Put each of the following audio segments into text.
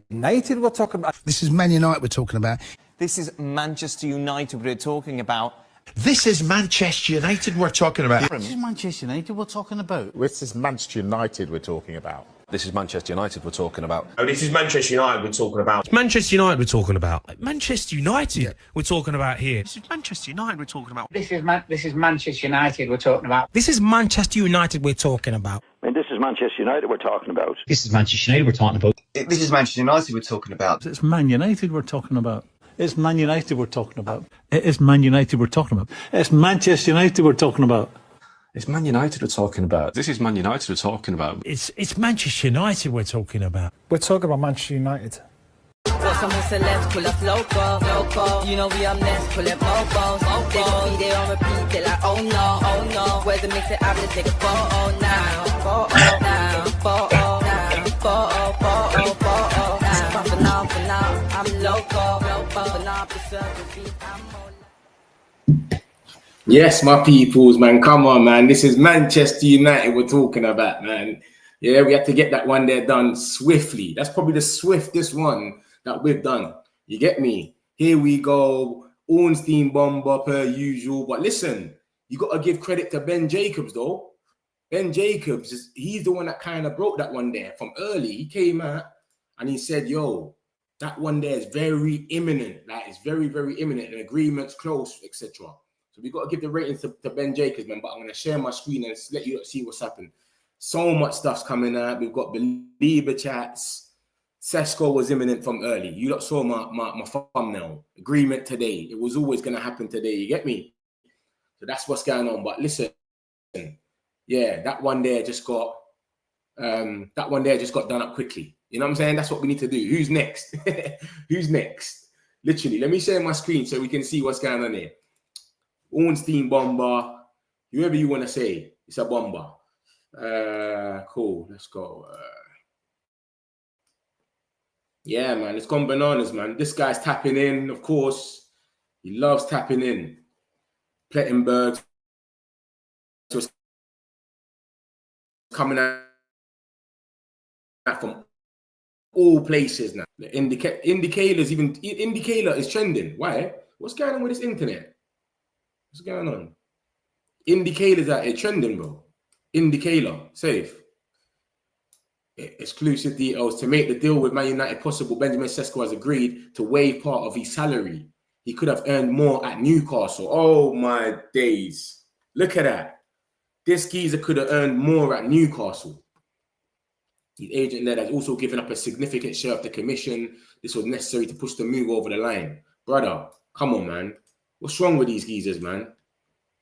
United we're talking about. This is Man United we're talking about. This is Manchester United we're talking about. This is Manchester United we're talking about. This is Manchester United we're talking about. This is Manchester United we're talking about. This is Manchester United we're talking about. Oh, this is Manchester United we're talking about. It's Manchester United we're talking about. Manchester United we're talking about here. This is Manchester United we're talking about. This is Manchester United we're talking about. This is Manchester United we're talking about. And this is Manchester United we're talking about. This is Manchester United we're talking about. This is Manchester United we're talking about. It's Man United we're talking about. It's Man United we're talking about. It is Man United we're talking about. It's Manchester United we're talking about. It's Man United we're talking about. This is Man United we're talking about. It's Manchester United we're talking about. We're talking about Manchester United. Someone said let's pull up local. You know we up next, pull up mobos. They gon' be there on repeat, they're like oh no. Where's the mix it up, let's take a photo now. Photo now. For now, I'm local. For now, preserve the beat, I'm Yes, my peoples, man. Come on, man. This is Manchester United we're talking about, man. Yeah, we had to get that one there done swiftly. That's probably the swiftest one that we've done. You get me? Here we go. Ornstein bomber per usual. But listen, you got to give credit to Ben Jacobs, though. Ben Jacobs, he's the one that kind of broke that one there from early. He came out and he said, yo, that one there is very imminent. Like, it's very, very imminent. An agreement's close, etc. So we got to give the ratings to Ben Jacobs, man. But I'm going to share my screen and let you see what's happened. So much stuff's coming out. We've got Baleba chats. Sesko was imminent from early. You lot saw my thumbnail. Agreement today. It was always going to happen today. You get me? So that's what's going on. But listen, yeah, that one there just got done up quickly. You know what I'm saying? That's what we need to do. Who's next? Who's next? Literally, let me share my screen so we can see what's going on here. Ornstein bomber, whoever you want to say, it's a bomber. Cool, let's go. Yeah, man, it's gone bananas, man. This guy's tapping in, of course. He loves tapping in. Plettenberg was coming out from all places now. The indicator is trending. Why? What's going on with this internet? What's going on? Indicators out here trending, bro. Indicator, safe. Exclusive details. To make the deal with Man United possible, Benjamin Sesko has agreed to waive part of his salary. He could have earned more at Newcastle. Oh, my days. Look at that. This geezer could have earned more at Newcastle. His agent there has also given up a significant share of the commission. This was necessary to push the move over the line. Brother, come on, man. What's wrong with these geezers, man?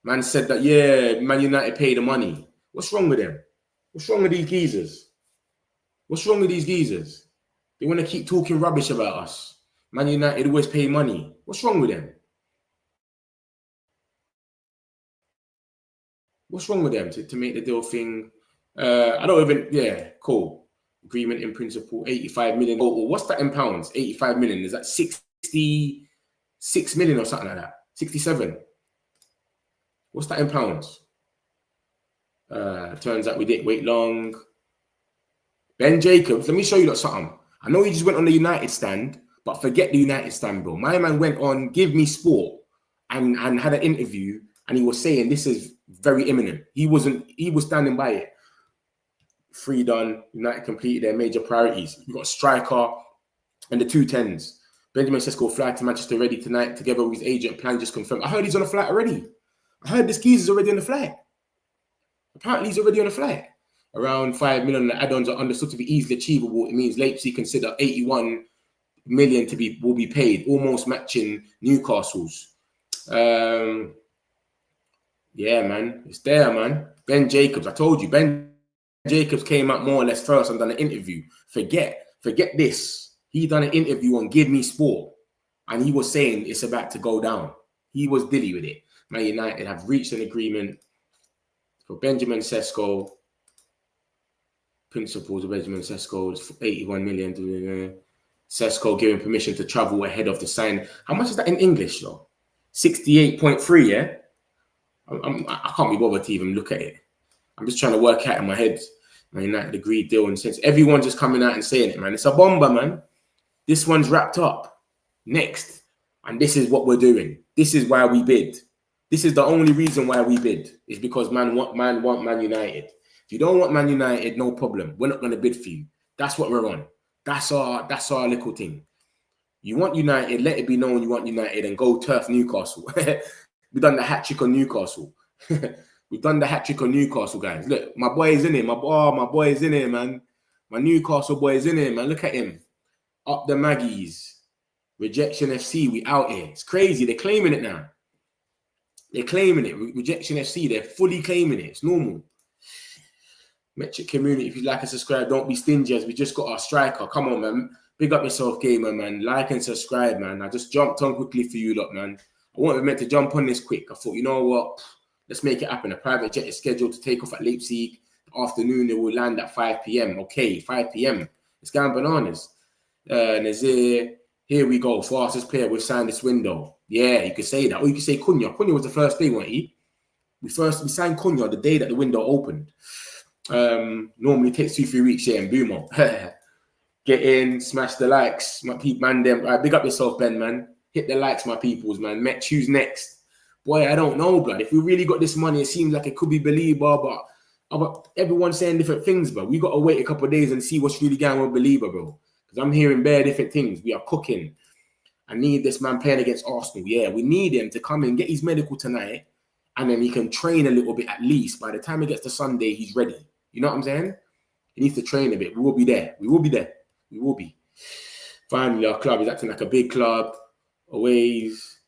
Man said that, yeah, Man United pay the money. What's wrong with them? What's wrong with these geezers? What's wrong with these geezers? They want to keep talking rubbish about us. Man United always pay money. What's wrong with them? What's wrong with them to make the deal thing? I don't even, yeah, cool. Agreement in principle, 85 million. Oh, what's that in pounds? 85 million. Is that 66 million or something like that? 67. What's that in pounds? Turns out we didn't wait long. Ben Jacobs, let me show you something. I know he just went on the United stand, but forget the United stand, bro. My man went on Give Me Sport and had an interview, and he was saying this is very imminent. He was standing by it. 3 done. United completed their major priorities. We got a striker and the 210s. Benjamin Sesko fly to Manchester ready tonight together with his agent. Plan just confirmed. I heard he's on a flight already. I heard this geezer's already on the flight. Apparently he's already on a flight. Around 5 million the add-ons are understood to be easily achievable. It means Leipzig consider 81 million will be paid, almost matching Newcastle's. Yeah, man. It's there, man. Ben Jacobs, I told you, Ben Jacobs came out more or less first and done an interview. Forget this. He done an interview on Give Me Sport, and he was saying it's about to go down. He was dilly with it. Man United have reached an agreement for Benjamin Sesko. Principles of Benjamin Sesko is 81 million. Sesko given permission to travel ahead of the sign. How much is that in English, though? 68.3, yeah? I can't be bothered to even look at it. I'm just trying to work out in my head. Man United agreed deal, and since everyone's just coming out and saying it, man, it's a bomber, man. This one's wrapped up. Next. And this is what we're doing. This is why we bid. This is the only reason why we bid. Is because man want Man United. If you don't want Man United, no problem. We're not going to bid for you. That's what we're on. That's our little thing. You want United, let it be known you want United and go turf Newcastle. We've done the hat-trick on Newcastle. We've done the hat-trick on Newcastle, guys. Look, my boy is in here. My boy is in here, man. My Newcastle boy is in here, man. Look at him. Up the Maggies. Rejection FC, we out here. It's crazy. They're claiming it now. They're claiming it. Rejection FC, they're fully claiming it. It's normal. Metric community, if you like and subscribe, don't be stingy as we just got our striker. Come on, man. Big up yourself, gamer, man. Like and subscribe, man. I just jumped on quickly for you lot, man. I wasn't meant to jump on this quick. I thought, you know what? Let's make it happen. A private jet is scheduled to take off at Leipzig. Afternoon, it will land at 5 p.m. Okay, 5 p.m. It's going bananas. Nazir, here we go. Fastest player we've signed this window. Yeah, you could say that. Or you could say Cunha. Cunha was the first day, wasn't he? We signed Cunha the day that the window opened. Normally takes 2-3 weeks, yeah, and boom. Get in, smash the likes, my people, man. Them, right, big up yourself, Ben, man. Hit the likes, my peoples, man. Choose next. Boy, I don't know, blood. If we really got this money, it seems like it could be Belieber, but everyone's saying different things, bro. We got to wait a couple of days and see what's really going on with Belieber, bro. Because I'm hearing bare different things. We are cooking. I need this man playing against Arsenal. Yeah, we need him to come and get his medical tonight, and then he can train a little bit at least. By the time he gets to Sunday, he's ready. You know what I'm saying? He needs to train a bit. We will be there. We will be there. We will be. Finally, our club is acting like a big club. Aways.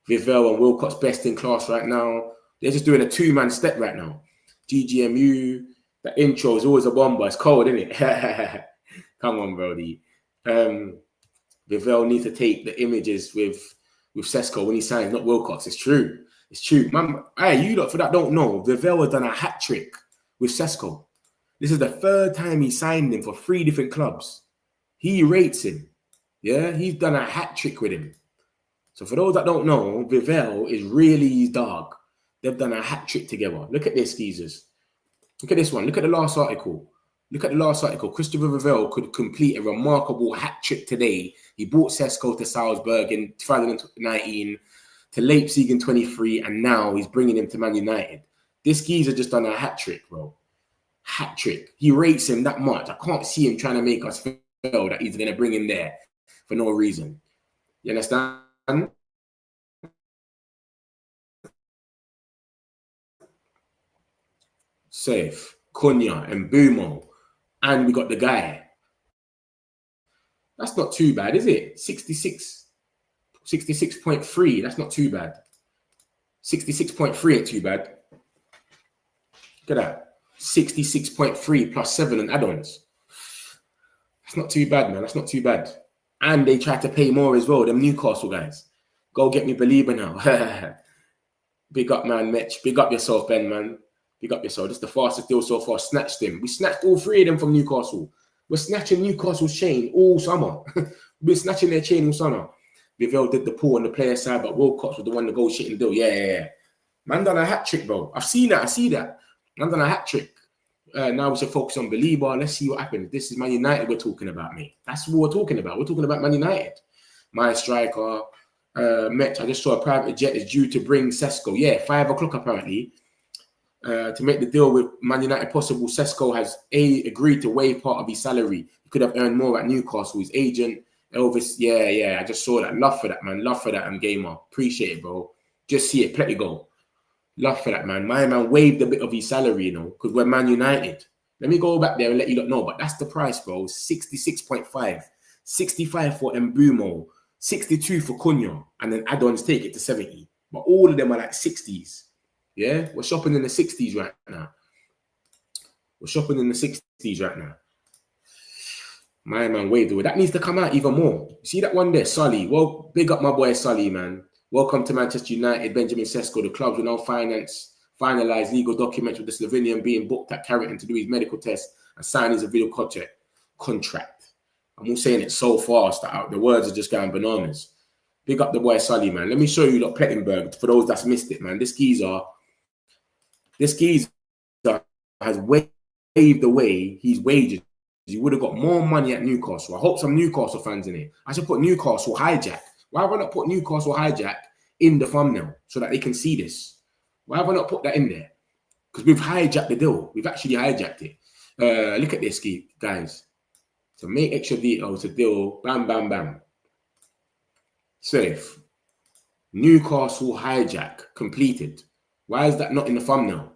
Vivel and Wilcott's best in class right now. They're just doing a two-man step right now. GGMU. The intro is always a bomber. It's cold, isn't it? Come on, Brody. Vivel needs to take the images with Sesko when he signs, not Wilcox. It's true. It's true. Man, hey, you lot for that don't know. Vivel has done a hat-trick with Sesko. This is the third time he signed him for 3 different clubs. He rates him. Yeah, he's done a hat-trick with him. So for those that don't know, Vivel is really his dog. They've done a hat-trick together. Look at this, geezers. Look at this one. Look at the last article. Look at the last article. Christopher Vivel could complete a remarkable hat-trick today. He brought Sesko to Salzburg in 2019, to Leipzig in 23, and now he's bringing him to Man United. This geezer just done a hat-trick, bro. Hat-trick. He rates him that much. I can't see him trying to make us feel that he's going to bring him there for no reason. You understand? Safe. Cunha and Bumo. And we got the guy. That's not too bad, is it? 66.3. That's not too bad. 66.3 ain't too bad. Look at that. 66.3 plus 7 and add-ons. That's not too bad, man. That's not too bad. And they tried to pay more as well, them Newcastle guys. Go get me Belieber now. Big up, man, Mitch. Big up yourself, Ben, man. Big up yourself. This is the fastest deal so far. Snatched him. We snatched all 3 of them from Newcastle. We're snatching Newcastle's chain all summer. We've been snatching their chain all summer. Vivel did the pull on the player side, but Wilcox was the one negotiating the deal. Yeah. Man done a hat-trick, bro. I've seen that. I see that. Man done a hat-trick. Now we should focus on Belieber. Let's see what happens. This is Man United we're talking about, mate. That's what we're talking about. We're talking about Man United. My striker, Met. I just saw a private jet is due to bring Sesko. Yeah, 5 o'clock apparently. To make the deal with Man United possible, Sesko has agreed to waive part of his salary. He could have earned more at Newcastle. His agent, Elvis, yeah, I just saw that. Love for that, man. Love for that, gamer. Appreciate it, bro. Just see it. Let it go. Love for that, man. My man waived a bit of his salary, because we're Man United. Let me go back there and let you know, but that's the price, bro. 66.5. 65 for Mbumo. 62 for Cunha. And then add-ons take it to 70. But all of them are like 60s. Yeah? We're shopping in the 60s right now. We're shopping in the 60s right now. My man waived away. That needs to come out even more. See that one there, Sully? Well, big up my boy Sully, man. Welcome to Manchester United, Benjamin Sesko. The clubs will now finalize legal documents with the Slovenian being booked at Carrington to do his medical test and sign his video contract. I'm all saying it so fast that the words are just going bananas. Big up the boy Sully, man. Let me show you Plettenberg for those that's missed it, man. This geezer has waived away his wages you would have got more money at Newcastle. I hope some Newcastle fans in it. I should put Newcastle Hijack. Why have I not put Newcastle Hijack in the thumbnail so that they can see this? Why have I not put that in there? Because we've hijacked the deal. We've actually hijacked it. Look at this, guys. So make extra details to deal. Bam, bam, bam. Safe. Newcastle Hijack completed. Why is that not in the thumbnail?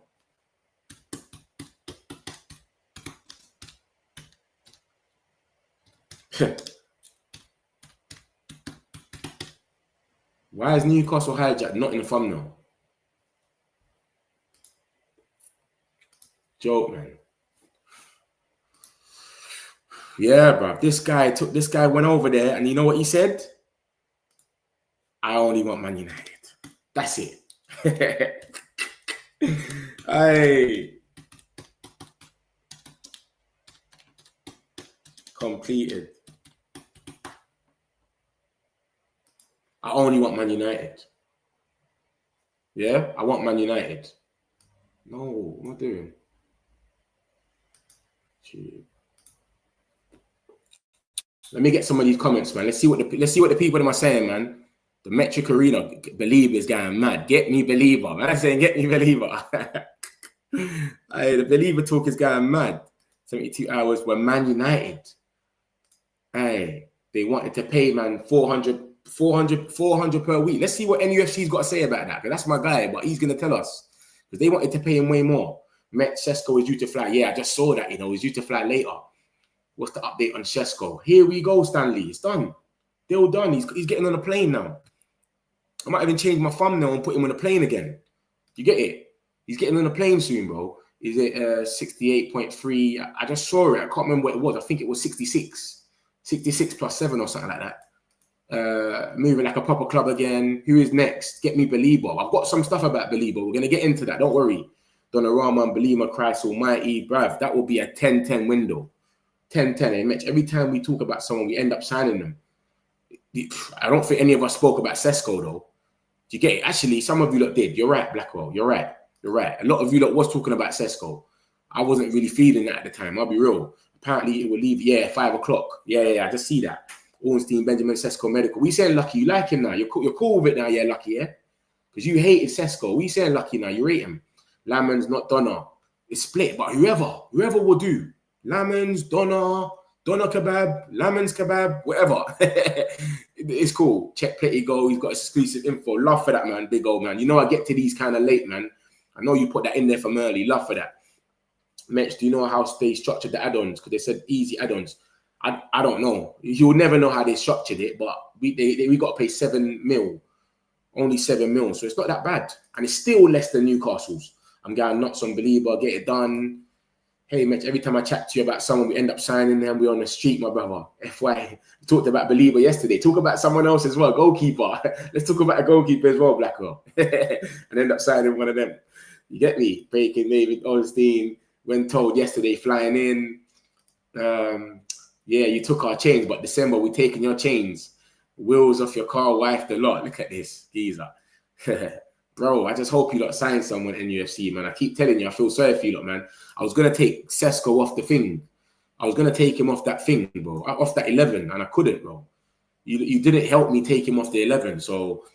Why is Newcastle Hijack not in the thumbnail? Joke, man. Yeah, bro. This guy went over there, and you know what he said? I only want Man United. That's it. Hey. Completed. I only want Man United. Yeah, I want Man United. No, I'm not doing. Gee. Let me get some of these comments, man. Let's see what the people are saying, man. The Metric Arena Believer is going mad. Get me Believer, man. I'm saying get me Believer. Hey, the Believer talk is going mad. 72 hours were Man United. Hey, they wanted to pay, man, 400 per week. Let's see what NUFC's got to say about that. Because that's my guy, but he's going to tell us. Because they wanted to pay him way more. Šeško is due to fly. Yeah, I just saw that, he's due to fly later. What's the update on Šeško? Here we go, Stanley. It's done. They're all done. He's getting on a plane now. I might even change my thumbnail and put him on a plane again. You get it? He's getting on a plane soon, bro. Is it 68.3? I just saw it. I can't remember what it was. I think it was 66. 66 plus 7 or something like that. Moving like a proper club again. Who is next? Get me Believer. I've got some stuff about Believer. We're going to get into that. Don't worry. Donnarumma and Believer, Christ Almighty. Bruv, that will be a 10-10 window. 10-10. Mitch, every time we talk about someone, we end up signing them. I don't think any of us spoke about Sesko, though. Do you get it? Actually, some of you lot did. You're right, Blackwell. You're right. You're right. A lot of you lot was talking about Sesko. I wasn't really feeling that at the time. I'll be real. Apparently, it will leave, 5 o'clock. Yeah, I just see that. Ornstein, Benjamin, Sesko, Medical. We saying Lucky, you like him now. You're cool with it now, yeah, Lucky, yeah? Because you hated Sesko. We saying Lucky now. You rate him. Lamans, not Donna. It's split, but whoever will do. Lamans, Donna kebab, Lamans kebab, whatever. It's cool. Check Petty go. He's got exclusive info. Love for that, man. Big old man. You know I get to these kind of late, man. I know you put that in there from early. Love for that. Mitch, do you know how they structured the add-ons? Because they said easy add-ons. I don't know. You'll never know how they structured it, but we got to pay 7 mil. Only 7 mil. So it's not that bad. And it's still less than Newcastle's. I'm going nuts on Believer. Get it done. Hey, Mitch, every time I chat to you about someone, we end up signing them. We're on the street, my brother. FY. We talked about Believer yesterday. Talk about someone else as well. Goalkeeper. Let's talk about a goalkeeper as well, Blackwell. And end up signing one of them. You get me? Bacon, David, Ornstein. When told yesterday, flying in. Yeah, you took our chains, but December, we're taking your chains. Wheels off your car, wife the lot. Look at this, geezer. Bro, I just hope you lot sign someone in UFC, man. I keep telling you, I feel sorry for you lot, man. I was going to take Sesko off the thing. I was going to take him off that thing, bro. Off that 11, and I couldn't, bro. You didn't help me take him off the 11, so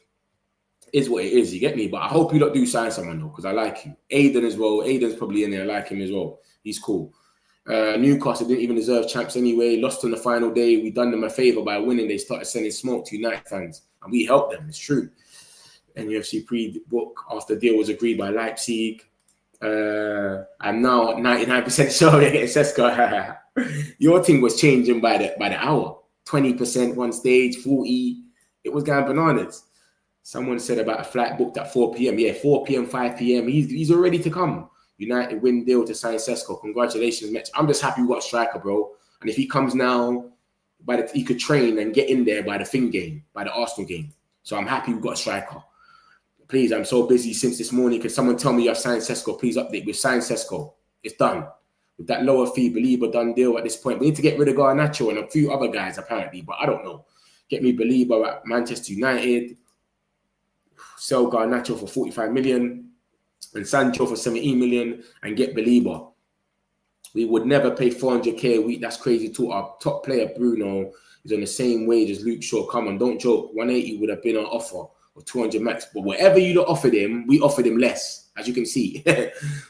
is what it is, you get me? But I hope you lot do sign someone, though, because I like you. Aiden as well. Aiden's probably in there. I like him as well. He's cool. Newcastle didn't even deserve champs anyway. Lost on the final day. We done them a favour by winning. They started sending smoke to United fans, and we helped them. It's true. NUFC pre-book after deal was agreed by Leipzig. I'm now 99% sure we're getting Sesko. Your thing was changing by the hour. 20% one stage, 40. It was going bananas. Someone said about a flight booked at 4 p.m. Yeah, 4 p.m., 5 p.m. He's all ready to come. United win deal to sign Sesko. Congratulations, Mitch. I'm just happy we got a striker, bro. And if he comes now, he could train and get in there by the Finn game, by the Arsenal game. So I'm happy we got a striker. Please, I'm so busy since this morning. Can someone tell me you have signed Sesko? Please update. We've signed Sesko. It's done. With that lower fee, Believer done deal at this point. We need to get rid of Garnacho and a few other guys, apparently. But I don't know. Get me Believer at Manchester United. Sell Garnacho for 45 million. And Sancho for 17 million. And get Believer. We would never pay 400k a week. That's crazy too. Our top player, Bruno, is on the same wage as Luke Shaw. Come on, don't joke. 180 would have been our offer, or 200 max. But whatever you offered him, we offered him less. As you can see,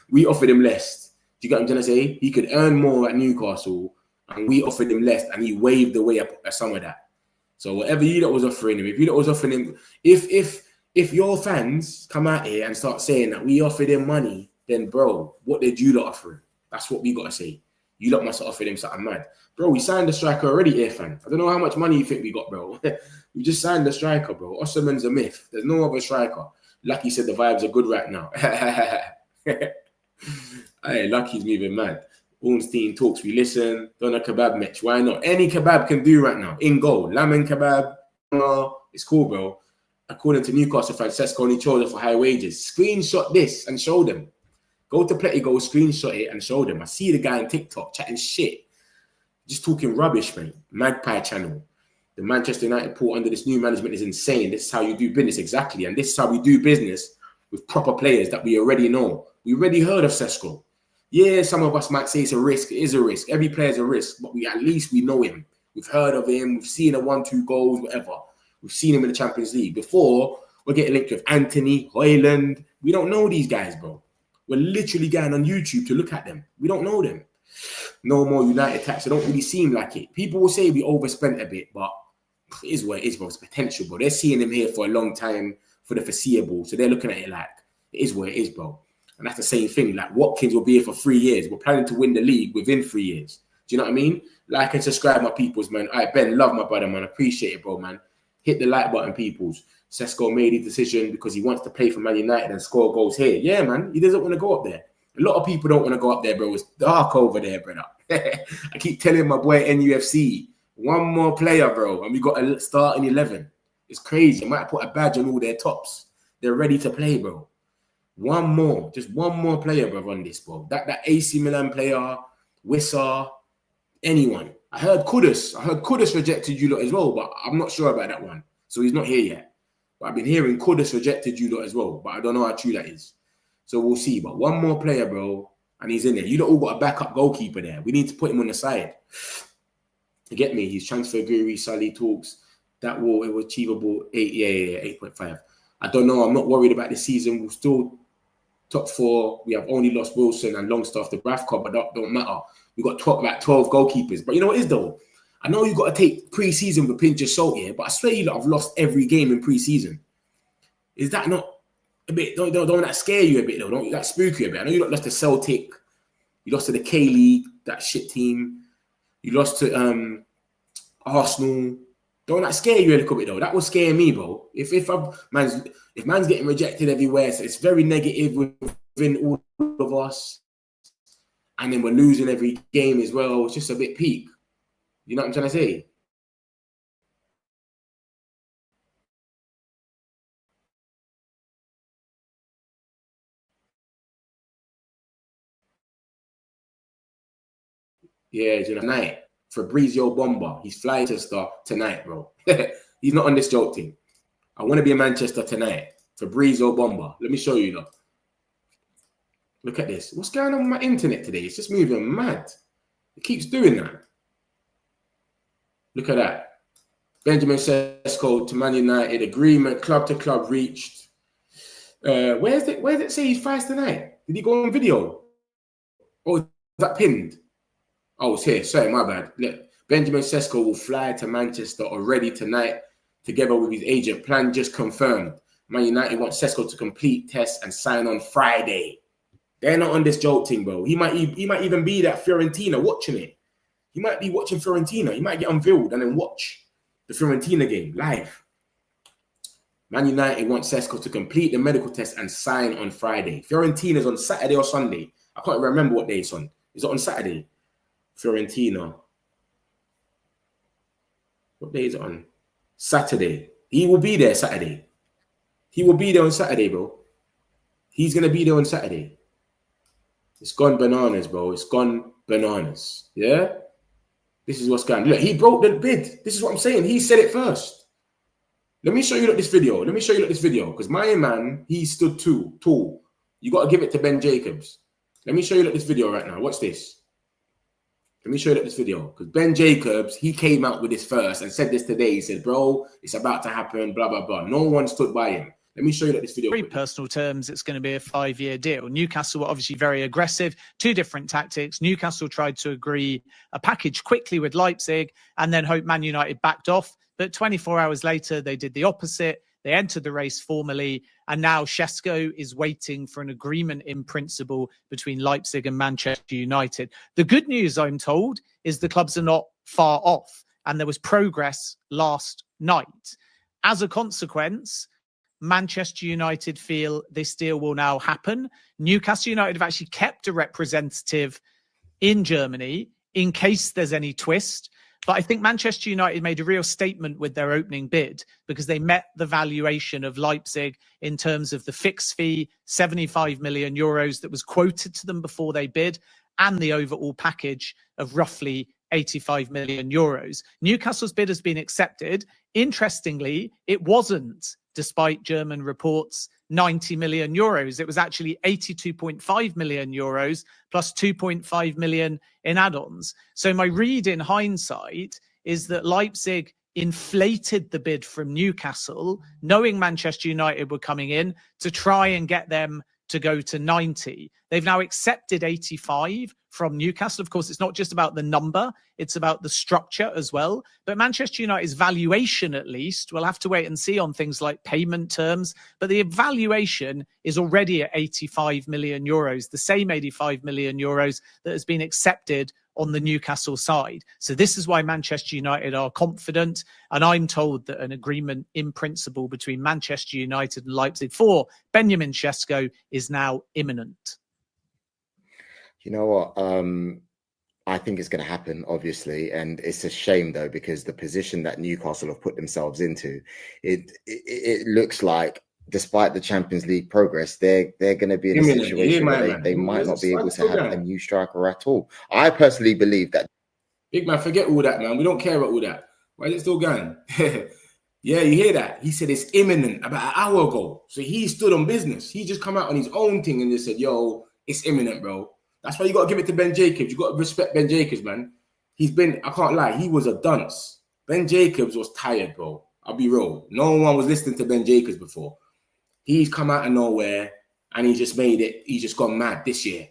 we offered him less. Do you get what I'm trying to say? He could earn more at Newcastle, and we offered him less, and he waved away some of that. So whatever you lot was offering him, if you lot was offering him, if your fans come out here and start saying that we offered him money, then bro, what did you lot offer him? That's what we gotta say. You lot must have offered him something mad. Bro, we signed the striker already here, fam. I don't know how much money you think we got, bro. We just signed the striker, bro. Osman's a myth. There's no other striker. Lucky said the vibes are good right now. Hey, Lucky's moving mad. Ornstein talks, we listen. Donna kebab match. Why not? Any kebab can do right now. In goal. Lamb kebab. It's cool, bro. According to Newcastle fans, Sesko only chose it for high wages. Screenshot this and show them. Go to Pletty Go, screenshot it and show them. I see the guy on TikTok chatting shit. Just talking rubbish, man. Magpie channel. The Manchester United port under this new management is insane. This is how you do business, exactly. And this is how we do business with proper players that we already know. We already heard of Sesko. Yeah, some of us might say it's a risk. It is a risk. Every player is a risk, but at least we know him. We've heard of him. We've seen a 1-2 goals, whatever. We've seen him in the Champions League. Before, we're getting linked with Anthony, Hoyland. We don't know these guys, bro. We're literally going on YouTube to look at them. We don't know them. No more United tax. It don't really seem like it. People will say we overspent a bit, but it is what it is, bro. It's potential, bro. They're seeing him here for a long time, for the foreseeable. So they're looking at it like, it is what it is, bro. And that's the same thing. Like, Watkins will be here for 3 years. We're planning to win the league within 3 years. Do you know what I mean? Like and subscribe, my peoples, man. All right, Ben, love my brother, man. Appreciate it, bro, man. Hit the like button, peoples. Sesko made his decision because he wants to play for Man United and score goals here. Yeah, man. He doesn't want to go up there. A lot of people don't want to go up there, bro. It's dark over there, brother. I keep telling my boy NUFC, one more player, bro, and we got a starting 11. It's crazy. I might put a badge on all their tops. They're ready to play, bro. One more, just one more player, bro, on this, bro. That AC Milan player, Wissa, anyone. I heard Kudus rejected you lot as well, but I'm not sure about that one. So he's not here yet. But I've been hearing Kudus rejected you lot as well, but I don't know how true that is. So we'll see. But one more player, bro, and he's in there. You lot all got a backup goalkeeper there. We need to put him on the side. You get me? He's transfer guru, Sully talks. That will, it was achievable 8.5. I don't know. I'm not worried about this season. We'll still top 4. We have only lost Wilson and Longstaff to Bravco, but that don't matter. We got 12 goalkeepers. But you know what it is, though? I know you got to take pre-season with a pinch of salt here, but I swear you lot have lost every game in pre-season. Is that not a bit? Don't that scare you a bit, though? Don't that spook you a bit? I know you lot lost to Celtic. You lost to the K-League, that shit team. You lost to Arsenal. Don't that scare you a little bit, though? That would scare me, bro. If man's getting rejected everywhere, so it's very negative within all of us. And then we're losing every game as well. It's just a bit peak. You know what I'm trying to say? Yeah, tonight. Fabrizio Bomba. He's flying to start tonight, bro. He's not on this joke team. I want to be in Manchester tonight. Fabrizio Bomba. Let me show you, look. Look at this. What's going on with my internet today? It's just moving mad. It keeps doing that. Look at that. Benjamin Sesko to Man United. Agreement, club to club reached. Where's it say he's fast tonight? Did he go on video? Oh, is that pinned? Oh, it's here. Sorry, my bad. Look, Benjamin Sesko will fly to Manchester already tonight, together with his agent. Plan just confirmed. Man United want Sesko to complete tests and sign on Friday. They're not on this joke thing, bro. He might even be at Fiorentina watching it. He might be watching Fiorentina. He might get unveiled and then watch the Fiorentina game live. Man United want Sesko to complete the medical test and sign on Friday. Fiorentina's on Saturday or Sunday. I can't remember what day it's on. Is it on Saturday? Fiorentina. What day is it on? Saturday. He will be there Saturday. He will be there on Saturday, bro. He's going to be there on Saturday. It's gone bananas, bro. It's gone bananas. Yeah? This is what's going on. Look, he broke the bid. This is what I'm saying. He said it first. Let me show you this video. Because my man, he stood tall. You got to give it to Ben Jacobs. Let me show you this video right now. Watch this. Let me show you this video, because Ben Jacobs, he came out with this first and said this today. He said, bro, it's about to happen, blah, blah, blah. No one stood by him. Let me show you this video. Very personal terms, it's going to be a 5-year deal. Newcastle were obviously very aggressive, 2 different tactics. Newcastle tried to agree a package quickly with Leipzig and then hope Man United backed off. But 24 hours later, they did the opposite. They entered the race formally, and now Šeško is waiting for an agreement in principle between Leipzig and Manchester United. The good news, I'm told, is the clubs are not far off, and there was progress last night. As a consequence, Manchester United feel this deal will now happen. Newcastle United have actually kept a representative in Germany in case there's any twist. But I think Manchester United made a real statement with their opening bid because they met the valuation of Leipzig in terms of the fixed fee, 75 million euros that was quoted to them before they bid, and the overall package of roughly 85 million euros. Newcastle's bid has been accepted. Interestingly, it wasn't, despite German reports, 90 million euros. It was actually 82.5 million euros plus 2.5 million in add-ons. So my read in hindsight is that Leipzig inflated the bid from Newcastle, knowing Manchester United were coming in, to try and get them to go to 90. They've now accepted 85 from Newcastle. Of course, it's not just about the number, it's about the structure as well. But Manchester United's valuation, at least, we'll have to wait and see on things like payment terms. But the valuation is already at 85 million euros, the same 85 million euros that has been accepted on the Newcastle side. So this is why Manchester United are confident. And I'm told that an agreement in principle between Manchester United and Leipzig for Benjamin Šeško is now imminent. You know what? I think it's going to happen, obviously, and it's a shame though, because the position that Newcastle have put themselves into, it looks like, despite the Champions League progress, they're going to be in a situation where they might not be able to have a new striker at all. I personally believe that. Big man, forget all that, man. We don't care about all that. Why is it still going? Yeah, you hear that? He said it's imminent about an hour ago. So he stood on business. He just come out on his own thing and just said, yo, it's imminent, bro. That's why you got to give it to Ben Jacobs. You got to respect Ben Jacobs, man. He's been, I can't lie, he was a dunce. Ben Jacobs was tired, bro. I'll be real. No one was listening to Ben Jacobs before. He's come out of nowhere and he just made it. He's just gone mad this year.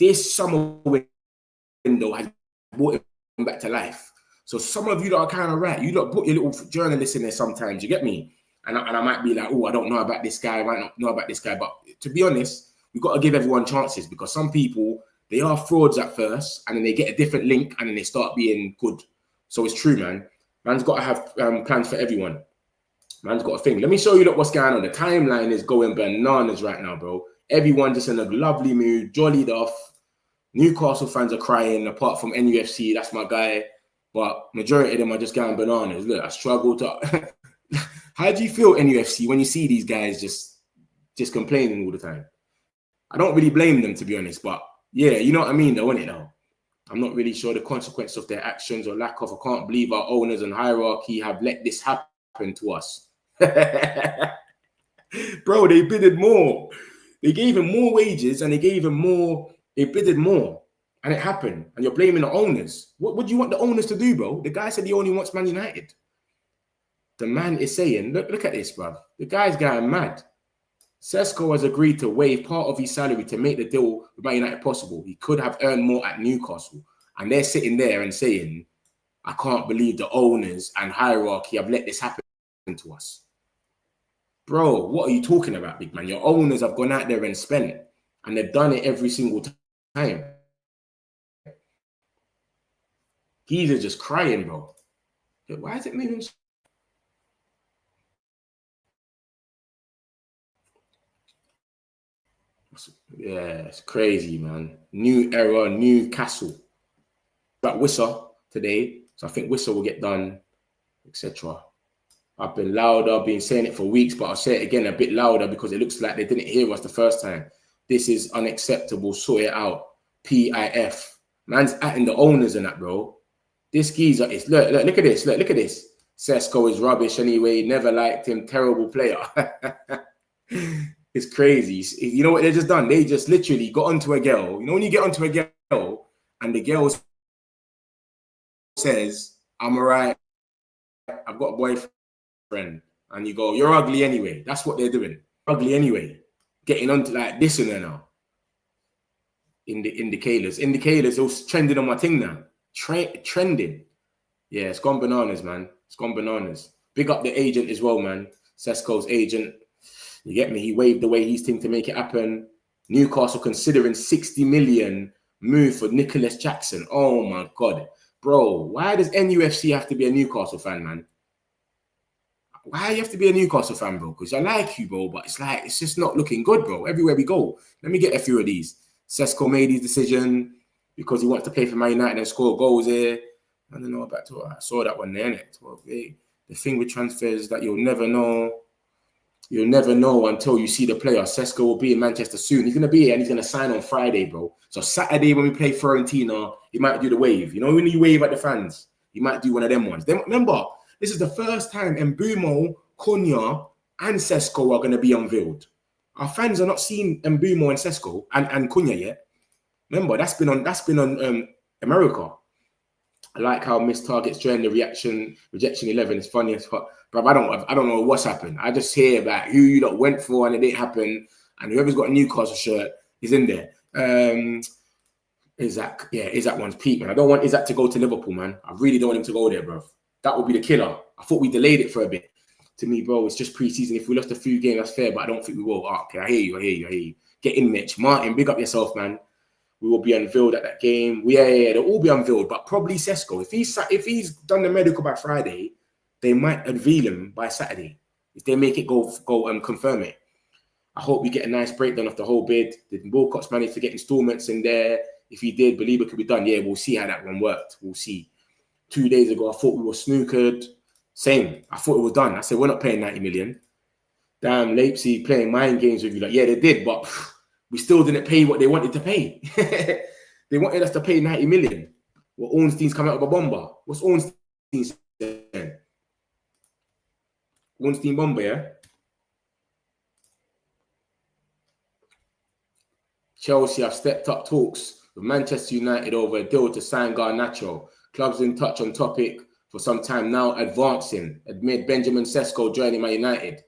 This summer window has brought him back to life. So some of you that are kind of right, you lot put your little journalists in there sometimes, you get me? And I might be like, oh, I don't know about this guy. I might not know about this guy. But to be honest, we've got to give everyone chances, because some people, they are frauds at first and then they get a different link and then they start being good. So it's true, man. Man's got to have plans for everyone. Man's got a thing. Let me show you what's going on. The timeline is going bananas right now, bro. Everyone just in a lovely mood, jollied off. Newcastle fans are crying, apart from NUFC. That's my guy. But majority of them are just going bananas. Look, I struggle to... How do you feel, NUFC, when you see these guys just complaining all the time? I don't really blame them, to be honest. But yeah, you know what I mean, though, innit, though? I'm not really sure the consequence of their actions or lack of. I can't believe our owners and hierarchy have let this happen to us. Bro, they bidded more. They gave him more wages and they gave him more. They bidded more and it happened. And you're blaming the owners. What do you want the owners to do, bro? The guy said he only wants Man United. The man is saying, look at this, bro. The guy's going mad. Sesko has agreed to waive part of his salary to make the deal with Man United possible. He could have earned more at Newcastle. And they're sitting there and saying, I can't believe the owners and hierarchy have let this happen to us. Bro, what are you talking about, big man? Your owners have gone out there and spent, and they've done it every single time. He's just crying, bro. Why is it moving? Yeah, it's crazy, man. New era, Newcastle. Got Wissa today, so I think Wissa will get done, etc. I've been louder, I've been saying it for weeks, but I'll say it again a bit louder because it looks like they didn't hear us the first time. This is unacceptable. Sort it out. PIF. Man's atting the owners and that, bro. This geezer is, look at this. Look at this. Sesko is rubbish anyway. Never liked him. Terrible player. It's crazy. You know what they just done? They just literally got onto a girl. You know when you get onto a girl and the girl's says, I'm all right, I've got a boyfriend, and you go, you're ugly anyway. That's what they're doing. Ugly anyway. Getting onto like this and now. In the indicators. Indicators all trending on my thing now. Trending. Yeah, it's gone bananas, man. It's gone bananas. Big up the agent as well, man. Sesko's agent. You get me? He waved away his thing to make it happen. Newcastle considering 60 million move for Nicholas Jackson. Oh my God. Bro, why does NUFC have to be a Newcastle fan, man? Why you have to be a Newcastle fan, bro? Because I like you, bro, but it's like, it's just not looking good, bro. Everywhere we go. Let me get a few of these. Sesko made his decision because he wants to play for Man United and score goals here. I don't know about to. I saw that one there, innit? Well, the thing with transfers is that you'll never know. You'll never know until you see the player. Sesko will be in Manchester soon. He's going to be here and he's going to sign on Friday, bro. So Saturday when we play Fiorentina, he might do the wave. You know, when you wave at the fans, he might do one of them ones. Then, remember, this is the first time Mbumo, Cunha, and Sesko are going to be unveiled. Our fans are not seeing Mbumo and Sesko and Cunha yet. Remember, that's been on America. I like how Miss Target's joined the rejection 11. It's funny as fuck. But I don't know what's happened. I just hear about who you lot went for and it didn't happen. And whoever's got a Newcastle shirt is in there. Isaac. Yeah, Isaac one's peak, man. I don't want Isaac to go to Liverpool, man. I really don't want him to go there, bro. That would be the killer. I thought we delayed it for a bit. To me, bro, it's just pre-season. If we lost a few games, that's fair, but I don't think we will. Oh, okay, I hear you. Get in, Mitch. Martin, big up yourself, man. We will be unveiled at that game. Yeah, they'll all be unveiled, but probably Sesko. If he's done the medical by Friday, they might unveil him by Saturday. If they make it go and confirm it. I hope we get a nice breakdown of the whole bid. Did Wilcox manage to get installments in there? If he did, believe it could be done. Yeah, we'll see how that one worked. We'll see. 2 days ago, I thought we were snookered. Same. I thought it was done. I said, we're not paying 90 million. Damn, Leipzig playing mind games with you. Like, yeah, they did, but we still didn't pay what they wanted to pay. They wanted us to pay 90 million. Well, Ornstein's coming out of a bomber. What's Ornstein saying? Ornstein bomber, yeah? Chelsea have stepped up talks with Manchester United over a deal to sign Garnacho. Clubs in touch on topic for some time now, advancing amid Benjamin Sesko joining Man United.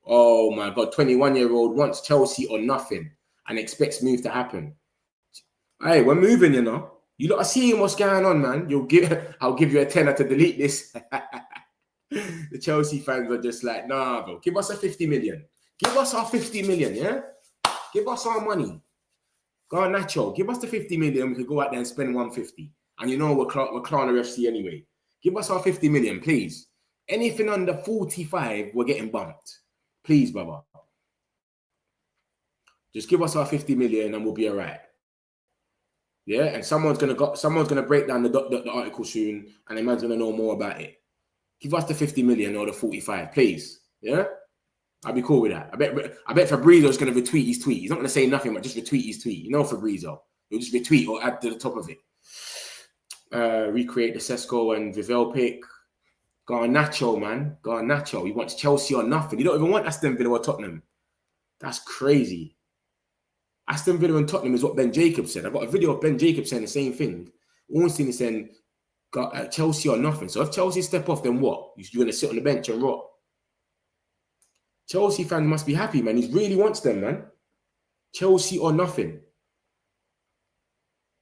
Oh my God, 21-year-old wants Chelsea or nothing and expects move to happen. Hey, we're moving, you know. You lot are seeing what's going on, man. I'll give you a tenner to delete this. The Chelsea fans are just like, nah, bro. Give us a 50 million. Give us our 50 million, yeah? Give us our money. Garnacho, give us the 50 million. We could go out there and spend 150. And you know we're Klarna FC anyway. Give us our 50 million, please. Anything under 45, we're getting bumped. Please, brother. Just give us our 50 million and we'll be all right. Yeah, and someone's gonna break down the article soon, and the man's gonna know more about it. Give us the 50 million or the 45, please. Yeah, I'll be cool with that. I bet Fabrizio's gonna retweet his tweet. He's not gonna say nothing, but just retweet his tweet. You know, Fabrizio, he'll just retweet or add to the top of it. Recreate the Sesko and Vivel pick. Garnacho, man, Garnacho. He wants Chelsea or nothing. You don't even want Aston Villa or Tottenham. That's crazy. Aston Villa and Tottenham is what Ben Jacobs said. I've got a video of Ben Jacobs saying the same thing. Ornstein is saying Chelsea or nothing. So if Chelsea step off, then what? You're going to sit on the bench and rot. Chelsea fans must be happy, man. He really wants them, man. Chelsea or nothing.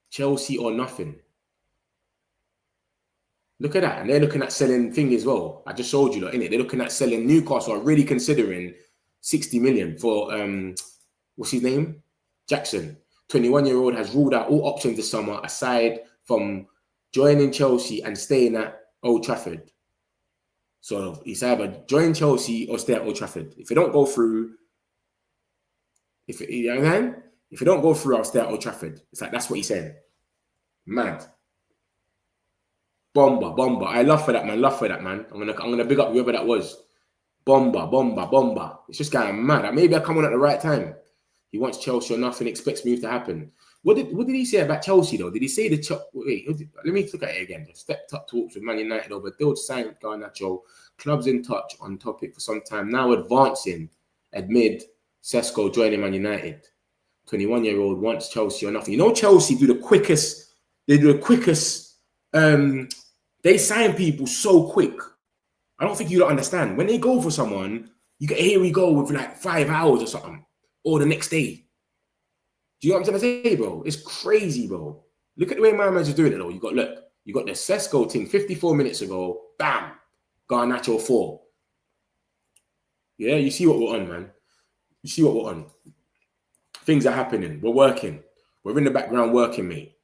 Chelsea or nothing. Look at that. And they're looking at selling thing as well. I just showed you, like, innit? They're looking at selling Newcastle, are really considering 60 million for, what's his name? Jackson. 21-year-old has ruled out all options this summer aside from joining Chelsea and staying at Old Trafford. So he's either join Chelsea or stay at Old Trafford. If it don't go through, you know what I mean? If it don't go through, I'll stay at Old Trafford. It's like, that's what he's saying. Mad. Bomber. I love for that, man. I'm gonna big up whoever that was. Bomber. It's just kind of mad. Maybe I come on at the right time. He wants Chelsea or nothing, expects move to happen. What did he say about Chelsea though? Did he say wait, let me look at it again. Stepped up talks with Man United over deal to sign Garnacho. Clubs in touch on topic for some time now, advancing amid Sesko joining Man United. 21-year-old wants Chelsea or nothing. You know, Chelsea do the quickest They sign people so quick. I don't think you don't understand. When they go for someone, you get here we go with like 5 hours or something, or the next day. Do you know what I'm trying to say, bro? It's crazy, bro. Look at the way my man's doing it, though. You got the Sesko thing 54 minutes ago. Bam, Garnacho 4. Yeah, you see what we're on, man. You see what we're on. Things are happening. We're working. We're in the background working, mate.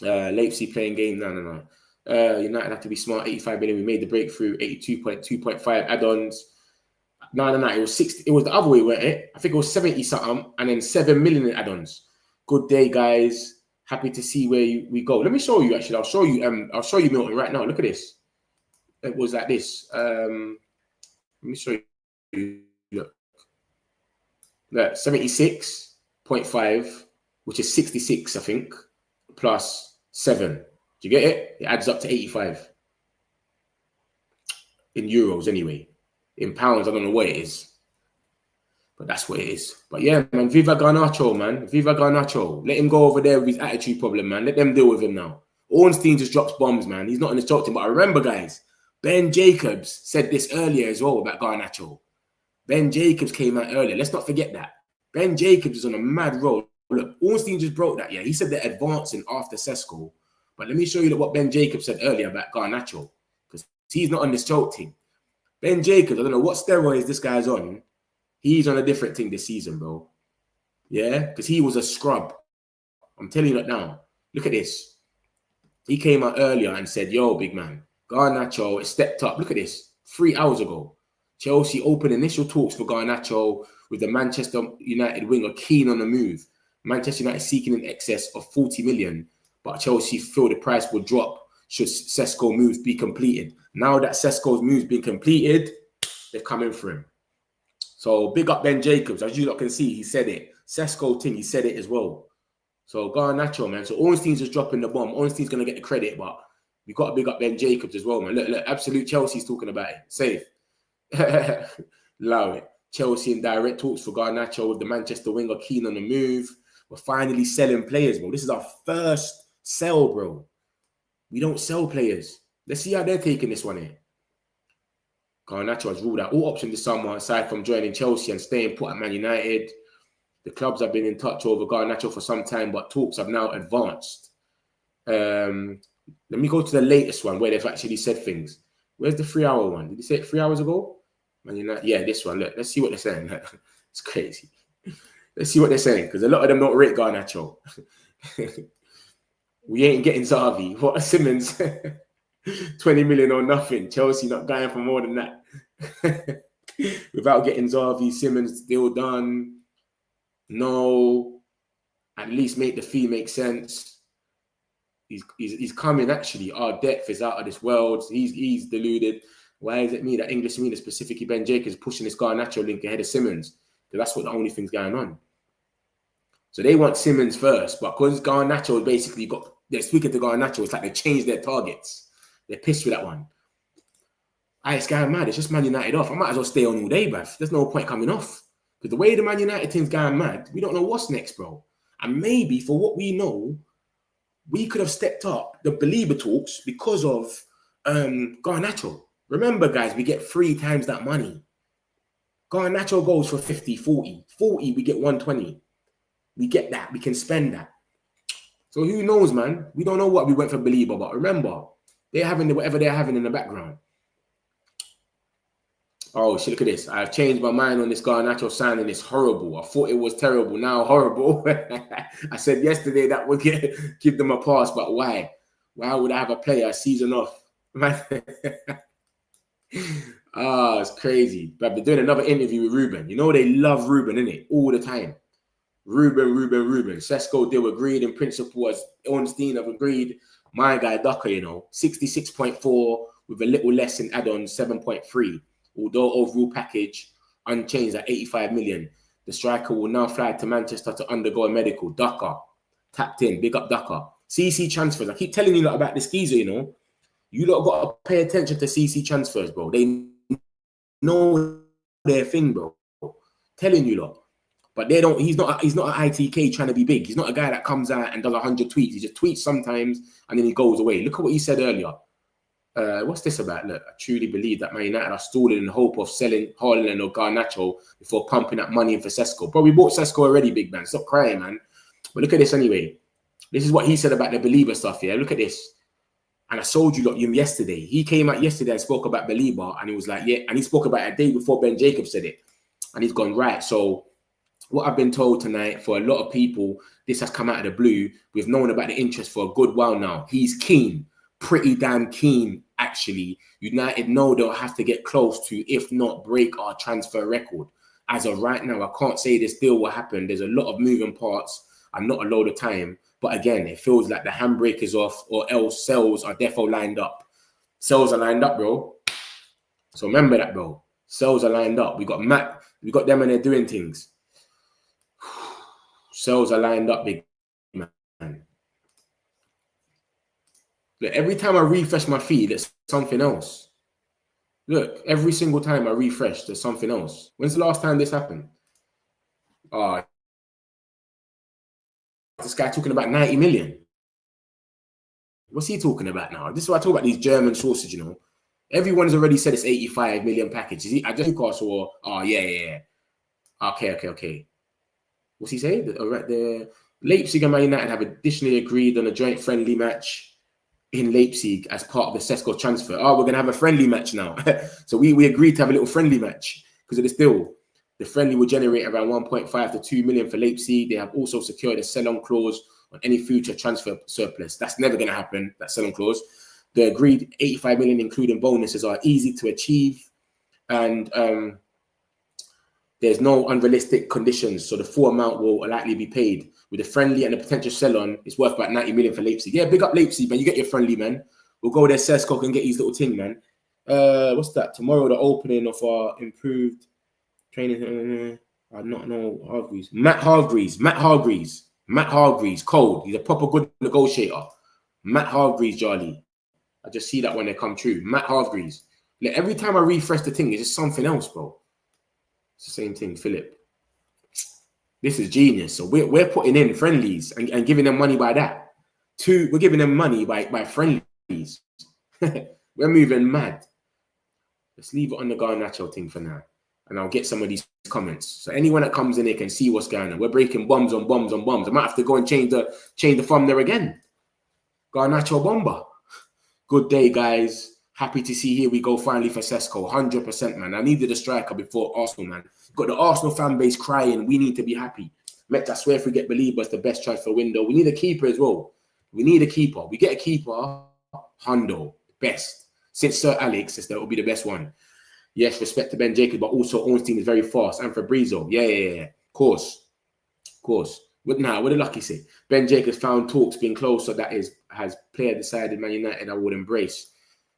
Leipzig playing game. No. United have to be smart. 85 million. We made the breakthrough. 82.2.5 add-ons. No. It was 60. It was the other way, wasn't it? I think it was 70 something, and then 7 million in add-ons. Good day, guys. Happy to see where we go. Let me show you. Actually, I'll show you Milton right now. Look at this. It was like this. Let me show you. Look, 76.5, which is 66, I think, plus 7. Do you get it? It adds up to 85 in euros, anyway. In pounds, I don't know what it is, but that's what it is. But yeah, man, Viva Garnacho, man. Viva Garnacho. Let him go over there with his attitude problem, man. Let them deal with him now. Ornstein just drops bombs, man. He's not in the shot team. But I remember, guys, Ben Jacobs said this earlier as well about Garnacho. Ben Jacobs came out earlier. Let's not forget that. Ben Jacobs is on a mad roll. Look, Ornstein just broke that. Yeah, he said they're advancing after Sesko. But let me show you what Ben Jacobs said earlier about Garnacho, because he's not on this choke team. Ben Jacobs, I don't know what steroids this guy's on. He's on a different thing this season, bro. Yeah, because he was a scrub. I'm telling you that now. Look at this. He came out earlier and said, yo, big man, Garnacho has stepped up. Look at this. 3 hours ago. Chelsea opened initial talks for Garnacho with the Manchester United winger keen on the move. Manchester United seeking in excess of 40 million, but Chelsea feel the price will drop should Sesko moves be completed. Now that Sesko's moves been completed, they're coming for him. So big up Ben Jacobs. As you lot can see, he said it. Sesko thing, he said it as well. So Garnacho, man. So Ornstein's just dropping the bomb. Ornstein's going to get the credit, but we got to big up Ben Jacobs as well, man. Look, absolute Chelsea's talking about it. Safe. Allow it. Chelsea in direct talks for Garnacho with the Manchester winger keen on the move. We're finally selling players, bro. This is our first sell, bro. We don't sell players. Let's see how they're taking this one here. Garnacho has ruled out all options this summer aside from joining Chelsea and staying put at Man United. The clubs have been in touch over Garnacho for some time, but talks have now advanced. Let me go to the latest one where they've actually said things. Where's the 3 hour one? Did you say it 3 hours ago? Man United. Yeah, this one. Look, let's see what they're saying. It's crazy. Let's see what they're saying, because a lot of them don't rate Garnacho. We ain't getting Xavi. What, Simmons? 20 million or nothing. Chelsea not going for more than that. Without getting Xavi, Simmons deal done. No. At least make the fee make sense. He's coming, actually. Our depth is out of this world. He's deluded. Why is it me that English media, specifically Ben Jacobs, pushing this Garnacho link ahead of Simmons? Because that's what the only thing's going on. So they want Simmons first, but because Garnacho basically they're speaking to Garnacho, it's like they changed their targets. They're pissed with that one. It's going mad. It's just Man United off. I might as well stay on all day, bruv. There's no point coming off. Because the way the Man United team's going mad, we don't know what's next, bro. And maybe, for what we know, we could have stepped up the Baleba talks because of Garnacho. Remember, guys, we get 3 times that money. Garnacho goes for 50, 40. 40, we get 120. We get that. We can spend that. So who knows, man? We don't know what we went for Baleba, but remember, they're having whatever they're having in the background. Oh, shit, look at this. I've changed my mind on this Garnacho signing. It's horrible. I thought it was terrible. Now horrible. I said yesterday that would give them a pass, but why? Why would I have a player a season off? Man. It's crazy. But they're doing another interview with Ruben. You know they love Ruben, innit? All the time. Ruben. Sesko deal agreed in principle, as Ornstein have agreed. My guy, Ducker, 66.4 with a little less in add-ons, 7.3. Although overall package unchanged at 85 million. The striker will now fly to Manchester to undergo a medical. Ducker. Tapped in. Big up Ducker. CC transfers. I keep telling you lot about this geezer, You lot got to pay attention to CC transfers, bro. They know their thing, bro. Telling you lot. But they don't. He's not an ITK trying to be big. He's not a guy that comes out and does 100 tweets. He just tweets sometimes and then he goes away. Look at what he said earlier. What's this about? Look, I truly believe that Man United are stalling in the hope of selling Haaland or Garnacho before pumping that money in for Sesko. Bro, we bought Sesko already, big man. Stop crying, man. But look at this anyway. This is what he said about the Baleba stuff, yeah? Look at this. And I sold you him yesterday. He came out yesterday and spoke about Baleba, and he was like, yeah, and he spoke about it a day before Ben Jacobs said it. And he's gone, right. So what I've been told tonight, for a lot of people, this has come out of the blue. We've known about the interest for a good while now. He's keen, pretty damn keen, actually. United know they'll have to get close to, if not break our transfer record. As of right now, I can't say this deal will happen. There's a lot of moving parts and not a load of time. But again, it feels like the handbrake is off, or else sales are defo lined up. Sales are lined up, bro. So remember that, bro. Sales are lined up. We got Matt. We got them and they're doing things. Sales are lined up, big man. Look, every time I refresh my feed, it's something else. Look, every single time I refresh, there's something else. When's the last time this happened? This guy talking about 90 million. What's he talking about now? This is what I talk about, these German sources, you know. Everyone's already said it's 85 million package. Is he at Newcastle or, oh, yeah. Okay. What's he say? The Leipzig and Man United have additionally agreed on a joint friendly match in Leipzig as part of the Sesko transfer. Oh, we're going to have a friendly match now. So we agreed to have a little friendly match because of this deal. The friendly will generate around 1.5 to 2 million for Leipzig. They have also secured a sell-on clause on any future transfer surplus. That's never going to happen, that sell-on clause. The agreed 85 million, including bonuses, are easy to achieve. And there's no unrealistic conditions. So the full amount will likely be paid. With the friendly and the potential sell-on, it's worth about 90 million for Leipzig. Yeah, big up Leipzig, man. You get your friendly, man. We'll go there, Sesko, and get his little thing, man. What's that? Tomorrow, the opening of our improved training. I don't know. Hargreaves. Matt Hargreaves. Cold. He's a proper good negotiator. Matt Hargreaves, Charlie. I just see that when they come true. Matt Hargreaves. Like, every time I refresh the thing, it's just something else, bro. It's the same thing, Philip. This is genius. So we're putting in friendlies and giving them money by that. We're giving them money by friendlies. We're moving mad. Let's leave it on the Garnacho thing for now. And I'll get some of these comments. So anyone that comes in here can see what's going on. We're breaking bombs on bombs on bombs. I might have to go and change the thumb there again. Garnacho bomba. Good day, guys. Happy to see here we go finally for Sesko. 100%, man. I needed a striker before Arsenal, man. Got the Arsenal fan base crying. We need to be happy. I swear if we get Baleba, it's the best transfer window. We need a keeper as well. We need a keeper. We get a keeper. Hondo. Best. Since Sir Alex, that will be the best one. Yes, respect to Ben Jacobs, but also Ornstein is very fast. And Fabrizio. Yeah. Of course. What did Lucky say? Ben Jacobs found talks being closer. That has player decided Man United I would embrace.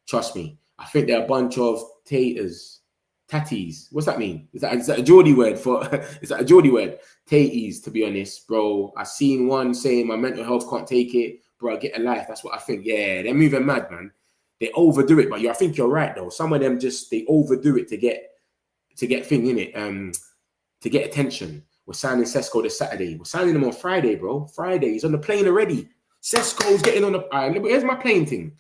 Trust me. I think they're a bunch of tatties. What's that mean? Is that a Geordie word for? Is that a Geordie word? Tatties, to be honest, bro. I seen one saying my mental health can't take it, bro. Get a life. That's what I think. Yeah, they're moving mad, man. They overdo it, but I think you're right though. Some of them they overdo it to get thing in it, to get attention. We're signing Sesko this Saturday. We're signing him on Friday, bro. Friday. He's on the plane already. Sesko's getting on the. All right, here's my plane thing.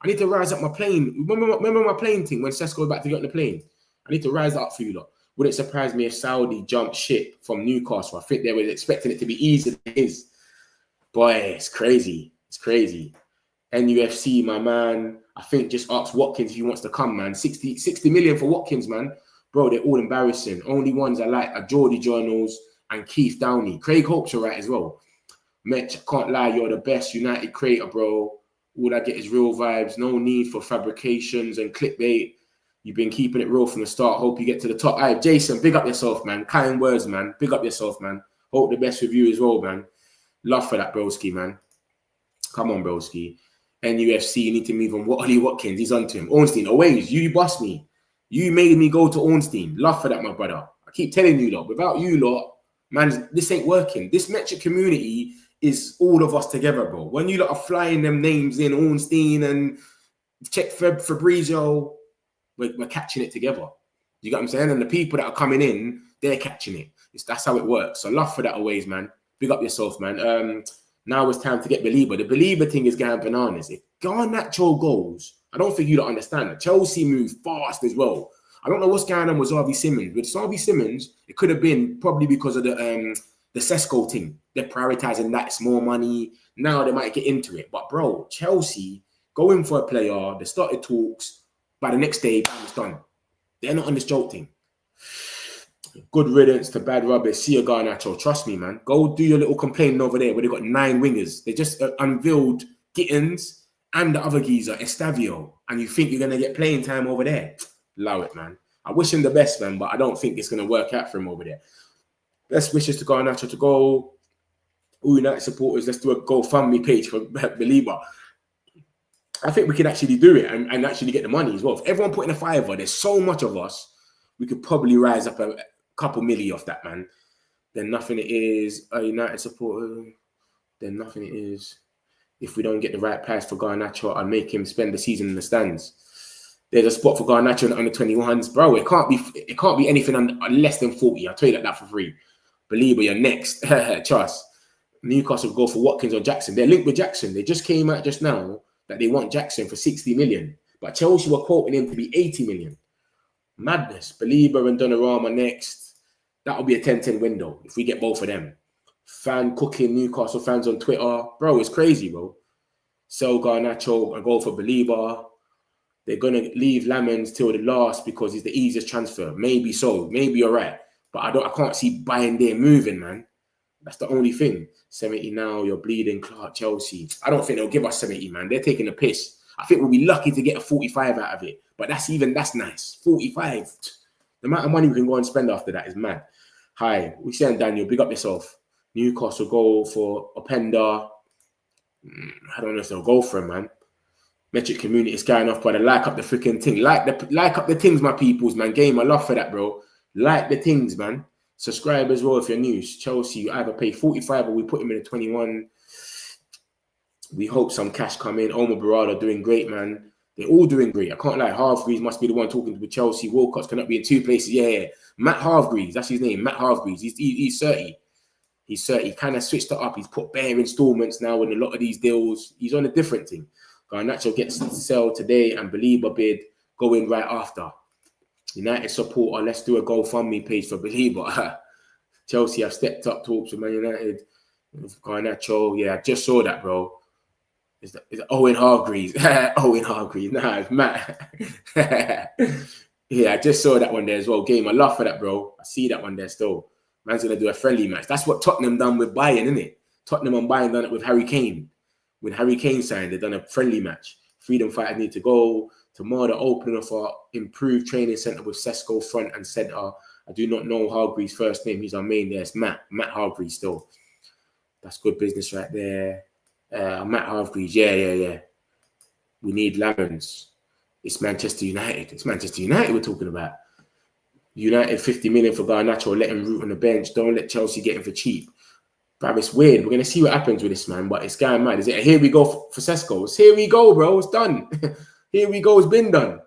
I need to rise up my plane. Remember my plane thing when Sesko was about to get on the plane? I need to rise up for you lot. Wouldn't surprise me if Saudi jumped ship from Newcastle. I think they were expecting it to be easier than it is. Boy, it's crazy. It's crazy. NUFC, my man. I think just ask Watkins if he wants to come, man. 60 million for Watkins, man. Bro, they're all embarrassing. Only ones I like are Geordie Journals and Keith Downey. Craig Hope's all right as well. Mitch, I can't lie, you're the best United creator, bro. All I get is real vibes. No need for fabrications and clickbait. You've been keeping it real from the start. Hope you get to the top. All right, Jason, big up yourself, man. Kind words, man. Big up yourself, man. Hope the best with you as well, man. Love for that, broski, man. Come on, broski. NUFC, you need to move on Ollie Watkins. He's onto him. Ornstein, always. You bust me. You made me go to Ornstein. Love for that, my brother. I keep telling you lot. Without you lot, man, this ain't working. This metric community is all of us together, bro. When you lot are flying them names in, Ornstein and check Fabrizio, we're catching it together. You get what I'm saying? And the people that are coming in, they're catching it. That's how it works. So love for that always, man. Big up yourself, man. Now it's time to get Baleba. The Baleba thing is going bananas. If Garnacho goes, I don't think you don't understand that. Chelsea move fast as well. I don't know what's going on with Xavi Simons. With Xavi Simons, it could have been probably because of the Sesko thing. They're prioritizing that. It's more money. Now they might get into it. But bro, Chelsea going for a player. They started talks. By the next day, bam, it's done. They're not on this joke thing. Good riddance to bad rubbish. See you, Garnacho. Trust me, man. Go do your little complaining over there where they got 9 wingers. They just unveiled Gittins and the other geezer, Estavio. And you think you're going to get playing time over there? Allow it, man. I wish him the best, man, but I don't think it's going to work out for him over there. Best wishes to Garnacho to go. All United supporters, let's do a GoFundMe page for Baleba. I think we can actually do it and actually get the money as well. If everyone put in a $5, there's so much of us, we could probably rise up a couple milli off that, man. Then nothing it is a United supporter. Then nothing it is. If we don't get the right price for Garnacho, I'll make him spend the season in the stands. There's a spot for Garnacho in the under 21s, bro. It can't be anything less than 40. I'll tell you that for free. Baleba, you're next. Trust. Newcastle go for Watkins or Jackson. They're linked with Jackson. They just came out just now that they want Jackson for 60 million, but Chelsea were quoting him to be 80 million. Madness. Baleba and Donnarumma next. That'll be a 10-10 window if we get both of them. Fan cooking Newcastle fans on Twitter. Bro, it's crazy, bro. Sell Garnacho and go for Baleba. They're going to leave Lamens till the last because he's the easiest transfer. Maybe so. Maybe you're right. But I can't see buying there moving, man. That's the only thing. 70 now, you're bleeding Clark, Chelsea. I don't think they'll give us 70, man. They're taking a piss. I think we'll be lucky to get a 45 out of it. But that's nice. 45. The amount of money we can go and spend after that is mad. Hi, we saying Daniel, big up yourself. Newcastle go for Openda. I don't know if they'll go for him, man. Metric community is going off, but I like up the freaking thing. Like up the things, my peoples, man. Game, I love for that, bro. Like the things, man. Subscribe as well if you're new. Chelsea, you either pay 45 or we put him in a 21. We hope some cash come in. Omar Barada doing great, man. They're all doing great. I can't lie. Hargreaves must be the one talking to Chelsea. Walcott's cannot be in 2 places. Yeah. Matt Hargreaves, that's his name. Matt Hargreaves. He's 30. He's 30. He kind of switched it up. He's put bare installments now in a lot of these deals. He's on a different thing. Garnacho gets to sell today and Baleba bid going right after. United supporter, let's do a GoFundMe page for Baleba. Chelsea have stepped up talks with Man United. Garnacho, yeah, I just saw that, bro. Is it Owen Hargreaves? Owen Hargreaves. Nah, it's Matt. Yeah, I just saw that one there as well. Game, I love for that, bro. I see that one there still. Man's going to do a friendly match. That's what Tottenham done with Bayern, isn't it? Tottenham and Bayern done it with Harry Kane. When Harry Kane signed, they've done a friendly match. Freedom fighters need to go. Tomorrow, the opening of our improved training centre with Sesko front and centre. I do not know Hargreaves' first name. He's our main there. It's Matt Hargreaves still. That's good business right there. Matt Hargreaves. Yeah. We need Lamens. It's Manchester United. It's Manchester United we're talking about. United 50 million for Garnacho. Let him root on the bench. Don't let Chelsea get him for cheap. But it's weird. We're going to see what happens with this, man. But it's going mad. Is it? Here we go for Sesko. It's here we go, bro. It's done. Here we go. It's been done.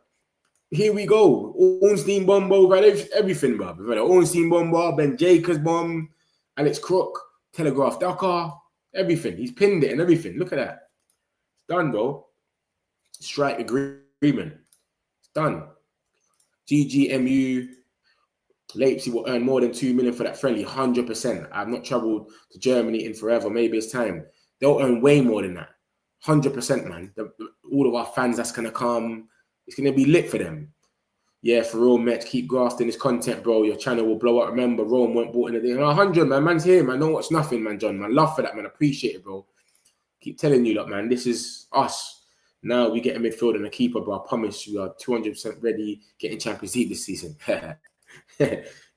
Here we go. Ornstein Bombo, right? Everything, bro. Right? Ornstein Bombo, Ben Jacobs bomb, Alex Crook, Telegraph Dakar, everything. He's pinned it and everything. Look at that. It's done, bro. Strike agreement. It's done. GGMU. Leipzig will earn more than 2 million for that friendly. 100%. I've not travelled to Germany in forever. Maybe it's time. They'll earn way more than that. 100%, man. All of our fans that's going to come, it's going to be lit for them. Yeah, for real, Met. Keep grafting this content, bro. Your channel will blow up. Remember, Rome went bought in a day. 100, man. Man's here, man. Don't watch nothing, man, John. Man, love for that, man. Appreciate it, bro. Keep telling you, lot, man. This is us. Now we get a midfielder and a keeper, bro. I promise you are 200% ready getting Champions League this season.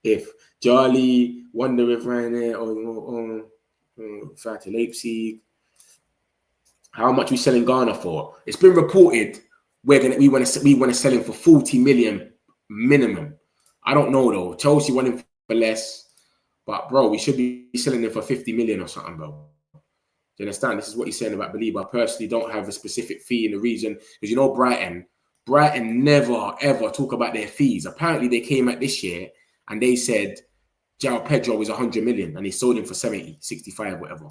If Charlie, wonder if Ryanair or fly to Leipzig. How much we selling Ghana for? It's been reported we want to sell him for 40 million minimum. I don't know though. Chelsea want him for less, but bro, we should be selling him for 50 million or something, bro. Do you understand? This is what he's saying about Baleba. I personally don't have a specific fee in the region because you know Brighton never ever talk about their fees. Apparently they came out this year and they said João Pedro was 100 million and he sold him for 70, 65, whatever.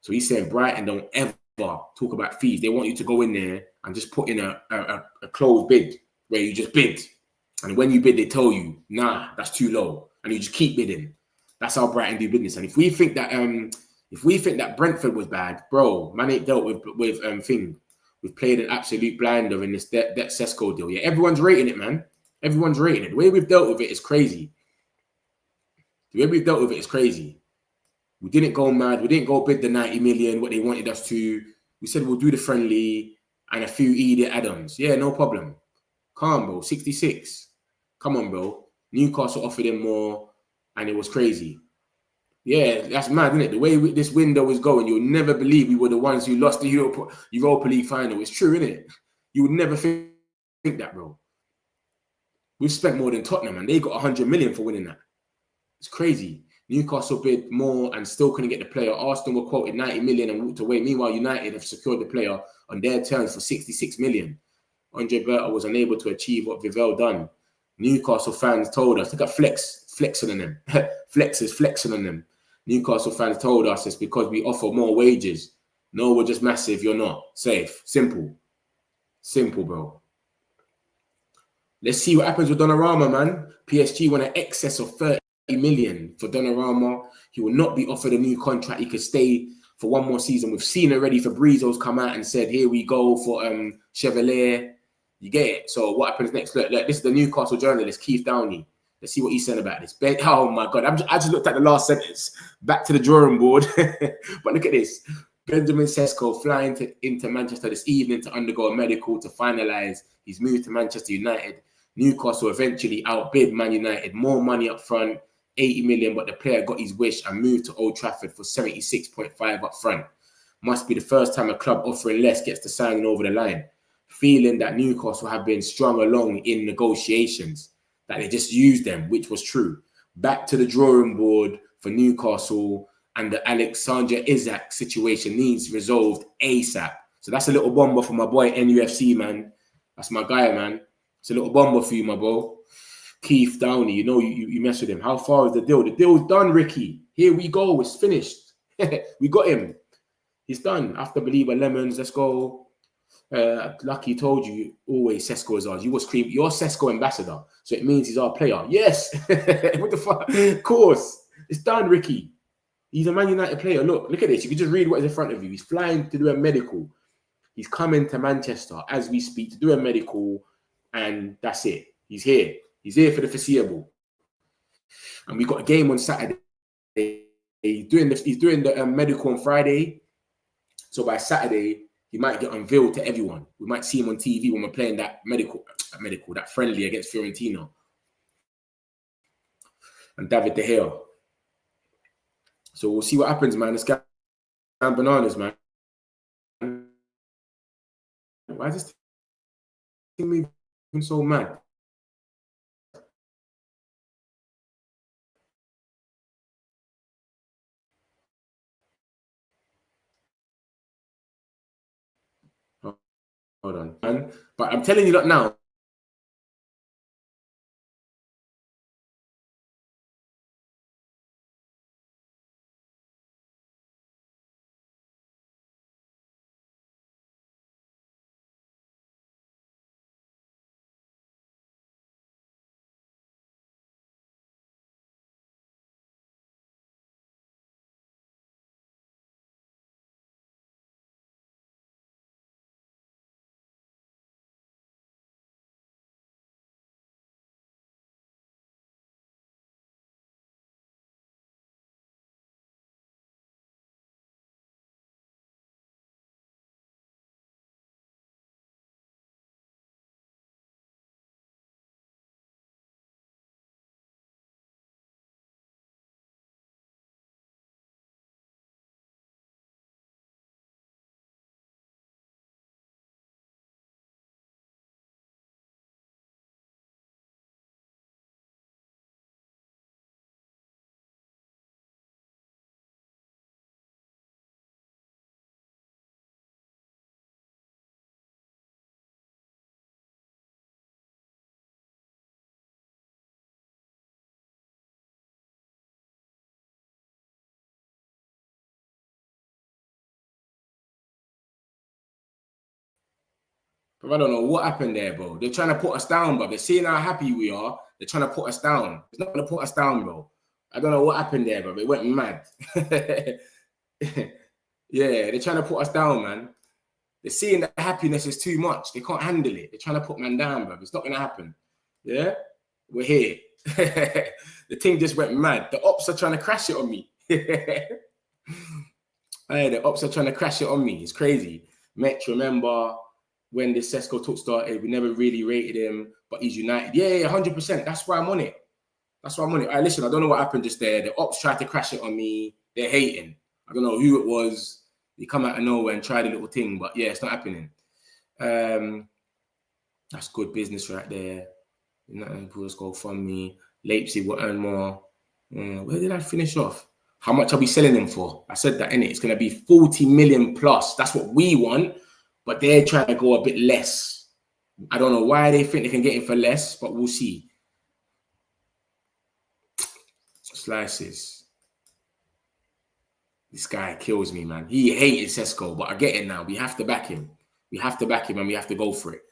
So he's saying Brighton don't ever talk about fees. They want you to go in there and just put in a closed bid where you just bid. And when you bid, they tell you, nah, that's too low. And you just keep bidding. That's how Brighton do business. And if we think that Brentford was bad, bro, man ain't dealt with thing. We've played an absolute blinder in this that Sesko deal. Yeah, everyone's rating it, man. Everyone's rating it. The way we've dealt with it is crazy. The way we've dealt with it is crazy. We didn't go mad. We didn't go bid the 90 million, what they wanted us to. We said we'll do the friendly and a few idiot add-ons. Yeah, no problem. Calm, bro. 66. Come on, bro. Newcastle offered him more and it was crazy. Yeah, that's mad, isn't it? The way this window is going, you'll never believe we were the ones who lost the Europa League final. It's true, isn't it? You would never think that, bro. We've spent more than Tottenham and they got 100 million for winning that. It's crazy. Newcastle bid more and still couldn't get the player. Arsenal were quoted 90 million and walked away. Meanwhile, United have secured the player on their terms for 66 million. Andre Berta was unable to achieve what Vivell done. Newcastle fans told us, look at flexing on them. Flex is flexing on them. Newcastle fans told us it's because we offer more wages. No, we're just massive. You're not. Safe. Simple. Simple, bro. Let's see what happens with Donnarumma, man. PSG want an excess of 30 million for Donnarumma. He will not be offered a new contract. He could stay for one more season. We've seen already Fabrizio's come out and said, here we go for Chevalier. You get it? So what happens next? Look, this is the Newcastle journalist, Keith Downey. Let's see what he said about this. Oh my God. I just looked at the last sentence. Back to the drawing board. But look at this. Benjamin Sesko flying into Manchester this evening to undergo a medical to finalise his move to Manchester United. Newcastle eventually outbid Man United. More money up front, 80 million, but the player got his wish and moved to Old Trafford for 76.5 up front. Must be the first time a club offering less gets the signing over the line. Feeling that Newcastle have been strung along in negotiations, that they just used them, which was true. Back to the drawing board for Newcastle, and the Alexander Isak situation needs resolved ASAP. So that's a little bomber for my boy NUFC, man. That's my guy, man. It's a little bomber for you, my bro. Keith Downey, you know you mess with him. How far is the deal? The deal's done, Ricky. Here we go. It's finished. We got him. He's done. After Baleba Lemons, let's go. Lucky told you always Sesko is ours. You will scream, you're Sesko ambassador. So it means he's our player. Yes. What the fuck? Of course. It's done, Ricky. He's a Man United player. Look at this. You can just read what is in front of you. He's flying to do a medical. He's coming to Manchester as we speak to do a medical. And that's it. He's here. He's here for the foreseeable. And we got a game on Saturday. He's doing the medical on Friday. So by Saturday, he might get unveiled to everyone. We might see him on TV when we're playing that that friendly against Fiorentina. And David De Gea. So we'll see what happens, man. It's got bananas, man. Why is this thing moving so mad? Hold on, man. But I'm telling you that now. But I don't know what happened there, bro. They're trying to put us down, bro. They're seeing how happy we are. They're trying to put us down. It's not going to put us down, bro. I don't know what happened there, bro. It went mad. Yeah, they're trying to put us down, man. They're seeing that happiness is too much. They can't handle it. They're trying to put man down, bro. It's not going to happen. Yeah? We're here. The thing just went mad. The ops are trying to crash it on me. Hey, the ops are trying to crash it on me. It's crazy. Metch, remember when this Sesko talk started, we never really rated him, but he's United. Yeah, 100%. That's why I'm on it. That's why I'm on it. All right, listen, I don't know what happened just there. The ops tried to crash it on me. They're hating. I don't know who it was. They come out of nowhere and tried a little thing, but yeah, it's not happening. That's good business right there. Let's go fund me. Leipzig will earn more. Where did I finish off? How much are we selling them for? I said that, innit? It's going to be 40 million plus. That's what we want, but they're trying to go a bit less. I don't know why they think they can get it for less, but we'll see. Slices. This guy kills me, man. He hated Sesko, but I get it now. We have to back him. We have to back him and we have to go for it.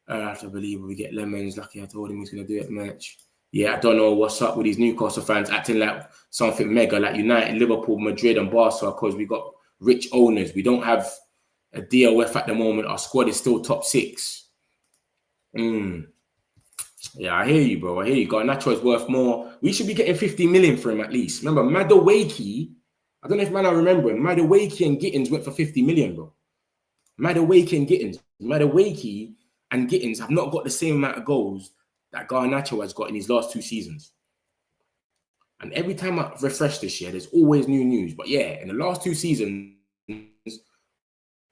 I have to believe we get lemons. Lucky I told him he's going to do it match. Yeah, I don't know what's up with these Newcastle fans acting like something mega, like United, Liverpool, Madrid and Barca, because we got rich owners. We don't have a DOF at the moment. Our squad is still top 6. Yeah, I hear you, bro. I hear you. Garnacho is worth more. We should be getting 50 million for him at least. Remember, Madueke, I don't know if man I remember him. Madueke and Gittins went for 50 million, bro. Madueke and Gittins. Madueke and Gittins have not got the same amount of goals that Garnacho has got in his last 2 seasons. And every time I refresh this year, there's always new news. But yeah, in the last 2 seasons,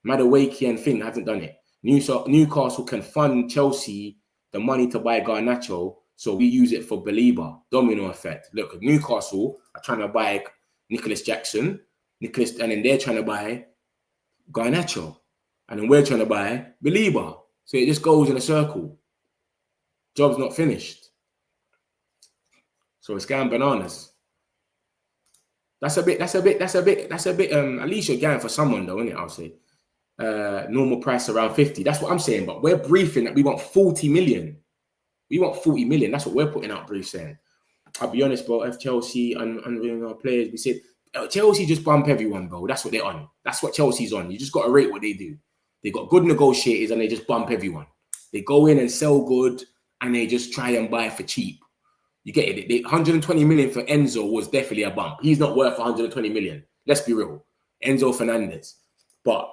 Madueke and Finn haven't done it. Newcastle can fund Chelsea the money to buy Garnacho, so we use it for Baleba. Domino effect. Look, Newcastle are trying to buy Nicholas Jackson, and then they're trying to buy Garnacho, and then we're trying to buy Baleba. So it just goes in a circle. Job's not finished. So it's going bananas. That's a bit, at least you're going for someone though, isn't it? I'll say. Normal price around 50. That's what I'm saying. But we're briefing that we want 40 million. We want 40 million. That's what we're putting out brief saying. I'll be honest, bro. If Chelsea and our players, we said Chelsea just bump everyone, bro. That's what they're on. That's what Chelsea's on. You just got to rate what they do. They got good negotiators and they just bump everyone. They go in and sell good and they just try and buy for cheap. You get it? 120 million for Enzo was definitely a bump. He's not worth 120 million. Let's be real. Enzo Fernandez. But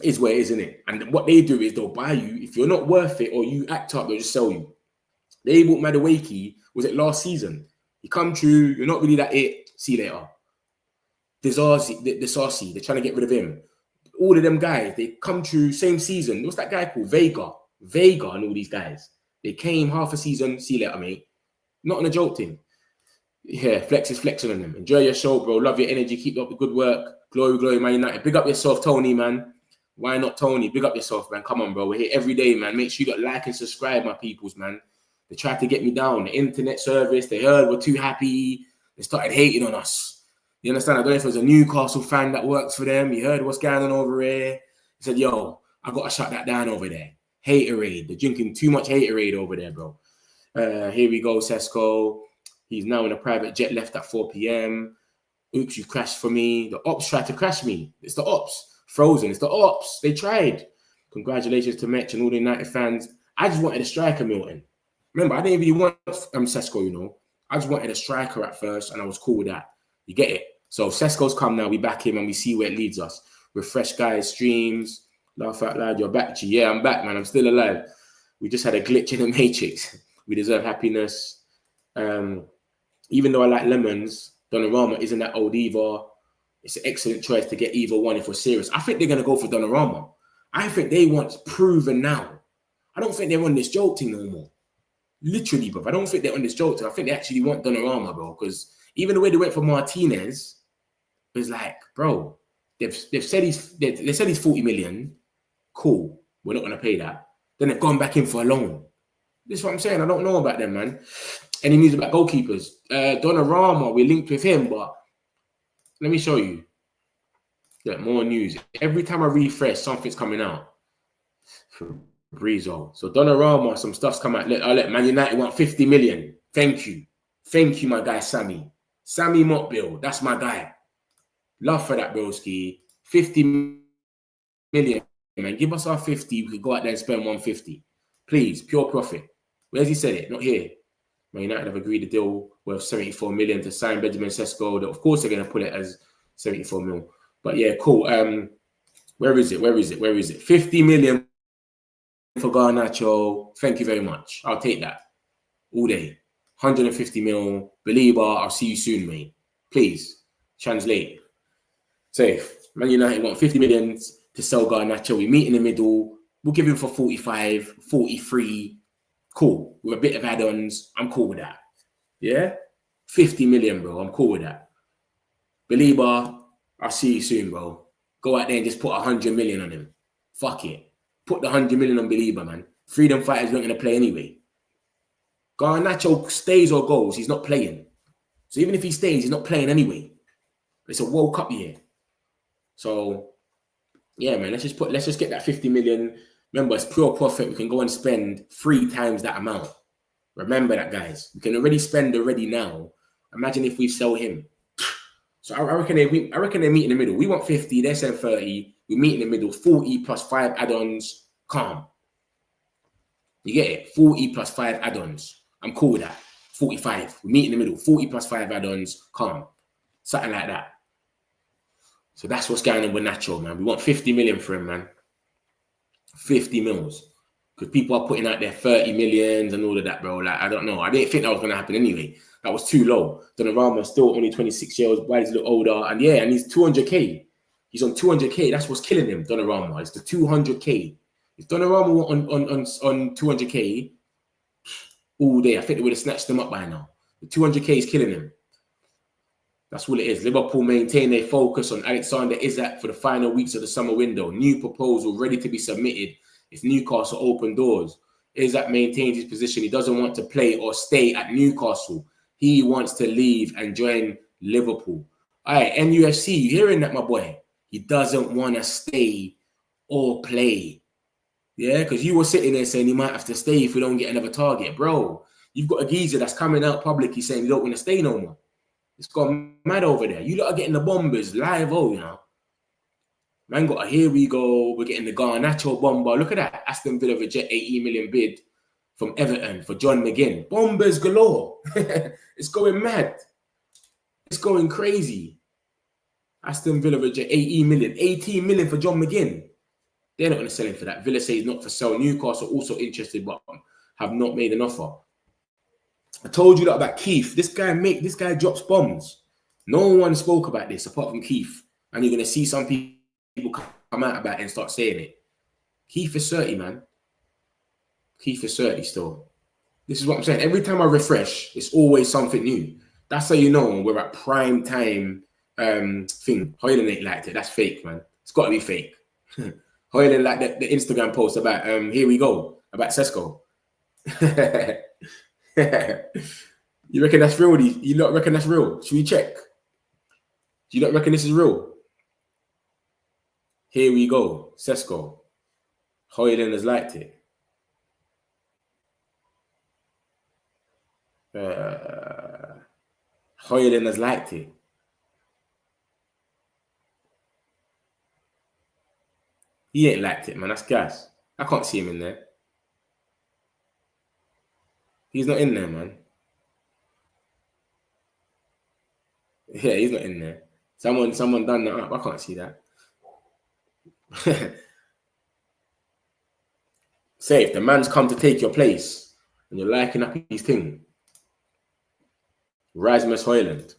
is where it is, isn't it? And what they do is they'll buy you. If you're not worth it or you act up, they'll just sell you. They bought Madueke, was it last season? You come true, you're not really that it. See you later. Desarcy, they're trying to get rid of him. All of them guys, they come true, same season. What's that guy called? Vega and all these guys. They came half a season, see you later, mate. Not on a joke thing. Yeah, Flex is flexing on them. Enjoy your show, bro. Love your energy. Keep up the good work. Glory, Man United. Big up yourself, Tony, man. Why not, Tony? Big up yourself, man. Come on, bro. We're here every day, man. Make sure you got like and subscribe, my peoples, man. They tried to get me down. The internet service, they heard we're too happy. They started hating on us. You understand? I don't know if it was a Newcastle fan that works for them. He heard what's going on over here. He said, yo, I got to shut that down over there. Haterade. They're drinking too much haterade over there, bro. Here we go, Sesko. He's now in a private jet left at 4 p.m. Oops, you crashed for me. The ops tried to crash me. It's the ops. Frozen. It's the ops. They tried. Congratulations to Metch and all the United fans. I just wanted a striker, Milton. Remember, I didn't really want Sesko, you know. I just wanted a striker at first, and I was cool with that. You get it? So Sesko's come now. We back him, and we see where it leads us. Refresh guys, streams. Laugh out loud. You're back, G. Yeah, I'm back, man. I'm still alive. We just had a glitch in the matrix. We deserve happiness. Even though I like lemons, Donnarumma isn't that old either. It's an excellent choice to get either one if we're serious. I think they're going to go for Donnarumma. I think they want proven now. I don't think they're on this joke thing no more. Literally, bro. I don't think they're on this joke thing. I think they actually want Donnarumma, bro. Because even the way they went for Martinez was like, bro, they've said he's 40 million. Cool. We're not going to pay that. Then they've gone back in for a loan. This is what I'm saying. I don't know about them, man. Any news about goalkeepers? Donnarumma, we're linked with him, but let me show you. Yeah, more news. Every time I refresh, something's coming out. Fabrizio. So Donnarumma, some stuff's come out. I'll let Man United want 50 million. Thank you. Thank you, my guy, Sammy. Sammy Mottbill. That's my guy. Love for that, broski. 50 million, man. Give us our 50. We could go out there and spend 150. Please, pure profit. Where's he said it? Not here. Man United have agreed a deal worth 74 million to sign Benjamin Sesko. Of course, they're going to put it as 74 mil. But yeah, cool. Where is it? 50 million for Garnacho. Thank you very much. I'll take that all day. 150 mil. Baleba, I'll see you soon, mate. Please, translate. Safe. Man United want 50 million to sell Garnacho. We meet in the middle. We'll give him for 45, 43. Cool. With a bit of add-ons. I'm cool with that. Yeah? 50 million, bro. I'm cool with that. Baleba, I'll see you soon, bro. Go out there and just put 100 million on him. Fuck it. Put the 100 million on Baleba, man. Freedom fighters weren't going to play anyway. Garnacho stays or goes. He's not playing. So even if he stays, he's not playing anyway. It's a World Cup year. So, yeah, man, let's just get that 50 million. Remember, it's pure profit. We can go and spend 3 times that amount. Remember that, guys. We can already spend now. Imagine if we sell him. So I reckon they meet in the middle. We want 50, they send 30. We meet in the middle, 40 plus 5 add-ons. Calm. You get it? 40 plus 5 add-ons. I'm cool with that. 45. We meet in the middle, 40 plus 5 add-ons. Calm. Something like that. So that's what's going on with Nacho, man. We want 50 million for him, man. 50 mils. Because people are putting out their 30 millions and all of that, bro. Like, I don't know. I didn't think that was going to happen anyway. That was too low. Donnarumma's still only 26 years old. Why does he look older? And yeah, and he's 200K. He's on 200K. That's what's killing him, Donnarumma. It's the 200K. If Donnarumma were on 200K all day, I think they would have snatched him up by now. The 200K is killing him. That's what it is. Liverpool maintain their focus on Alexander Isak for the final weeks of the summer window. New proposal ready to be submitted if Newcastle open doors. Isak maintains his position. He doesn't want to play or stay at Newcastle. He wants to leave and join Liverpool. All right, NUFC, you hearing that, my boy? He doesn't want to stay or play. Yeah, because you were sitting there saying he might have to stay if we don't get another target. Bro, you've got a geezer that's coming out publicly saying he don't want to stay no more. It's gone mad over there. You lot are getting the bombers live, you know. Man got a here we go. We're getting the Garnacho bomber. Look at that. Aston Villa reject 80 million bid from Everton for John McGinn. Bombers galore. It's going mad. It's going crazy. Aston Villa reject 18 million. 18 million for John McGinn. They're not going to sell him for that. Villa says not for sale. Newcastle also interested, but have not made an offer. I told you that about Keith. This guy drops bombs. No one spoke about this apart from Keith. And you're going to see some people come out about it and start saying it. Keith is 30, man. Keith is 30 still. This is what I'm saying. Every time I refresh, it's always something new. That's how you know we're at prime time thing. Hoyland ain't liked it. That's fake, man. It's got to be fake. Hoyland like the Instagram post about, here we go, about Sesko. You reckon that's real? You not reckon that's real? Should we check? Do you not reckon this is real? Here we go, Sesko. Hoyland has liked it. Hoyland has liked it. He ain't liked it, man. That's gas. I can't see him in there. He's not in there, man. Yeah, he's not in there. Someone done that up. I can't see that. Say if the man's come to take your place and you're liking up his thing, Rasmus Hoyland.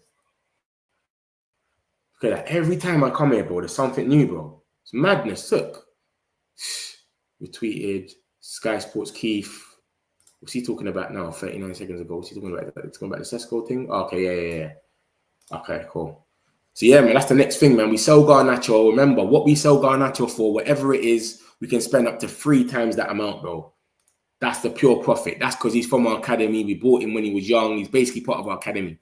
Look at that. Every time I come here, bro, there's something new, bro. It's madness. Look. Retweeted. Sky Sports Keith. What's he talking about now? 39 seconds ago. What's he talking about? It's going about the Sesko thing? Okay, yeah. Okay, cool. So yeah, man, that's the next thing, man. We sell Garnacho. Remember, what we sell Garnacho for, whatever it is, we can spend up to 3 times that amount, bro. That's the pure profit. That's because he's from our academy. We bought him when he was young. He's basically part of our academy.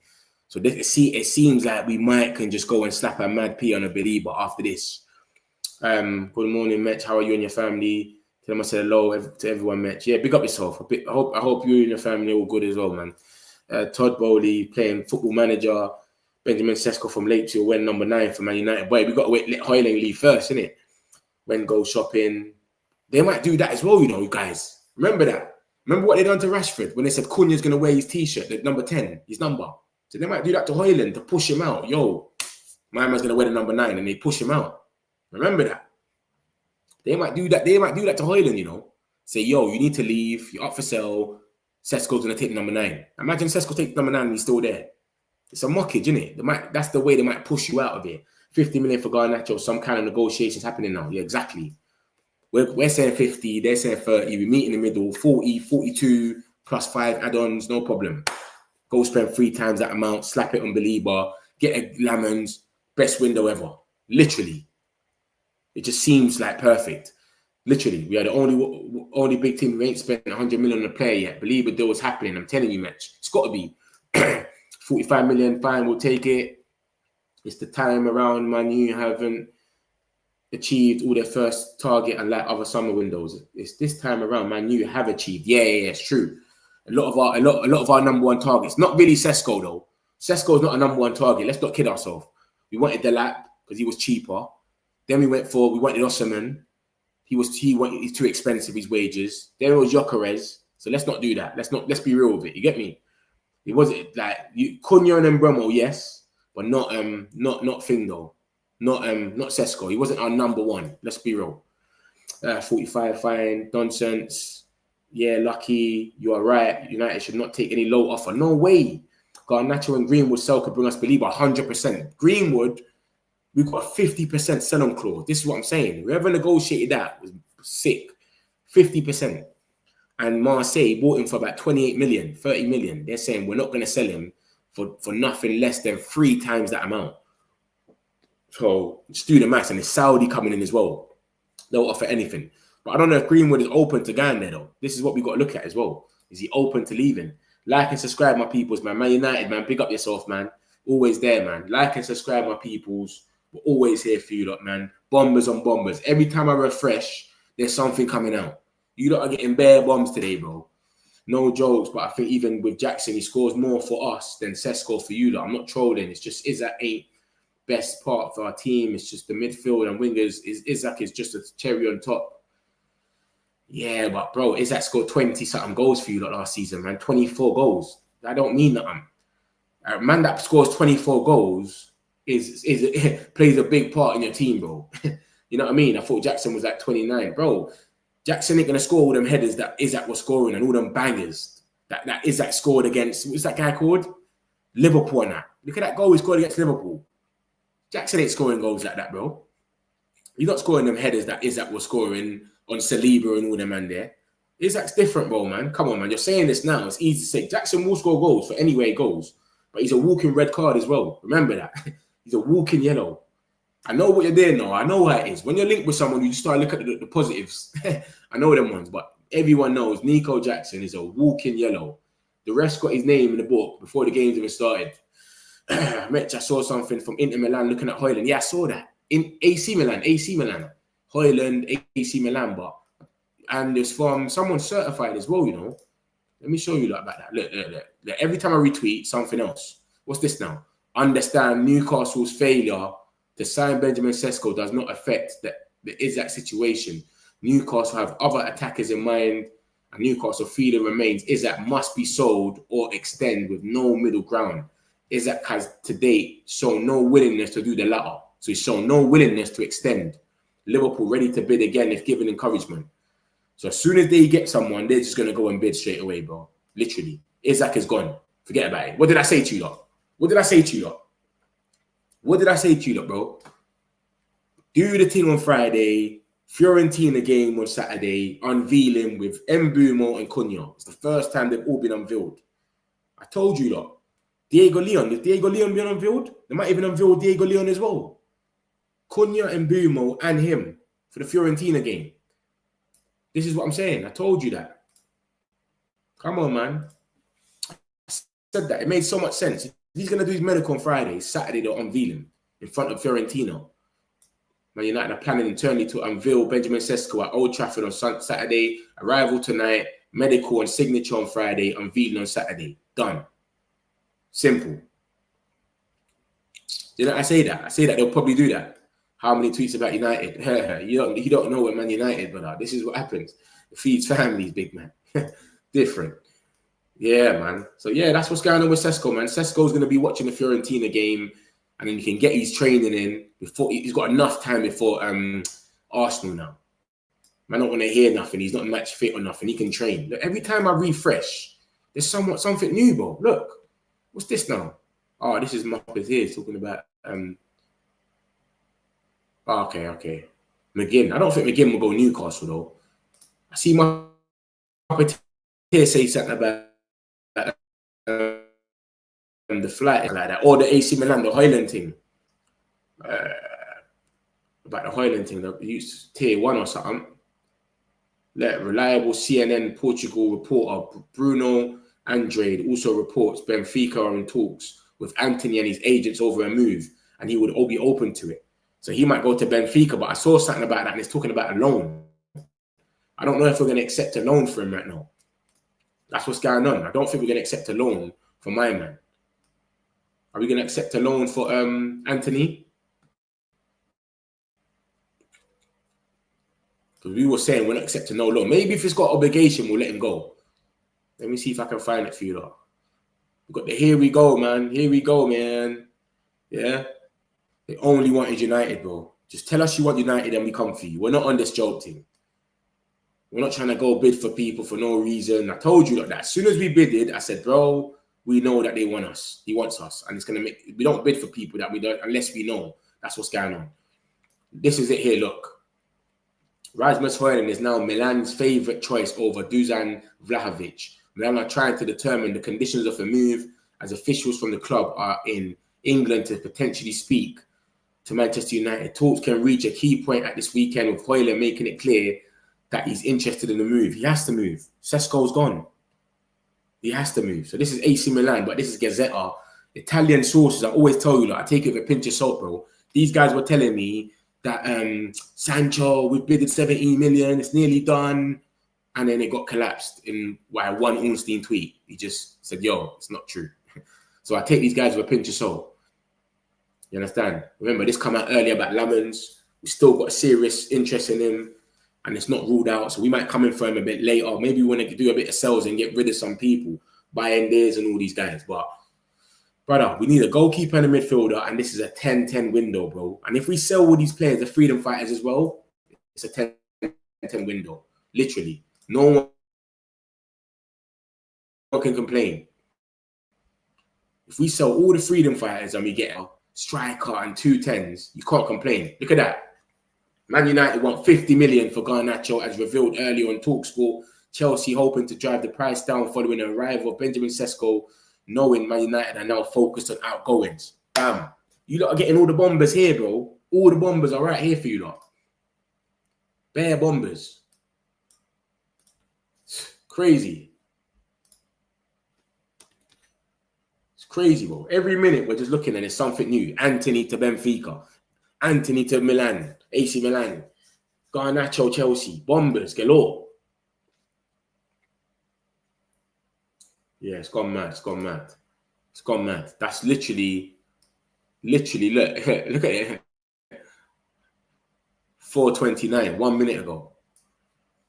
So it seems like we can just go and slap a mad P on a Baleba after this. Good morning, Mitch. How are you and your family? Tell them I said hello to everyone, Mitch. Yeah, big up yourself. I hope you and your family are all good as well, man. Todd Bowley playing Football Manager. Benjamin Sesko from Leipzig went number 9 for Man United. Boy, we got to let Hoyling leave first, innit? When go shopping. They might do that as well, you know, you guys. Remember that. Remember what they done to Rashford when they said Cunha's going to wear his T-shirt, the number 10, his number. So they might do that to Hoyland to push him out. Yo, my man's going to wear the number 9 and they push him out. Remember that. They might do that. They might do that to Hoyland, you know. Say, yo, you need to leave. You're up for sale. Sesko's going to take number 9. Imagine Sesko takes number 9 and he's still there. It's a mockage, isn't it? That's the way they might push you out of it. 50 million for Garnacho, some kind of negotiations happening now. Yeah, exactly. We're saying 50, they're saying 30. We meet in the middle, 40, 42, plus 5 add-ons, no problem. Go spend 3 times that amount, slap it on Baleba, get a Lemons, best window ever. Literally. It just seems like perfect. Literally, we are the only big team who ain't spent 100 million on a player yet. Believe the deal was happening. I'm telling you, Mitch. It's got to be. 45 million, fine, we'll take it. It's the time around Man U haven't achieved all their first target and like other summer windows. It's this time around Man U have achieved. Yeah, it's true. A lot of our number 1 targets. Not really Sesko though. Sesko is not a number 1 target. Let's not kid ourselves. We wanted Delap because he was cheaper. Then we wanted Osimhen. He's too expensive, his wages. Then it was Gyökeres. So let's not do that. Let's be real with it. You get me? It wasn't like Cunha and Mbeumo, yes, but not Thing though. Not Sesko. He wasn't our number 1. Let's be real. 45 fine, nonsense. Yeah, lucky. You are right. United should not take any low offer. No way. Garnacho and Greenwood sell could bring us Baleba 100%. Greenwood, we've got a 50% sell-on clause. This is what I'm saying. Whoever negotiated that was sick. 50%. And Marseille bought him for about 28 million, 30 million. They're saying we're not going to sell him for nothing less than 3 times that amount. So just do the maths. And it's Saudi coming in as well. They'll offer anything. But I don't know if Greenwood is open to going there, though. This is what we got to look at as well. Is he open to leaving? Like and subscribe, my peoples, man. Man United, man. Big up yourself, man. Always there, man. Like and subscribe, my peoples. We're always here for you, lot, man. Bombers on bombers. Every time I refresh, there's something coming out. You lot are getting bare bombs today, bro. No jokes, but I think even with Jackson, he scores more for us than Sesko for you lot. I'm not trolling. It's just Hijack ain't best part of our team. It's just the midfield and wingers. Hijack is just a cherry on top. Yeah, but bro, Hijack scored 20-something goals for you lot last season, man. 24 goals. That don't mean nothing. A man that scores 24 goals plays a big part in your team, bro. You know what I mean? I thought Jackson was like 29. Bro, Jackson ain't going to score all them headers that Hijack was scoring and all them bangers that Hijack scored against, what's that guy called? Liverpool and that. Look at that goal he scored against Liverpool. Jackson ain't scoring goals like that, bro. He's not scoring them headers that Hijack was scoring on Saliba and all them man there. Hijack's different, bro, man. Come on, man. You're saying this now. It's easy to say. Jackson will score goals for anyway goals, but he's a walking red card as well. Remember that. He's a walking yellow. I know what you're doing now. I know how it is. When you're linked with someone, you just start looking at the positives. I know them ones, but everyone knows Nico Jackson is a walking yellow. The rest got his name in the book before the games even started. Mitch, I saw something from Inter Milan looking at Hoyland. Yeah, I saw that. In AC Milan. Hoyland, AC Milan, and it's from someone certified as well, you know. Let me show you about that. Look. Every time I retweet something else. What's this now? Understand Newcastle's failure to sign Benjamin Sesko does not affect the Hijack situation. Newcastle have other attackers in mind, and Newcastle feeling remains Hijack must be sold or extend with no middle ground. Hijack has to date shown no willingness to do the latter, so he's shown no willingness to extend. Liverpool ready to bid again if given encouragement. So as soon as they get someone, they're just going to go and bid straight away, bro. Literally. Hijack is gone. Forget about it. What did I say to you lot? What did I say to you lot, bro? Do the thing on Friday. Fiorentina game on Saturday. Unveiling with Mbeumo and Cunha. It's the first time they've all been unveiled. I told you lot. Diego Leon. If Diego Leon been unveiled, they might even unveil Diego Leon as well. Cunha and Mbeumo and him for the Fiorentina game. This is what I'm saying. I told you that. Come on, man. I said that. It made so much sense. He's going to do his medical on Friday. Saturday, they'll unveil him in front of Fiorentina. Man United are planning internally to unveil Benjamin Sesko at Old Trafford on Saturday, arrival tonight, medical and signature on Friday, unveiling on Saturday. Done. Simple. Didn't I say that? I say that they'll probably do that. How many tweets about United? you don't know what Man United, but this is what happens. It feeds families, big man. Different. Yeah, man. So, yeah, that's what's going on with Sesko, man. Sesko's going to be watching the Fiorentina game, and then you can get his training in before. He's got enough time before Arsenal now. Man, I don't want to hear nothing. He's not match fit or nothing. He can train. Look, every time I refresh, there's something new, bro. Look. What's this now? Oh, this is Muppets here talking about... Okay. McGinn. I don't think McGinn will go Newcastle, though. I see Muppets here say something about the flight like that, or the AC Milan, the Hoyland thing. About the Hoyland thing, that used tier 1 or something. Reliable CNN Portugal reporter Bruno Andrade also reports Benfica are in talks with Anthony and his agents over a move, and he would all be open to it. So he might go to Benfica, but I saw something about that, and it's talking about a loan. I don't know if we're going to accept a loan for him right now. That's what's going on. I don't think we're going to accept a loan for my man. Are we going to accept a loan for Anthony? Because we were saying we're not accepting no loan. Maybe if it's got obligation, we'll let him go. Let me see if I can find it for you, though. We've got the here we go, man. Here we go, man. Yeah? They only wanted United, bro. Just tell us you want United and we come for you. We're not on this joke thing. We're not trying to go bid for people for no reason. I told you that as soon as we bidded, I said, bro, we know that they want us. He wants us. And it's going to make... We don't bid for people that we don't... Unless we know that's what's going on. This is it here, look. Rasmus Højlund is now Milan's favourite choice over Dusan Vlahovic. Milan are trying to determine the conditions of a move as officials from the club are in England to potentially speak to Manchester United. Talks can reach a key point at this weekend with Højlund making it clear that he's interested in the move. He has to move. Sesko's gone. He has to move. So this is AC Milan, but this is Gazzetta. Italian sources, I always tell you, like, I take it with a pinch of salt, bro. These guys were telling me that Sancho, we've bidded 17 million, it's nearly done. And then it got collapsed in one Ornstein tweet. He just said, yo, it's not true. So I take these guys with a pinch of salt. You understand? Remember, this come out earlier about Lamens. We still got a serious interest in him. And it's not ruled out. So we might come in for him a bit later. Maybe we want to do a bit of sales and get rid of some people. Buy Endes and all these guys. But, brother, we need a goalkeeper and a midfielder. And this is a 10-10 window, bro. And if we sell all these players, the freedom fighters as well, it's a 10-10 window. Literally. No one can complain. If we sell all the freedom fighters and we get a striker and 2 10s, you can't complain. Look at that. Man United want 50 million for Garnacho, as revealed earlier on TalkSport. Chelsea hoping to drive the price down following the arrival of Benjamin Sesko, knowing Man United are now focused on outgoings. Bam. You lot are getting all the bombers here, bro. All the bombers are right here for you lot. Bare bombers. Crazy. It's crazy, bro. Every minute we're just looking and it's something new. Anthony to Benfica. Anthony to Milan. AC Milan. Garnacho, Chelsea. Bombers galore. Yeah, it's gone mad. It's gone mad. It's gone mad. That's literally, look. Look at it. 4:29, 1 minute ago.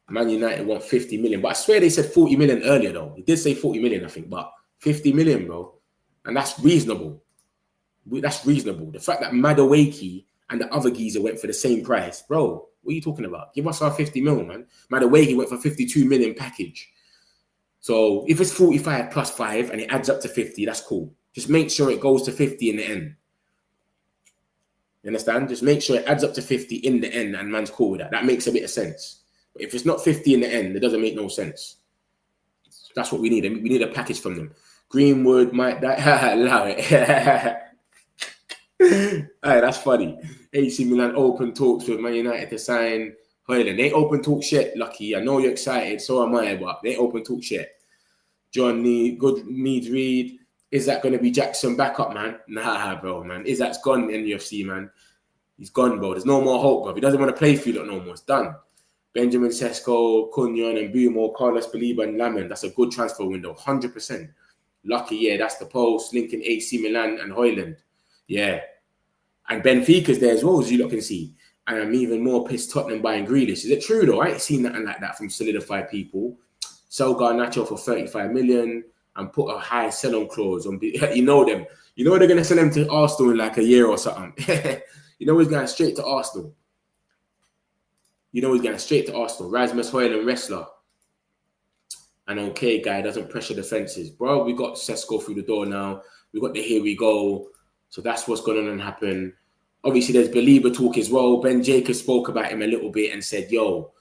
Man United want 50 million. But I swear they said 40 million earlier, though. They did say 40 million, I think. But 50 million, bro. And that's reasonable. That's reasonable. The fact that Madueke and the other geezer went for the same price. Bro, what are you talking about? Give us our 50 mil, man. Madueke went for 52 million package. So if it's 45 plus 5 and it adds up to 50, that's cool. Just make sure it goes to 50 in the end. You understand? Just make sure it adds up to 50 in the end and man's cool with that. That makes a bit of sense. But if it's not 50 in the end, it doesn't make no sense. That's what we need. We need a package from them. Greenwood might die. Allow it. Hey, that's funny. AC Milan open talks with Man United to sign Højlund. They open talk shit, Lucky. I know you're excited, so am I, but they open talk shit. John needs Reed. Is that going to be Jackson backup, man? Nah, bro, man. Isaac's gone in UFC, man. He's gone, bro. There's no more hope, bro. He doesn't want to play for you lot no more. It's done. Benjamin Sesko, Cunyon, and Bumo, Carlos Baleba, and Lamin. That's a good transfer window, 100%. Lucky, yeah, that's the post. Linking AC Milan and Hoyland. Yeah. And Benfica's there as well, as you lot can see. And I'm even more pissed Tottenham buying Grealish. Is it true, though? I ain't seen nothing like that from solidified people. Sell Garnacho for 35 million and put a high sell-on clause on. You know them. You know they're going to sell him to Arsenal in like a year or something. You know he's going straight to Arsenal. You know he's going straight to Arsenal. Rasmus Højlund, wrestler. And okay, guy doesn't pressure defenses. Bro, we got Sesko through the door now. We got the here we go. So that's what's going on and happen. Obviously, there's Baleba talk as well. Ben Jacobs spoke about him a little bit and said, yo,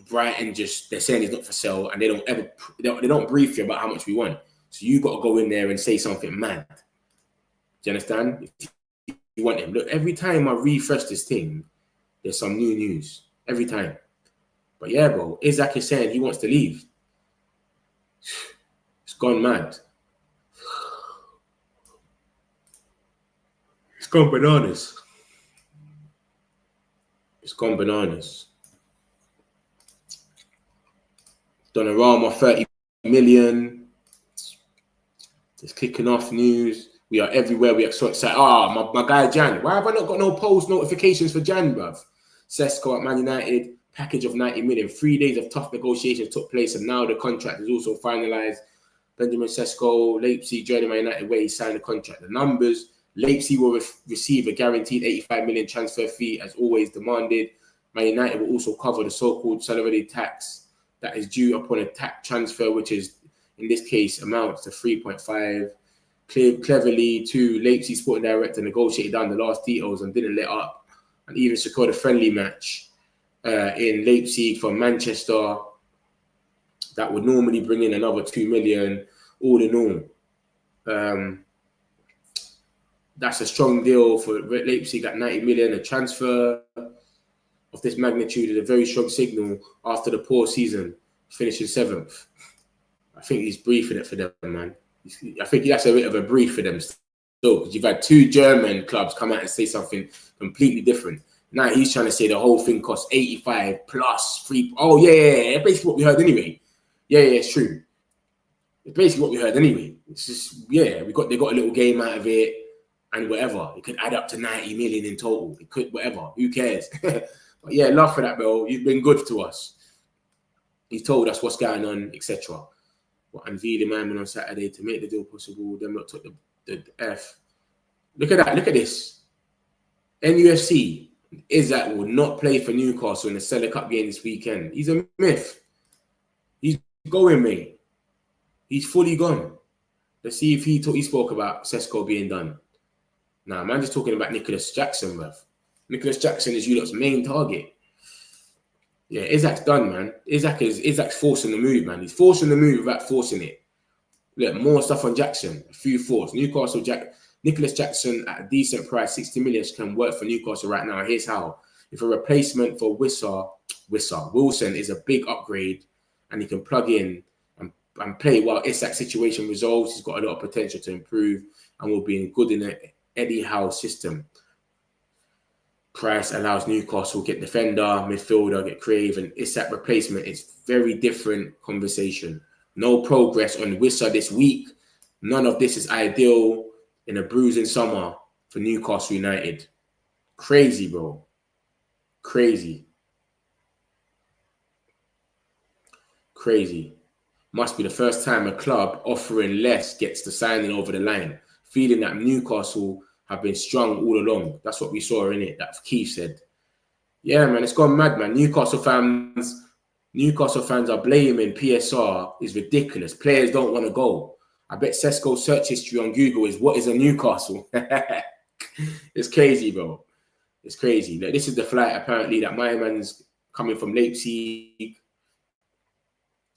Brighton they're saying he's not for sale and they don't brief you about how much we want. So you got to go in there and say something mad. Do you understand? If you want him. Look, every time I refresh this thing, there's some new news. Every time. But yeah, bro, Hijack is saying he wants to leave. It's gone mad. It's gone bananas. It's gone bananas. Donnarumma, 30 million. It's kicking off news. We are everywhere. We are so excited. My guy Jan. Why have I not got no post notifications for Jan, bruv? Sesko at Man United. Package of 90 million. 3 days of tough negotiations took place, and now the contract is also finalized. Benjamin Sesko, Leipzig joining Man United where he signed the contract. The numbers: Leipzig will receive a guaranteed 85 million transfer fee as always demanded. Man United will also cover the so-called salary tax that is due upon a tax transfer, which is in this case amounts to 3.5. Cleverly, too, Leipzig sporting director negotiated down the last details and didn't let up, and even secured a friendly match in Leipzig from Manchester that would normally bring in another 2 million. All in all, that's a strong deal for Leipzig at 90 million. A transfer of this magnitude is a very strong signal after the poor season, finishing 7th. I think he's briefing it for them, man. I think that's a bit of a brief for them still, because you've had 2 German clubs come out and say something completely different. Now he's trying to say the whole thing costs 85 plus 3. Oh, yeah. Basically what we heard anyway. Yeah, it's true. It's basically what we heard anyway. It's just, yeah, they got a little game out of it and whatever. It could add up to 90 million in total. It could, whatever. Who cares? But yeah, love for that, bro. You've been good to us. He's told us what's going on, etc. Unveiling man on Saturday to make the deal possible. Them lot took the F. Look at that. Look at this. NUFC. Hijack will not play for Newcastle in the Celtic Cup game this weekend. He's a myth. He's going, mate. He's fully gone. Let's see if he spoke about Sesko being done. Nah, man, just talking about Nicholas Jackson, bruv. Nicholas Jackson is you lot's main target. Yeah, Hijack's done, man. Hijack's forcing the move, man. He's forcing the move without forcing it. Look, more stuff on Jackson. A few thoughts. Nicholas Jackson at a decent price, 60 million, can work for Newcastle right now. Here's how. If a replacement for Wilson is a big upgrade and he can plug in and play while Hijack's situation resolves, he's got a lot of potential to improve and will be good in an Eddie Howe system. Price allows Newcastle get defender, midfielder, get creative, and Hijack replacement is very different conversation. No progress on Wissa this week. None of this is ideal in a bruising summer for Newcastle United. Crazy, bro. Crazy. Must be the first time a club offering less gets the signing over the line. Feeling that Newcastle have been strong all along. That's what we saw in it. That Keith said. Yeah, man, it's gone mad, man. Newcastle fans are blaming PSR. Is ridiculous. Players don't want to go. I bet Sesko's search history on Google is what is a Newcastle. It's crazy, bro. It's crazy. Like, this is the flight apparently that my man's coming from Leipzig.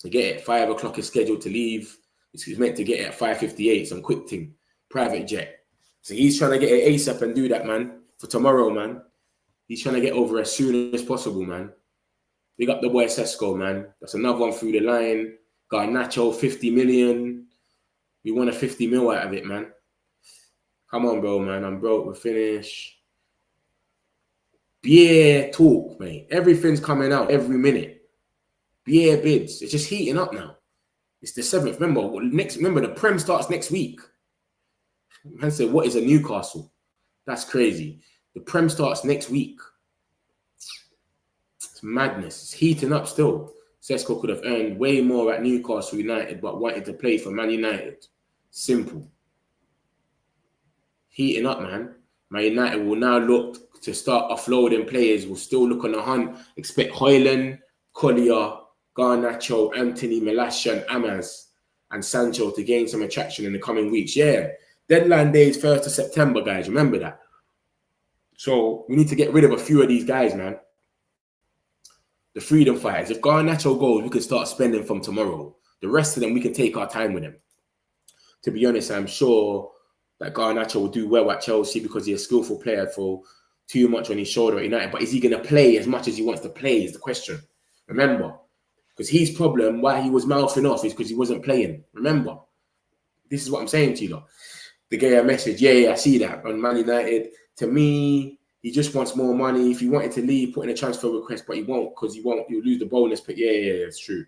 To get it, 5 o'clock is scheduled to leave. He's meant to get it at 5:58. Some quick thing, private jet. So he's trying to get it ASAP and do that, man, for tomorrow, man. He's trying to get over as soon as possible, man. Big up the boy Sesko, man. That's another one through the line. Garnacho, 50 million. We want a 50 mil out of it, man. Come on, bro, man. I'm broke. We're finished. Beer talk, mate. Everything's coming out every minute. Beer bids. It's just heating up now. It's the 7th. Remember, the Prem starts next week. Man said, what is a Newcastle? That's crazy. The Prem starts next week. It's madness. It's heating up still. Sesko could have earned way more at Newcastle United, but wanted to play for Man United. Simple. Heating up, man. Man United will now look to start offloading players. Will still look on the hunt. Expect Højlund, Collier, Garnacho, Anthony, Melasha, and Amaz, and Sancho to gain some attraction in the coming weeks. Yeah. Deadline day is 1st of September, guys. Remember that. So we need to get rid of a few of these guys, man. The freedom fighters. If Garnacho goes, we can start spending from tomorrow. The rest of them, we can take our time with them. To be honest, I'm sure that Garnacho will do well at Chelsea because he's a skillful player for too much on his shoulder at United. But is he going to play as much as he wants to play is the question. Remember, because his problem, why he was mouthing off, is because he wasn't playing. Remember, this is what I'm saying to you, though. The guy message, yeah, I see that on Man United. To me, he just wants more money. If he wanted to leave, put in a transfer request, but he won't because he'll lose the bonus. But yeah, it's true.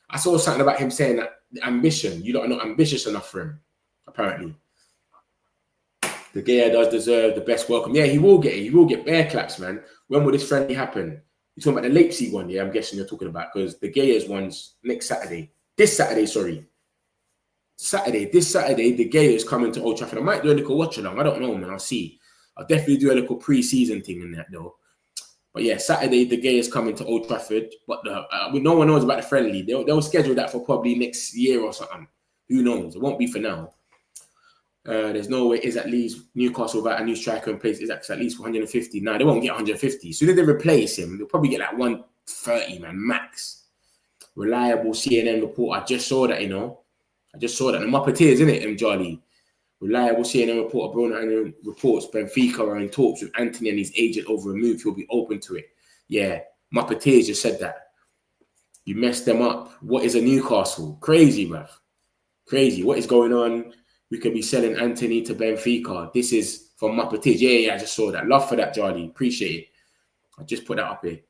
I saw something about him saying that the ambition, you lot are not ambitious enough for him, apparently. The guy does deserve the best welcome. Yeah, he will get it. He will get bear claps, man. When will this friendly happen? You're talking about the Leipzig one, yeah, I'm guessing you're talking about, because the Gayers one's next Saturday. This Saturday, this Saturday, the Gayers coming to Old Trafford. I might do a little watch along. I don't know, man. I'll see. I'll definitely do a little pre-season thing in that, though. But yeah, Saturday, the Gayers coming to Old Trafford. But no one knows about the friendly. They'll schedule that for probably next year or something. Who knows? It won't be for now. There's no way is at least Newcastle without a new striker in place is at least 150. No, they won't get 150. As soon as they replace him, they'll probably get like 130, man, max. Reliable CNN report. I just saw that, you know. I just saw that. The Muppeteers, isn't it, Jolly? Reliable CNN reporter, Bruno reports Benfica are in talks with Anthony and his agent over a move. He'll be open to it. Yeah, Muppeteers just said that. You messed them up. What is a Newcastle? Crazy, bruv. Crazy. What is going on? We could be selling Anthony to Benfica. This is from Muppeteers. Yeah, I just saw that. Love for that, Charlie. Appreciate it. I just put that up here.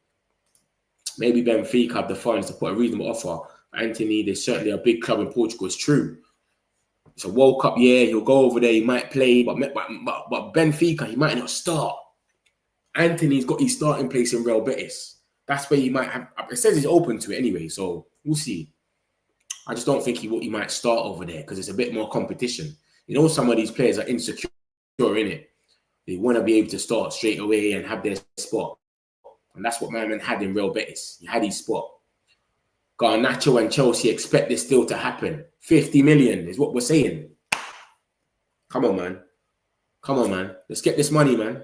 Maybe Benfica have the funds to put a reasonable offer. Anthony, they're certainly a big club in Portugal. It's true. It's a World Cup year. He'll go over there. He might play, but Benfica, he might not start. Anthony's got his starting place in Real Betis. That's where he might have. It says he's open to it anyway, so we'll see. I just don't think he might start over there because it's a bit more competition. You know, some of these players are insecure in it. They want to be able to start straight away and have their spot. And that's what my man had in Real Betis. He had his spot. Garnacho and Chelsea expect this still to happen. 50 million is what we're saying. Come on, man. Come on, man. Let's get this money, man.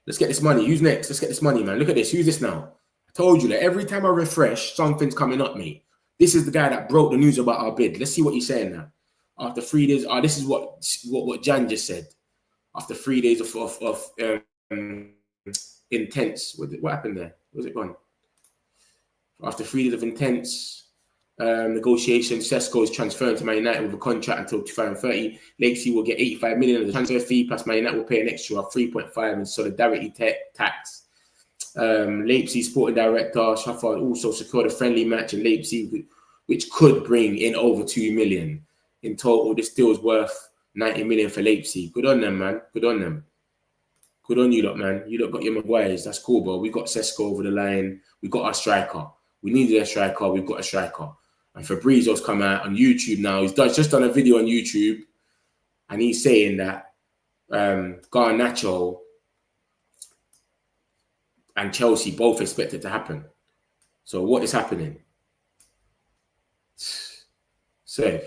Let's get this money. Who's next? Let's get this money, man. Look at this. Who's this now? I told you that every time I refresh, something's coming up, mate. This is the guy that broke the news about our bid. Let's see what he's saying now. After 3 days, this is what Jan just said. After 3 days of intense, what happened there? Where's it gone? After 3 days of intense negotiations, Sesko is transferring to Man United with a contract until 2030. Leipzig will get 85 million of the transfer fee, plus Man United will pay an extra 3.5 in solidarity tax. Leipzig sporting director Schaffer also secured a friendly match in Leipzig, which could bring in over 2 million. In total, this deal is worth 90 million for Leipzig. Good on them, man. Good on them. Good on you lot, man. You lot got your Maguires. That's cool, bro. We got Sesko over the line. We got our striker. We needed a striker. We've got a striker. And Fabrizio's come out on YouTube now. He's just done a video on YouTube, and he's saying that Garnacho and Chelsea both expect it to happen. So what is happening? Safe.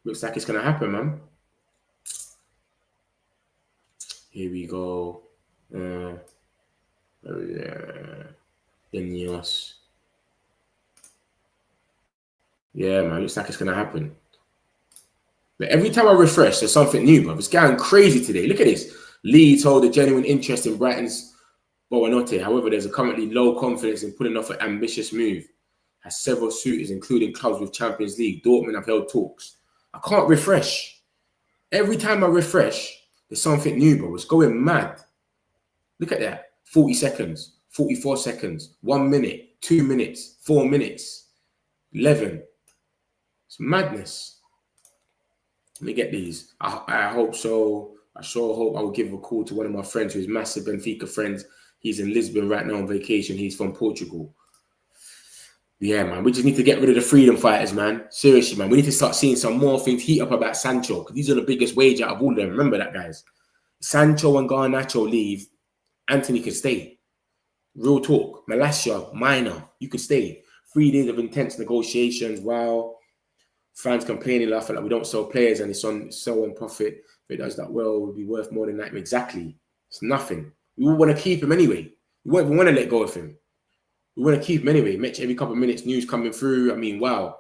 Looks like it's going to happen, man. Here we go. Yeah, man. Looks like it's going to happen. But every time I refresh, there's something new, bro. It's going crazy today. Look at this. Leeds hold a genuine interest in Brighton's Boanote. However, there's a currently low confidence in pulling off an ambitious move. Has several suitors, including clubs with Champions League. Dortmund have held talks. I can't refresh. Every time I refresh, There's something new, bro. It's going mad. Look at that. 40 seconds, 44 seconds, 1 minute, 2 minutes, 4 minutes, 11. It's madness. Let me get these. I hope so. I sure hope I will give a call to one of my friends who's massive Benfica friends. He's in Lisbon right now on vacation. He's from Portugal. Yeah, man. We just need to get rid of the freedom fighters, man. Seriously, man. We need to start seeing some more things heat up about Sancho, because these are the biggest wage out of all of them. Remember that, guys. Sancho and Garnacho leave. Anthony can stay. Real talk. Malacia, Minor, you can stay. 3 days of intense negotiations. Wow. Fans complaining, laughing like we don't sell players and it's on profit. If it does that well, it would be worth more than that. Exactly. It's nothing. We all want to keep him anyway. We won't even want to let go of him. We want to keep him anyway. Mitch, every couple of minutes, news coming through. I mean, wow.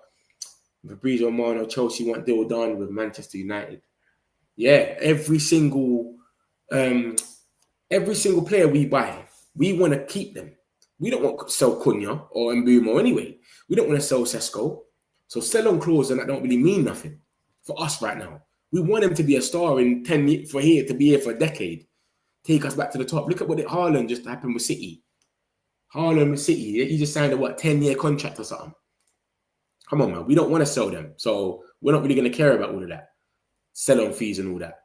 Fabricio Romano, Chelsea want deal done with Manchester United. Yeah, every single player we buy, we want to keep them. We don't want to sell Cunha or Mbumo anyway. We don't want to sell Sesko. So sell-on clause and that don't really mean nothing for us right now. We want him to be a star in 10 years, to be here for a decade. Take us back to the top. Look at what Haaland just happened with City. Haaland with City, he just signed a 10-year contract or something. Come on, man. We don't want to sell them. So we're not really going to care about all of that. Sell-on fees and all that.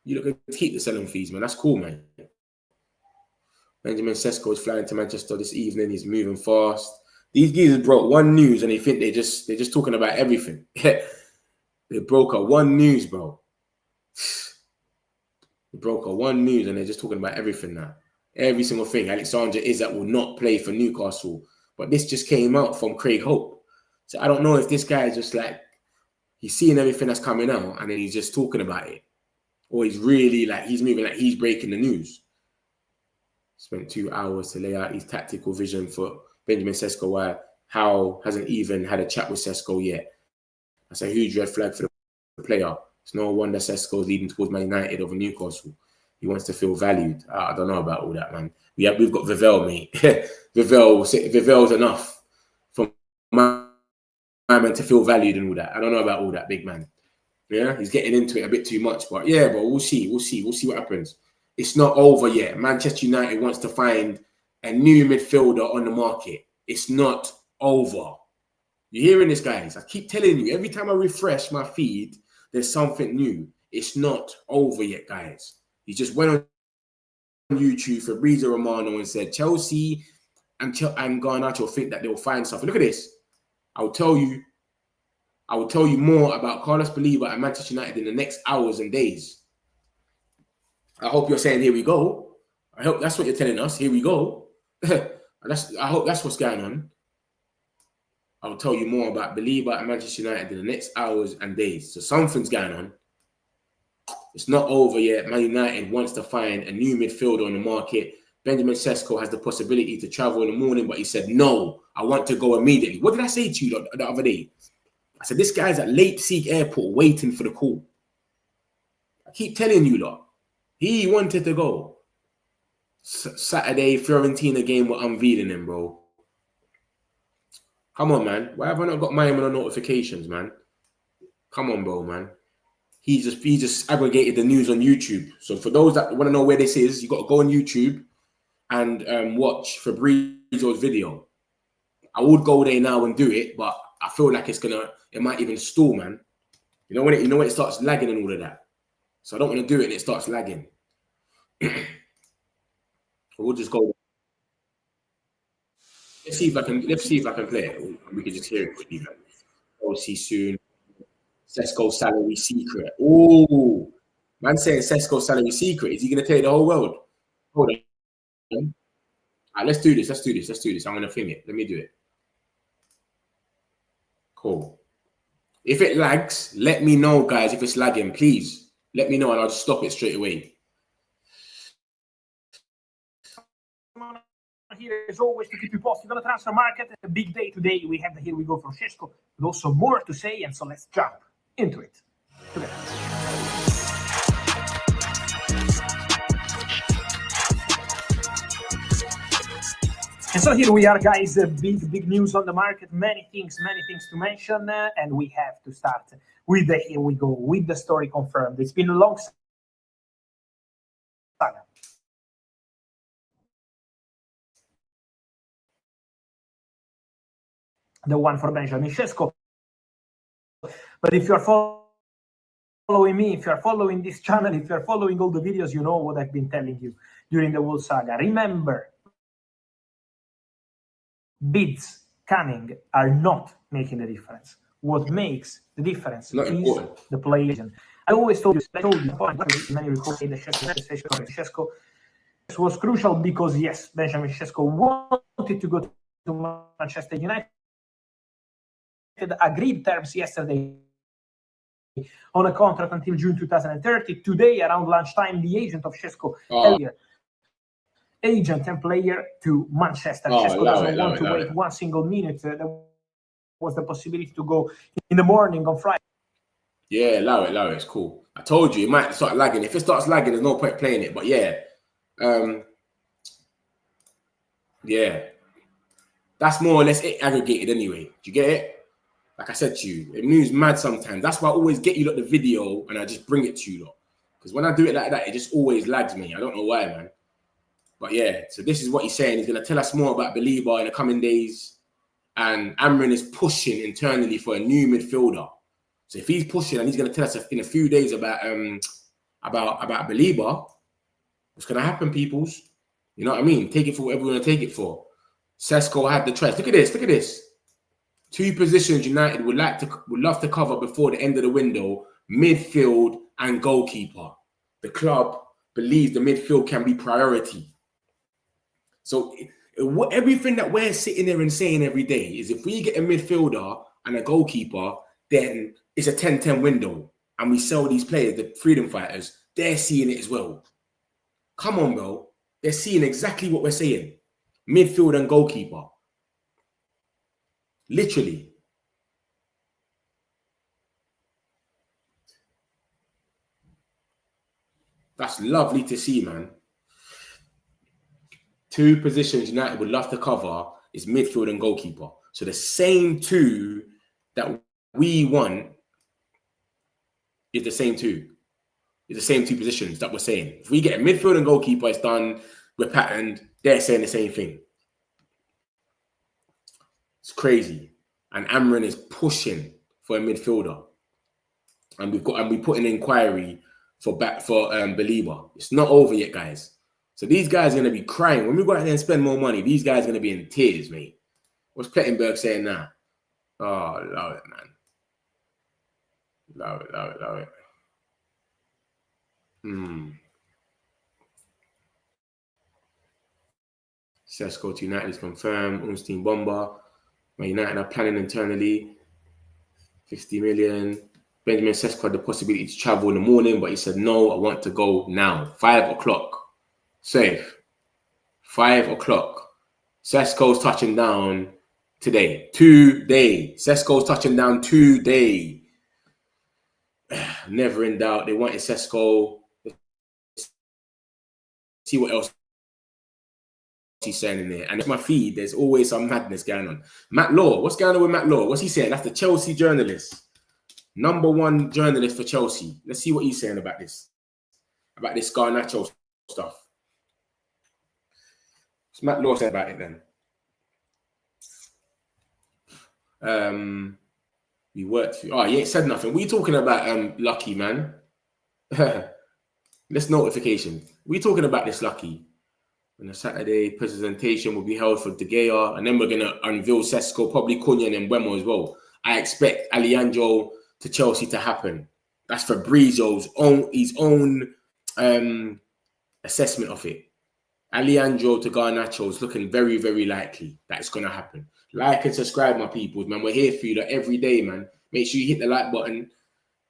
You look to keep the sell-on fees, man. That's cool, man. Benjamin Sesko is flying to Manchester this evening. He's moving fast. These geezers broke one news and they think they're just talking about everything. They broke a one news, bro. They broke a one news and they're just talking about everything now. Every single thing. Alexander Isak will not play for Newcastle. But this just came out from Craig Hope. So I don't know if this guy is just like, he's seeing everything that's coming out and then he's just talking about it. Or he's really like, he's moving like he's breaking the news. Spent 2 hours to lay out his tactical vision for Benjamin Sesko, why Howe hasn't even had a chat with Sesko yet. That's a huge red flag for the player. It's no wonder Sesko is leading towards Man United over Newcastle. He wants to feel valued. I don't know about all that, man. We've got Vivel, mate. Vivel's enough for my man to feel valued and all that. I don't know about all that, big man. Yeah, he's getting into it a bit too much, but yeah, but we'll see what happens. It's not over yet. Manchester United wants to find a new midfielder on the market. It's not over. You're hearing this, guys? I keep telling you, every time I refresh my feed, there's something new. It's not over yet, guys. He just went on YouTube, Fabricio Romano, and said Chelsea and Garnacho think that they'll find something. Look at this. I will tell you more about Carlos Baleba and Manchester United in the next hours and days. I hope you're saying, here we go. I hope that's what you're telling us. Here we go. I hope that's what's going on. I'll tell you more about Baleba and Manchester United in the next hours and days. So something's going on. It's not over yet. Man United wants to find a new midfielder on the market. Benjamin Sesko has the possibility to travel in the morning, but he said, no, I want to go immediately. What did I say to you the other day? I said, this guy's at Leipzig airport waiting for the call. I keep telling you, lot. He wanted to go. Saturday, Fiorentina game, we're unveiling him, bro. Come on, man. Why have I not got my notifications, man? Come on, bro, man. He just aggregated the news on YouTube. So for those that want to know where this is, you got to go on YouTube and watch Fabrizio's video. I would go there now and do it, but I feel like it might even stall, man. You know when it starts lagging and all of that. So I don't want to do it and it starts lagging. We'll just go. Let's see if I can play it. We can just hear it quickly. We'll see soon. Sesko salary secret. Oh, man saying Sesko salary secret. Is he going to tell you the whole world? Hold on. All right, let's do this. I'm going to film it. Let me do it. Cool. If it lags, let me know, guys. If it's lagging, please let me know and I'll just stop it straight away. Here as always to keep you posted on the transfer market. A big day today. We have the Here We Go from Šeško, but also more to say, and so let's jump into it together. And so here we are, guys. Big news on the market. Many things to mention, and we have to start with the Here We Go, with the story confirmed. It's been a long saga. The one for Benjamin Šeško. But if you're following me, if you're following this channel, if you're following all the videos, you know what I've been telling you during the whole saga. Remember, bids coming are not making the difference. What makes the difference is the play. I always told you, many recall the Šeško was crucial because, yes, Benjamin Šeško wanted to go to Manchester United, agreed terms yesterday on a contract until June 2030. Today, around lunchtime, the agent of Šeško, agent and player to Manchester. Šeško doesn't want to wait one single minute. There was the possibility to go in the morning on Friday. Yeah, allow it, it's cool. I told you, it might start lagging. If it starts lagging, there's no point playing it. But yeah, yeah, that's more or less it aggregated anyway. Do you get it? Like I said to you, it moves mad sometimes. That's why I always get you the video and I just bring it to you lot. Because when I do it like that, it just always lags me. I don't know why, man. But yeah, so this is what he's saying. He's going to tell us more about Baleba in the coming days. And Amrin is pushing internally for a new midfielder. So if he's pushing and he's going to tell us in a few days about Baleba, what's going to happen, peoples? You know what I mean? Take it for whatever we're going to take it for. Sesko had the choice. Look at this. Look at this. 2 positions United would love to cover before the end of the window: midfield and goalkeeper. The club believes the midfield can be priority. So everything that we're sitting there and saying every day is if we get a midfielder and a goalkeeper, then it's a 10-10 window. And we sell these players, the freedom fighters, they're seeing it as well. Come on, bro. They're seeing exactly what we're saying. Midfield and goalkeeper. Literally. That's lovely to see, man. 2 positions United would love to cover is midfield and goalkeeper. So the same 2 that we want is the same 2. It's the same 2 positions that we're saying. If we get a midfield and goalkeeper, it's done. We're patterned. They're saying the same thing. It's crazy. And Amrin is pushing for a midfielder. And we put an inquiry for Baleba. It's not over yet, guys. So these guys are going to be crying. When we go out there and spend more money, these guys are going to be in tears, mate. What's Plettenberg saying now? Oh, love it, man. Love it. Sesko to United is confirmed. Unstein Bomber. Man United are planning internally. 50 million. Benjamin Sesko had the possibility to travel in the morning, but he said, no, I want to go now. 5 o'clock. Safe. 5 o'clock. Sesko's touching down today. Today. Sesko's touching down today. Never in doubt. They wanted Sesko. See what else he's saying in there. And it's my feed. There's always some madness going on. Matt Law. What's going on with Matt Law? What's he saying? That's the Chelsea journalist. #1 journalist for Chelsea. Let's see what he's saying about this. About this Garnacho stuff. What's Matt Law said about it then? We worked through. Oh, he ain't said nothing. What are you talking about, Lucky, man? This notification. We talking about this, Lucky. On a Saturday, presentation will be held for De Gea, and then we're going to unveil Sesko, probably Cunha and Mbeumo as well. I expect Alejandro to Chelsea to happen. That's Fabrizio's own assessment of it. Alejandro to Garnacho is looking very, very likely that it's going to happen. Like and subscribe, my people, man. We're here for you every day, man. Make sure you hit the like button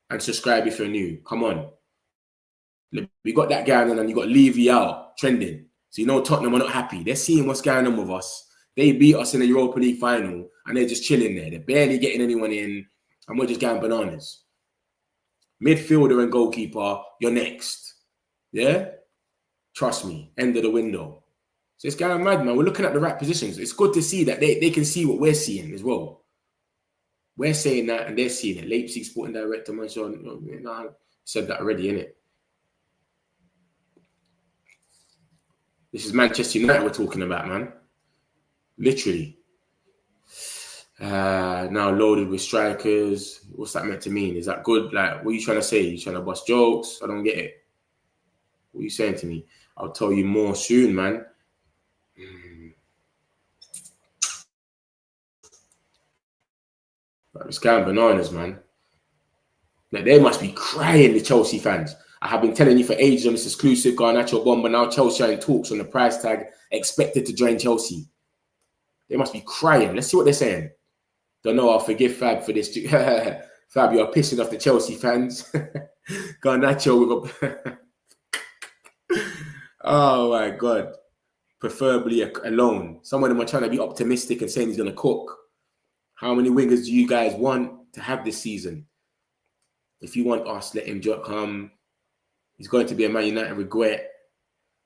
and subscribe if you're new. Come on. We got that going on, and you got Levy out trending. So you know Tottenham are not happy. They're seeing what's going on with us. They beat us in the Europa League final, and they're just chilling there. They're barely getting anyone in, and we're just going bananas. Midfielder and goalkeeper, you're next. Yeah? Trust me. End of the window. So it's going mad, man. We're looking at the right positions. It's good to see that they can see what we're seeing as well. We're saying that, and they're seeing it. Leipzig Sporting Director, man. So, I said that already, innit? This is Manchester United we're talking about, man. Literally. Now loaded with strikers. What's that meant to mean? Is that good? Like, what are you trying to say? You trying to bust jokes? I don't get it. What are you saying to me? I'll tell you more soon, man. Like, it's going bananas, man. Like, they must be crying, the Chelsea fans. I have been telling you for ages on this exclusive Garnacho bomb, but now Chelsea are in talks on the price tag, expected to join Chelsea. They must be crying. Let's see what they're saying. Don't know, I'll forgive Fab for this. Fab, you're pissing off the Chelsea fans. Garnacho with a... Oh, my God. Preferably alone. Some of them are trying to be optimistic and saying he's going to cook. How many wingers do you guys want to have this season? If you want us, let him come. He's going to be a Man United regret.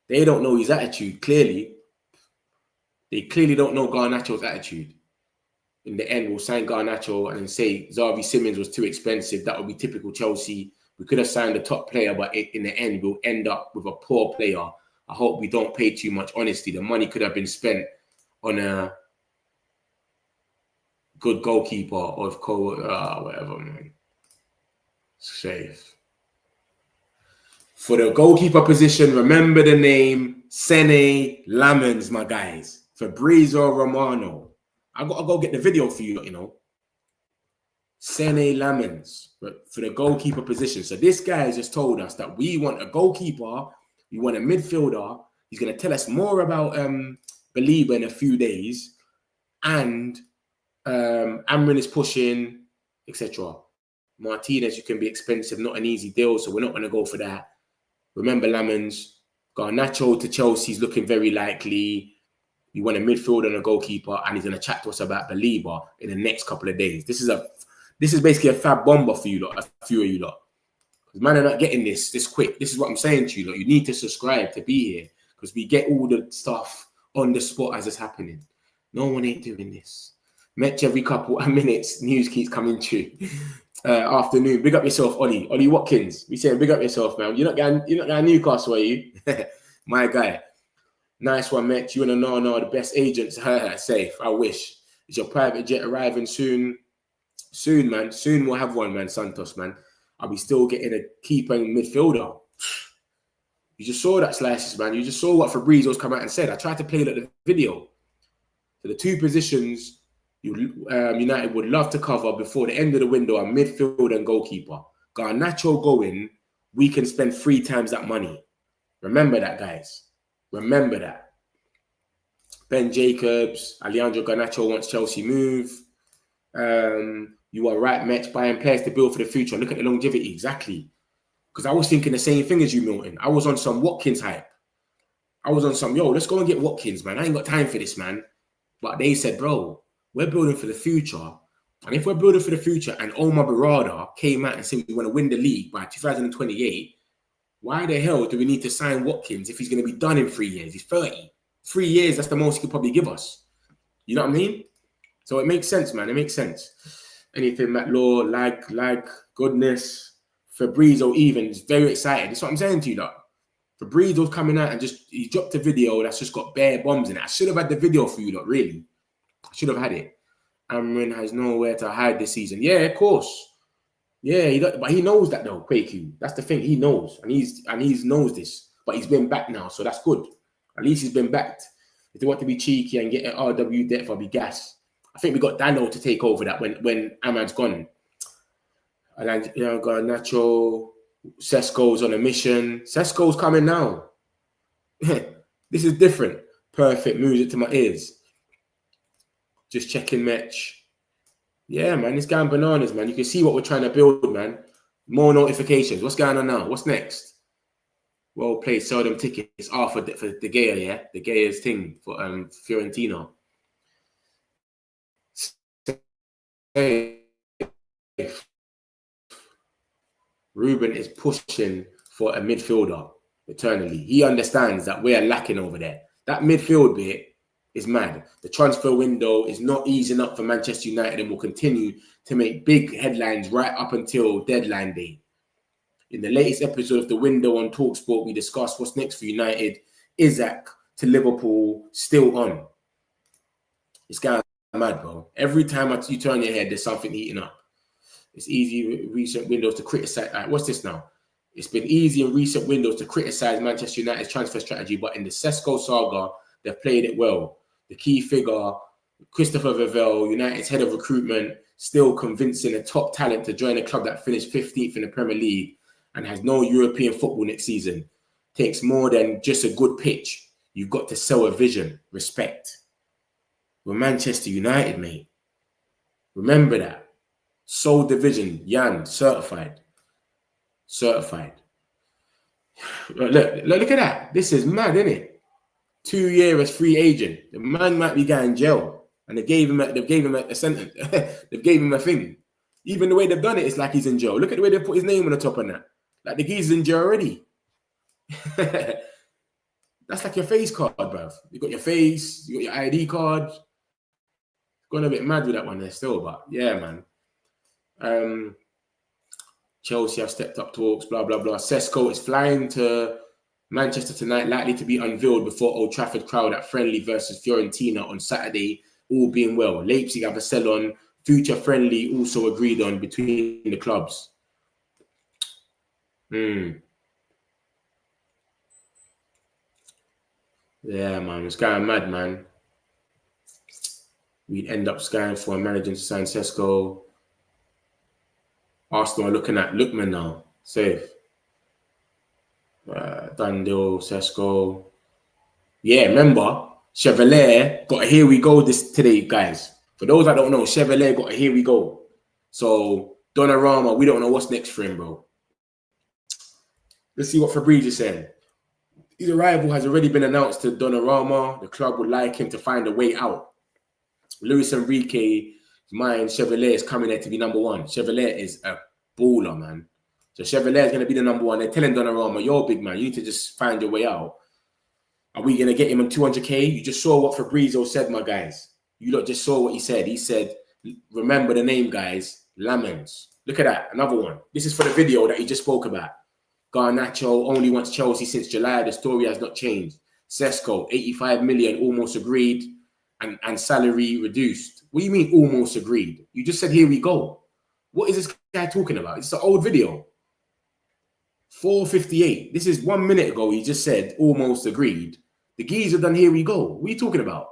They don't know his attitude, clearly. They clearly don't know Garnacho's attitude. In the end, we'll sign Garnacho and then say Xavi Simons was too expensive. That would be typical Chelsea. We could have signed a top player, but in the end, we'll end up with a poor player. I hope we don't pay too much. Honestly, the money could have been spent on a good goalkeeper or whatever, man. Safe. For the goalkeeper position, remember the name Sene Lamens, my guys. Fabricio Romano. I got to go get the video for you, you know. Sene Lamens for the goalkeeper position. So this guy has just told us that we want a goalkeeper, we want a midfielder. He's going to tell us more about Baleba in a few days. And Amrin is pushing, etc. Martinez, you can be expensive, not an easy deal, so we're not going to go for that. Remember Lamens, Garnacho to Chelsea's looking very likely. You want a midfielder and a goalkeeper, and he's going to chat to us about Baleba in the next couple of days. This is basically a fab bomber for you lot, a few of you lot. Because man are not getting this quick. This is what I'm saying to you lot. You need to subscribe to be here because we get all the stuff on the spot as it's happening. No one ain't doing this. Match every couple of minutes, news keeps coming through. Afternoon, big up yourself, Ollie Watkins. We saying big up yourself, man. You're not going Newcastle, are you? My guy. Nice one, Mitch. You and Nana, the best agents. Safe. I wish. Is your private jet arriving soon? Soon, man. Soon we'll have one, man. Santos, man. I'll be still getting a keeper and midfielder. You just saw that slices, man. You just saw what Fabrizio's come out and said. I tried to play the video. So the two positions United would love to cover before the end of the window are midfield and goalkeeper. Garnacho going, we can spend 3 times that money. Remember that, guys. Remember that. Ben Jacobs, Alejandro Garnacho wants Chelsea move. You are right, Mets, buying players to build for the future. Look at the longevity, exactly. Because I was thinking the same thing as you, Milton. I was on some Watkins hype. I was on some, let's go and get Watkins, man. I ain't got time for this, man. But they said, bro, we're building for the future. And if we're building for the future and Omar Barada came out and said we want to win the league by 2028, why the hell do we need to sign Watkins if he's going to be done in 3 years? He's 30. 3 years, that's the most he could probably give us. You know what I mean? So it makes sense, man. It makes sense. Anything, Matt Law, like, goodness. Fabrizio even is very excited. That's what I'm saying to you, look. Fabrizio's coming out and he dropped a video that's just got bare bombs in it. I should have had the video for you, look, really. I should have had it. Amrin has nowhere to hide this season. Yeah, of course. Yeah, but he knows that though, Quaku. That's the thing. He knows, and he knows this. But he's been back now, so that's good. At least he's been backed. If they want to be cheeky and get an RW depth, I'll be gas. I think we got Dano to take over that when Ahmad's gone. And Garnacho, Sesko's on a mission. Sesko's coming now. This is different. Perfect. Moves it to my ears. Just checking match. Yeah, man, it's going bananas, man. You can see what we're trying to build, man. More notifications. What's going on now? What's next? Well played. Sell them tickets. For De Gea, yeah? De Gea's thing for Fiorentina. Ruben is pushing for a midfielder eternally. He understands that we're lacking over there. That midfield bit is mad. The transfer window is not easing up for Manchester United and will continue to make big headlines right up until deadline day. In the latest episode of The Window on TalkSport, we discussed what's next for United. Hijack to Liverpool still on. It's kind of mad, bro. Every time you turn your head, there's something heating up. It's easy in recent windows to criticize. What's this now? It's been easy in recent windows to criticize Manchester United's transfer strategy, but in the Sesko saga, they've played it well. The key figure, Christopher Vivell, United's head of recruitment, still convincing a top talent to join a club that finished 15th in the Premier League and has no European football next season. Takes more than just a good pitch. You've got to sell a vision. Respect. We're Manchester United, mate. Remember that. Soul division, Jan, certified. Certified. Look at that. This is mad, isn't it? 2 years as free agent. The man might be going jail. And they gave him a sentence. They've gave him a thing. Even the way they've done it, it's like he's in jail. Look at the way they put his name on the top of that. Like the geezer's in jail already. That's like your face card, bruv. You got your face, you got your ID card. Going a bit mad with that one there still, but yeah, man. Chelsea have stepped up talks, blah, blah, blah. Sesko is flying to Manchester tonight, likely to be unveiled before Old Trafford crowd at friendly versus Fiorentina on Saturday, all being well. Leipzig have a sell-on, future friendly also agreed on between the clubs. Yeah, man, it's going mad, man. We'd end up skying for a manager to sign Sesko. Arsenal are looking at Lookman now. Safe. Done deal, Sesko. Yeah, remember, Chevalier got a here we go this today, guys. For those that don't know, Chevalier got a here we go. So, Donnarumma, we don't know what's next for him, bro. Let's see what Fabrizio said. His arrival has already been announced to Donnarumma. The club would like him to find a way out. Luis Enrique's mind, Chevalier is coming there to be number one. Chevalier is a baller, man. So Chevalier is going to be the number one. They're telling Donnarumma, you're a big man. You need to just find your way out. Are we going to get him on 200K? You just saw what Fabrizio said, my guys. You lot just saw what he said. He said, remember the name, guys. Lamens. Look at that. Another one. This is for the video that he just spoke about. Garnacho only wants Chelsea since July. The story has not changed. Sesko, 85 million, almost agreed. And salary reduced. What do you mean almost agreed? You just said, here we go. What is this guy talking about? It's an old video. 4:58. This is 1 minute ago. He just said almost agreed. The geezer done here we go. What are you talking about?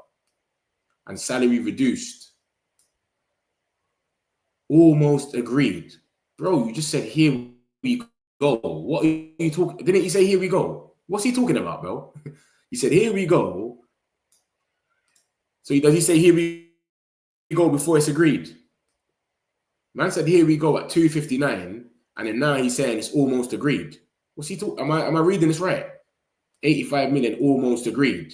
And salary reduced. Almost agreed. Bro, you just said here we go. What are you talking? Didn't he say here we go? What's he talking about, bro? He said here we go. So does he say here we go before it's agreed? Man said here we go at 2:59, and then now he's saying it's almost agreed. What's he talking? Am I reading this right? 85 million almost agreed.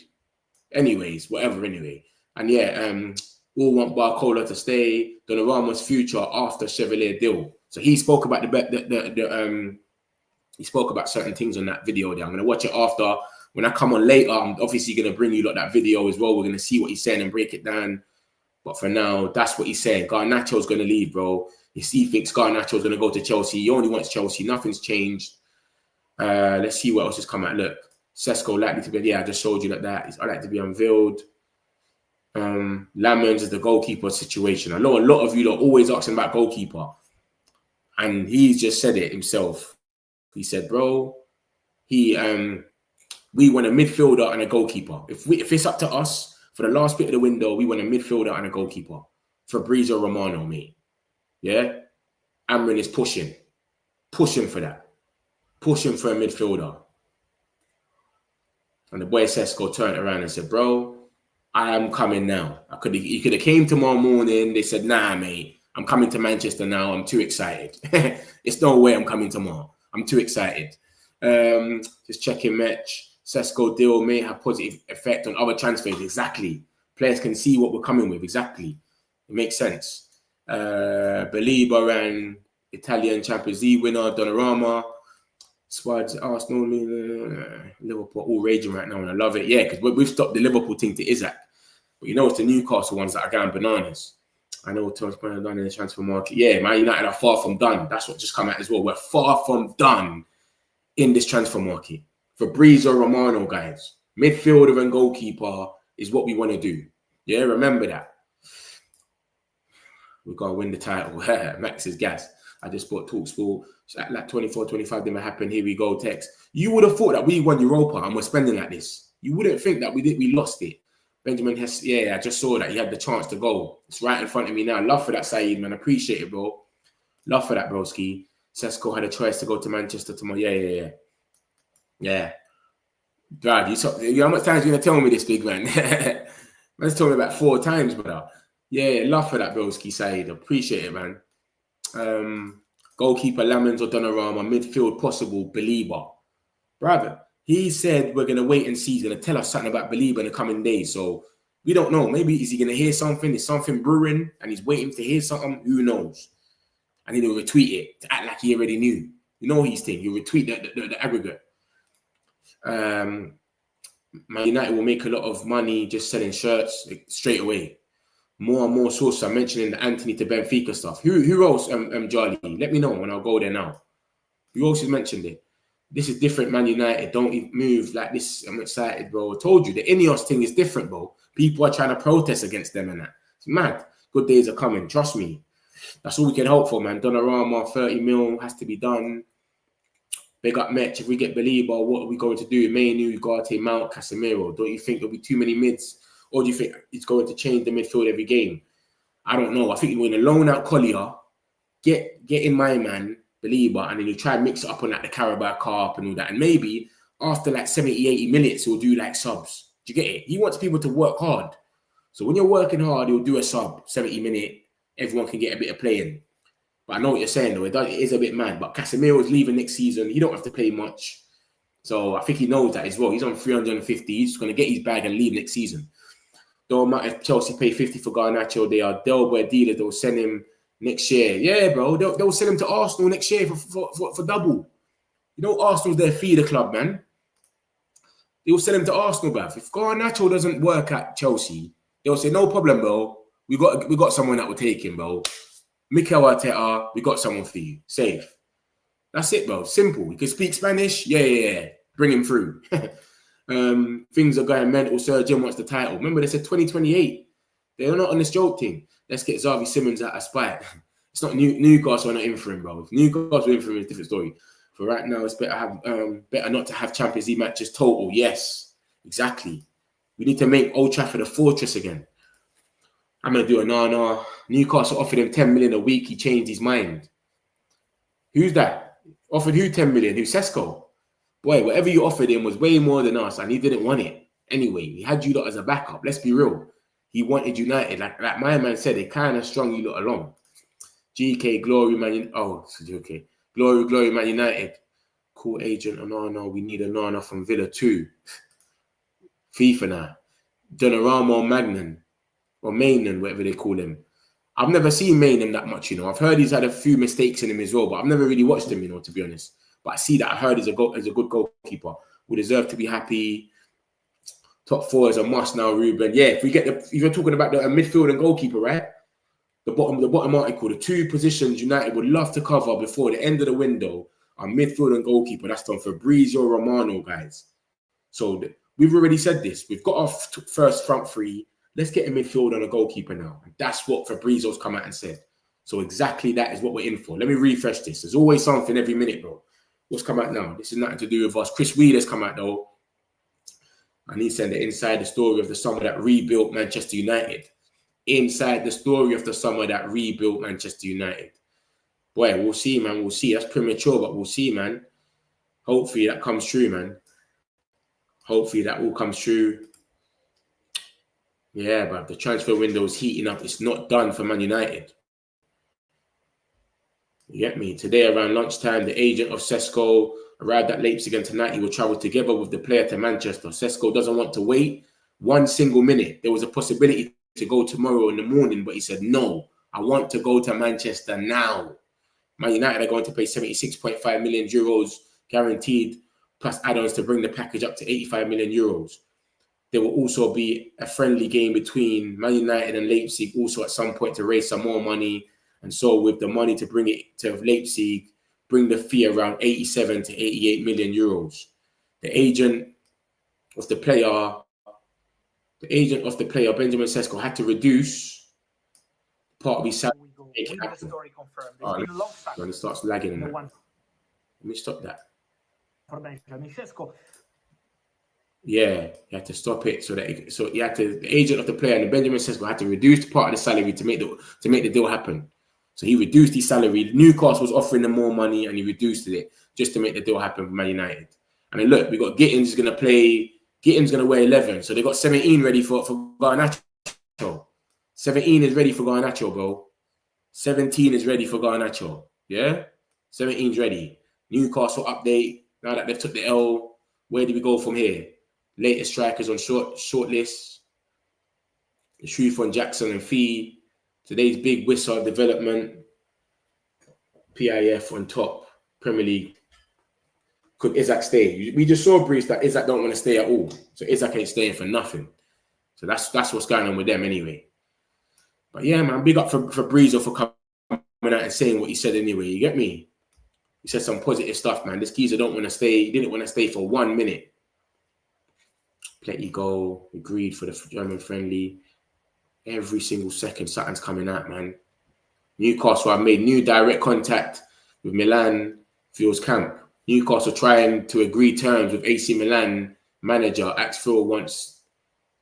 Anyways, whatever. Anyway, and yeah, all want Barcola to stay. Donnarumma's future after Chevalier deal. So he spoke about he spoke about certain things on that video there. I'm gonna watch it after. When I come on later, I'm obviously going to bring you that video as well. We're going to see what he's saying and break it down. But for now, that's what he's saying. Garnacho's going to leave, bro. He thinks Garnacho's going to go to Chelsea. He only wants Chelsea. Nothing's changed. Let's see what else has come out. Look, Sesko likely to be, yeah, I just showed you that. I like to be unveiled. Lamens is the goalkeeper situation. I know a lot of you are always asking about goalkeeper. And he's just said it himself. He said, bro, we want a midfielder and a goalkeeper. If it's up to us, for the last bit of the window, we want a midfielder and a goalkeeper. Fabricio Romano, mate. Yeah? Amrin is pushing. Pushing for that. Pushing for a midfielder. And the boy Sesko turned around and said, bro, I am coming now. You could have came tomorrow morning. They said, nah, mate. I'm coming to Manchester now. I'm too excited. It's no way I'm coming tomorrow. I'm too excited. Just checking match. Sesko deal may have positive effect on other transfers. Exactly. Players can see what we're coming with. Exactly. It makes sense. Baleba and Italian Champions League winner Donnarumma. Squads, Arsenal, Liverpool, all raging right now, and I love it. Yeah, because we've stopped the Liverpool thing to Hijack. But you know, it's the Newcastle ones that are going bananas. I know Tom's done in the transfer market. Yeah, Man United are far from done. That's what just come out as well. We're far from done in this transfer market. Fabricio Romano, guys. Midfielder and goalkeeper is what we want to do. Yeah, remember that. We're going to win the title. Max is gas. I just bought TalkSport. Like 24, 25 didn't happen. Here we go, text. You would have thought that we won Europa and we're spending like this. You wouldn't think that we lost it. Benjamin Hess, yeah, I just saw that. He had the chance to go. It's right in front of me now. Love for that, Saeed, man. Appreciate it, bro. Love for that, broski. Sesko had a choice to go to Manchester tomorrow. Yeah. Brad, how much times are you going to tell me this, big man? Man's told me about 4 times, brother. Yeah, love for that, broski, Saeed. Appreciate it, man. Goalkeeper, Lamens or Donnarumma, midfield possible, Baleba. Brother, he said we're going to wait and see. He's going to tell us something about Baleba in the coming days. So we don't know. Maybe is he going to hear something? Is something brewing and he's waiting to hear something? Who knows? And he'll retweet it to act like he already knew. You know his thing. He'll retweet the aggregate. Man United will make a lot of money just selling shirts straight away. More and more sources are mentioning the Anthony to Benfica stuff. Who else, Charlie? Let me know when I'll go there now. Who else has mentioned it? This is different, Man United. Don't even move like this. I'm excited, bro. I told you, the Ineos thing is different, bro. People are trying to protest against them and that. It's mad. Good days are coming. Trust me. That's all we can hope for, man. Donnarumma, 30 mil has to be done. Big up Metch. If we get Baleba, what are we going to do? Mainu, Ugarte, Mount, Casemiro. Don't you think there'll be too many mids? Or do you think it's going to change the midfield every game? I don't know. I think you're going to loan out Collier, get in my man, Baleba, and then you try and mix it up on like the Carabao Cup and all that. And maybe after like 70, 80 minutes, he'll do like subs. Do you get it? He wants people to work hard. So when you're working hard, he'll do a sub, 70 minute. Everyone can get a bit of playing. But I know what you're saying, though. It is a bit mad. But Casemiro's leaving next season. He don't have to play much. So I think he knows that as well. He's on 350. He's just going to get his bag and leave next season. Though if Chelsea pay 50 for Garnacho, they are Delaware dealers. They'll send him next year. Yeah, bro. They'll send him to Arsenal next year for double. You know, Arsenal's their feeder club, man. They'll send him to Arsenal, bruv. If Garnacho doesn't work at Chelsea, they'll say, no problem, bro. We got someone that will take him, bro. Mikel Arteta, we got someone for you. Safe. That's it, bro. Simple. You can speak Spanish? Yeah. Bring him through. Things are going mental. Surgeon wants the title. Remember, they said 2028. They're not on this joke thing. Let's get Xavi Simons out of spite. It's not Newcastle are not in for him, bro. If Newcastle are in for him, it's a different story. For right now, it's better not to have Champions League matches total. Yes, exactly. We need to make Old Trafford a fortress again. I'm going to do a no. Newcastle offered him 10 million a week. He changed his mind. Who's that? Offered who 10 million? Who's Sesko? Boy, whatever you offered him was way more than us, and he didn't want it. Anyway, he had you lot as a backup. Let's be real. He wanted United. Like my man said, they kind of strung you lot along. GK, Glory, Man. Oh, it's okay. Glory, Man United. Cool agent. Oh, no, we need a Nana from Villa too. FIFA now. Donnarumma or Magnan. Or Mainan, whatever they call him. I've never seen Mainan that much, you know. I've heard he's had a few mistakes in him as well, but I've never really watched him, you know, to be honest. But I see that I heard he's a good goalkeeper. We deserve to be happy. Top 4 is a must now, Ruben. Yeah, if you're talking about the midfield and goalkeeper, right? The bottom article, the 2 positions United would love to cover before the end of the window are midfield and goalkeeper. That's done Fabricio Romano, guys. So we've already said this. We've got our first front 3. Let's get a midfield and a goalkeeper now. And that's what Fabrizio's come out and said. So exactly that is what we're in for. Let me refresh this. There's always something every minute, bro. What's come out now? This is nothing to do with us. Chris Wheeler's come out, though. And he said that inside the story of the summer that rebuilt Manchester United. Inside the story of the summer that rebuilt Manchester United. Boy, we'll see, man. We'll see. That's premature, but we'll see, man. Hopefully that comes true, man. Hopefully that all comes true. Yeah, but the transfer window is heating up. It's not done for Man United. You get me? Today around lunchtime, the agent of Sesko arrived at Leipzig, and tonight he will travel together with the player to Manchester. Sesko doesn't want to wait one single minute. There was a possibility to go tomorrow in the morning, but he said, no, I want to go to Manchester now. Man United are going to pay 76.5 million euros guaranteed, plus add-ons to bring the package up to 85 million euros. There will also be a friendly game between Man United and Leipzig also at some point to raise some more money. And so with the money to bring it to Leipzig, bring the fee around 87 to 88 million euros. The agent of the player, the agent of the player, Benjamin Sesko, had to reduce part of his salary to make it happen. When it starts lagging. Let me stop that. Yeah, he had to stop it so he had to. The agent of the player and the Benjamin Sesko had to reduce part of the salary to make the deal happen. So he reduced his salary. Newcastle was offering him more money, and he reduced it just to make the deal happen for Man United. And then look, we got Gittins going to play. Gittins going to wear 11, so they got 17 ready for Garnacho. 17 is ready for Garnacho, bro. 17 is ready for Garnacho. Yeah, 17's ready. Newcastle update. Now that they've took the L, where do we go from here? Latest strikers on short list. Shrewford, Jackson, and Fee. Today's big whistle development. PIF on top. Premier League. Could Hijack stay? We just saw, Bruce, that Hijack don't want to stay at all. So Hijack ain't staying for nothing. So that's what's going on with them anyway. But yeah, man, big up for Fabrizio for coming out and saying what he said anyway. You get me? He said some positive stuff, man. This geezer don't want to stay. He didn't want to stay for 1 minute. Plenty goal. Agreed for the German friendly. Every single second, something's coming out, man. Newcastle have made new direct contact with Milan Phil's camp. Newcastle trying to agree terms with AC Milan manager Ax Phil wants.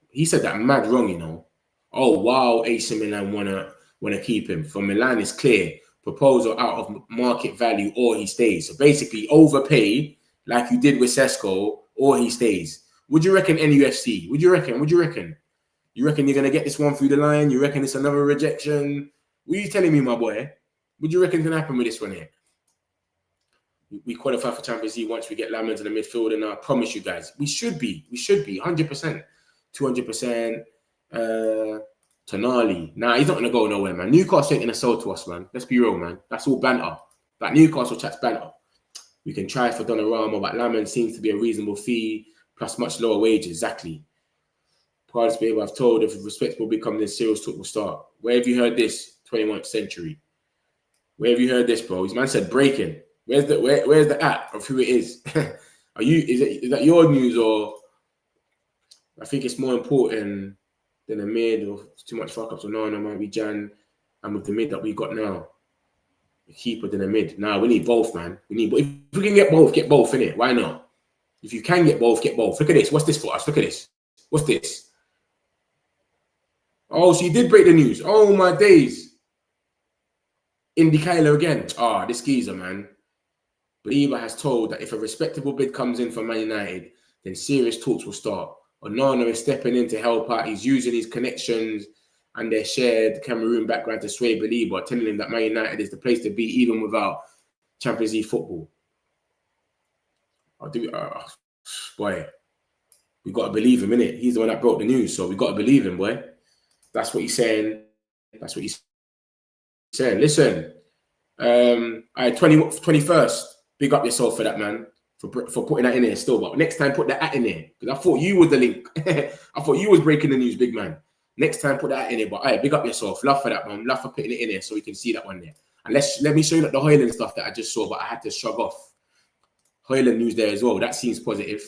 He said that mad wrong, you know. Oh wow, AC Milan wanna keep him. For Milan, it's clear. Proposal out of market value, or he stays. So basically, overpay like you did with Sesko, or he stays. Would you reckon NUFC? Would you reckon? You reckon you're gonna get this one through the line? You reckon it's another rejection? What are you telling me, my boy? What do you reckon can happen with this one here? We qualify for Champions League once we get Lamens in the midfield, and I promise you guys, we should be 100%, 200%. Tonali. Nah, he's not gonna go nowhere, man. Newcastle ain't gonna sell to us, man. Let's be real, man. That's all banter. That Newcastle chat's banter. We can try for Donnarumma, but Lamen seems to be a reasonable fee plus much lower wages. Exactly. Part of this, I've told if respectable become this serious talk will start. Where have you heard this? 21st century. Where have you heard this, bro? His man said breaking. Where's the app of who it is? Is that your news, or I think it's more important than a mid or too much fuck ups? So no, might be Jan, and with the mid that we got now, a keeper than a mid. Nah, we need both, man. If we can get both, innit? Why not? If you can get both, get both. Look at this. What's this for us? Look at this. What's this? Oh, so you did break the news. Oh my days. Indicailer again. This geezer, man. Baleba has told that if a respectable bid comes in for Man United, then serious talks will start. Onana is stepping in to help out. He's using his connections and their shared Cameroon background to sway Baleba, telling him that Man United is the place to be even without Champions League football. Boy, we got to believe him, innit? He's the one that broke the news, so we got to believe him, boy. That's what he's saying. Listen, 21st, big up yourself for that, man. For putting that in there still, but next time put that at in there, because I thought you was the link. I thought you was breaking the news, big man. Next time put that in there, but big up yourself. Love for that, man. Love for putting it in there so we can see that one there. And let me show you the Hoyland stuff that I just saw, but I had to shrug off. Hoyland news there as well. That seems positive.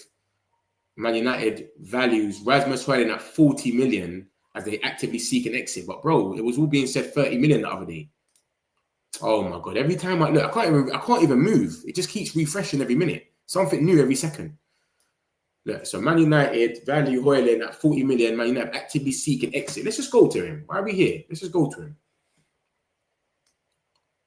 Man United values Rasmus Hoyland at 40 million as they actively seek an exit. But bro, it was all being said 30 million the other day. Oh my god! Every time I look, I can't even move. It just keeps refreshing every minute. Something new every second. Look, so Man United value Hoyland at 40 million. Man United actively seek an exit. Let's just go to him. Why are we here? Let's just go to him.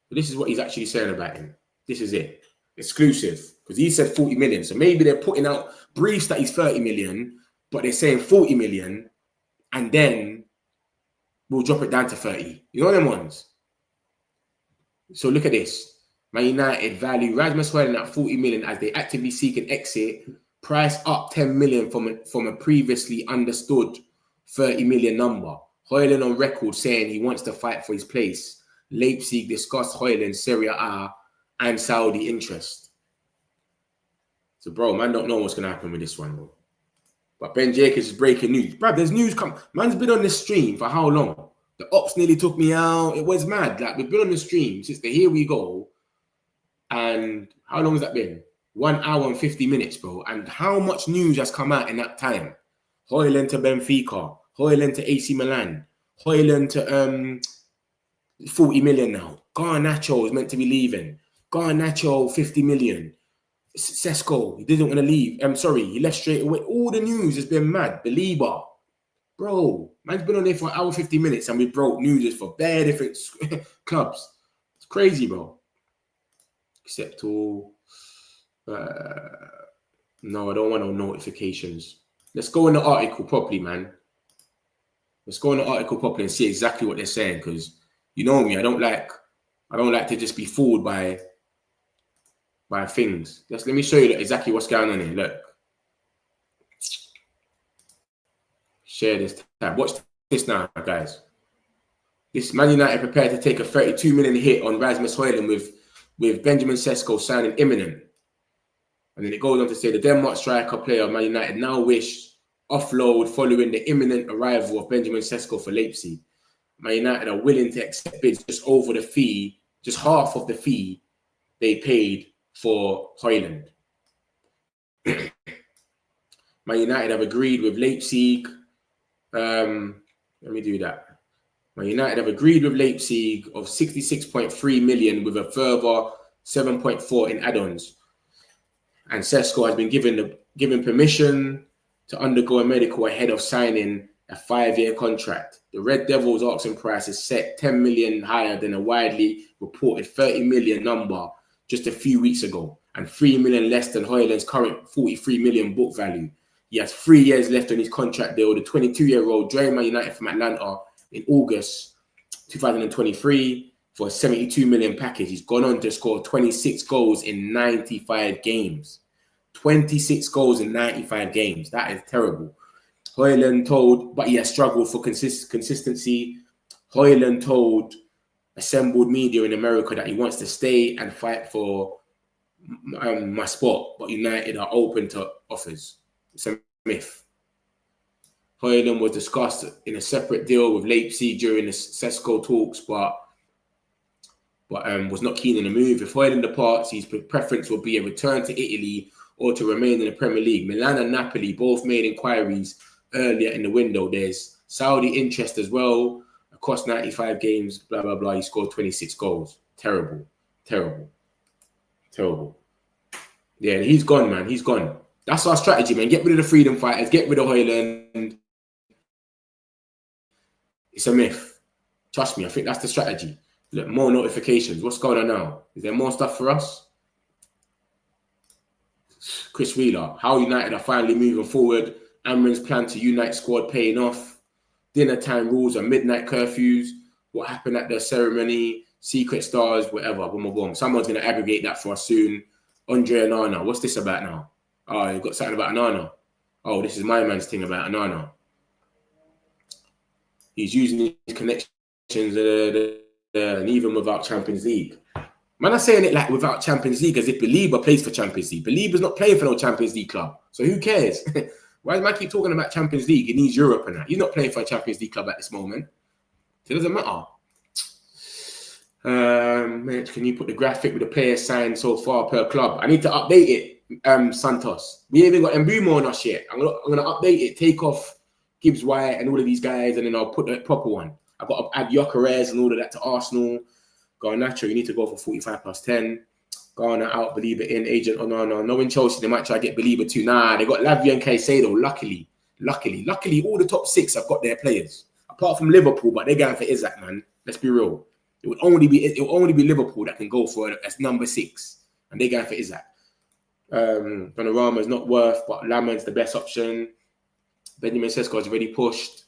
But this is what he's actually saying about him. This is it. Exclusive. Because he said 40 million. So maybe they're putting out briefs that he's 30 million, but they're saying 40 million, and then we'll drop it down to 30. You know them ones? So look at this. Man United value Rasmus Hoyland at 40 million as they actively seek an exit. Price up 10 million from a previously understood 30 million number. Hoyland on record saying he wants to fight for his place. Leipzig discussed Hoyland, Serie A, and Saudi interest. So, bro, man don't know what's going to happen with this one, bro. But Ben Jacobs is breaking news. Bro, there's news come. Man's been on this stream for how long? The ops nearly took me out. It was mad. Like, we've been on the stream since the Here We Go. And how long has that been? 1 hour and 50 minutes, bro. And how much news has come out in that time? Højlund to Benfica, Højlund to AC Milan, Højlund to 40 million now. Garnacho is meant to be leaving. Garnacho 50 million. Sesko, he didn't want to leave. I'm sorry, he left straight away. All the news has been mad. Baleba, bro, man's been on there for an hour 50 minutes and we broke news for bare different clubs. It's crazy, bro. Except all. No, I don't want no notifications. Let's go in the article properly, man. Let's go in the article properly and see exactly what they're saying, because you know me, I don't like to just be fooled by things. Let me show you exactly what's going on here. Look. Share this tab. Watch this now, guys. This Man United prepared to take a 32 million hit on Rasmus Højlund with Benjamin Sesko signing imminent. And then it goes on to say the Denmark striker player Man United now wish offload following the imminent arrival of Benjamin Sesko for Leipzig. Man United are willing to accept bids just over the fee, just half of the fee they paid for Højlund. Man United have agreed with Leipzig. Let me do that. Man United have agreed with Leipzig of 66.3 million with a further 7.4 in add-ons. And Sesko has been given permission to undergo a medical ahead of signing a 5-year contract. The Red Devils' asking price is set 10 million higher than a widely reported 30 million number just a few weeks ago, and 3 million less than Højlund's current 43 million book value. He has 3 years left on his contract deal. The 22-year-old joined Man United from Atlanta in August 2023 for a 72 million package. He's gone on to score 26 goals in 95 games. 26 goals in 95 games. That is terrible. Højlund told, but he has struggled for consistency. Højlund told assembled media in America that he wants to stay and fight for my spot, but United are open to offers. It's a myth. Højlund was discussed in a separate deal with Leipzig during the Sesko talks, but was not keen on the move. If Højlund departs, his preference will be a return to Italy or to remain in the Premier League. Milan and Napoli both made inquiries earlier in the window. There's Saudi interest as well. Across 95 games, blah, blah, blah. He scored 26 goals. Terrible. Terrible. Terrible. Yeah, he's gone, man. He's gone. That's our strategy, man. Get rid of the freedom fighters. Get rid of Højlund. It's a myth. Trust me, I think that's the strategy. Look, more notifications. What's going on now? Is there more stuff for us? Chris Wheeler. How United are finally moving forward. Amrin's plan to unite squad paying off. Dinner time rules and midnight curfews. What happened at the ceremony. Secret stars, whatever. Boom, boom, boom. Someone's going to aggregate that for us soon. Andre Anana. What's this about now? Oh, you've got something about Anana. Oh, this is my man's thing about Anana. He's using his connections and even without Champions League. Man, I'm saying it like without Champions League as if Baleba plays for Champions League. Baleba's not playing for no Champions League club. So who cares? Why does man keep talking about Champions League? He needs Europe and that. He's not playing for a Champions League club at this moment. So it doesn't matter. Can you put the graphic with the players signed so far per club? I need to update it, Santos. We haven't got Mbumo on us yet. I'm gonna update it, take off Gibbs White and all of these guys, and then I'll put the proper one. I've got to add Gyökeres and all of that to Arsenal. Garnacho, you need to go for 45 plus 10. Garner out, Baleba in, agent Onana. Knowing Chelsea, they might try to get Baleba too. Nah, they got Lavia and Caicedo, luckily. Luckily, all the top 6 have got their players. Apart from Liverpool, but they're going for Hijack, man. Let's be real. It will only be Liverpool that can go for it as number 6. And they're going for Hijack. Panorama is not worth, but Laman's the best option. Benjamin Sesko is already pushed.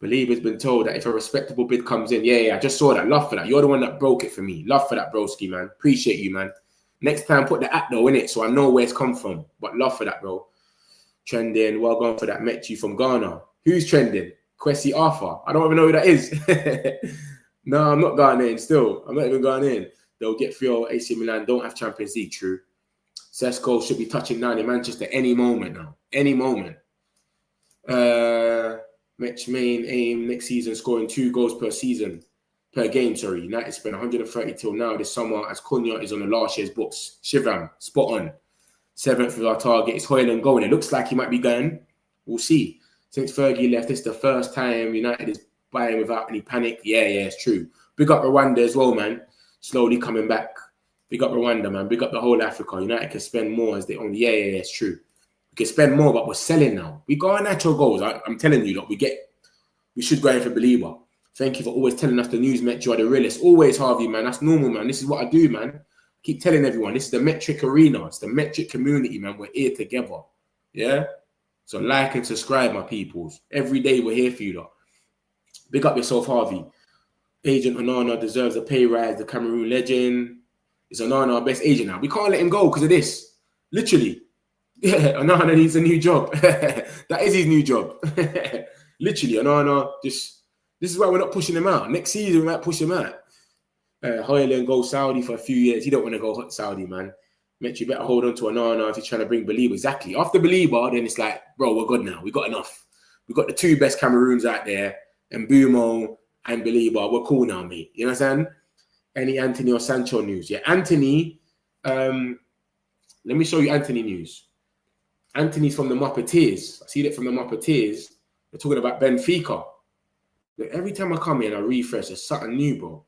Baleba's been told that if a respectable bid comes in, yeah, I just saw that. Love for that. You're the one that broke it for me. Love for that, broski, man. Appreciate you, man. Next time, put the app though in it so I know where it's come from. But love for that, bro. Trending. Well gone for that. Met you from Ghana. Who's trending? Kwesi Arthur. I don't even know who that is. No, I'm not Ghanaian still. I'm not even Ghanaian. They'll get 3-0. AC Milan don't have Champions League, true. Sesko should be touching down in Manchester any moment now. Any moment. Match main aim next season, scoring 2 goals per season. per game, sorry. United spent 130 till now this summer as Cunha is on the last year's books. Shivram, spot on. 7th of our target is Højlund going. It looks like he might be going. We'll see. Since Fergie left, this is the first time United is buying without any panic. Yeah, it's true. Big up Rwanda as well, man. Slowly coming back. Big up Rwanda, man. Big up the whole Africa. United can spend more as they own. Yeah, it's true. We can spend more, but we're selling now. We got our natural goals. I'm telling you, look, we should go in for Baleba. Thank you for always telling us the news, Met. You are the realest. Always, Harvey, man. That's normal, man. This is what I do, man. Keep telling everyone. This is the metric arena. It's the metric community, man. We're here together. Yeah? So like and subscribe, my peoples. Every day we're here for you, lot. Big up yourself, Harvey. Agent Onana deserves a pay rise. The Cameroon legend. Is Onana our best agent now? We can't let him go because of this. Literally. Yeah, Onana needs a new job. That is his new job. Literally, Onana just... This is why we're not pushing him out. Next season, we might push him out. Højlund go Saudi for a few years. He don't want to go Saudi, man. Met you better hold on to Onana if he's trying to bring Baleba. Exactly. After Baleba, then it's like, bro, we're good now. We got enough. We got the 2 best Cameroons out there, and Mbumo and Baleba. We're cool now, mate. You know what I'm saying? Any Anthony or Sancho news? Yeah, Anthony. Let me show you Anthony news. Anthony's from the Muppeteers. I see that from the Muppeteers. They're talking about Benfica. Look, every time I come in, I refresh. There's something new, bro.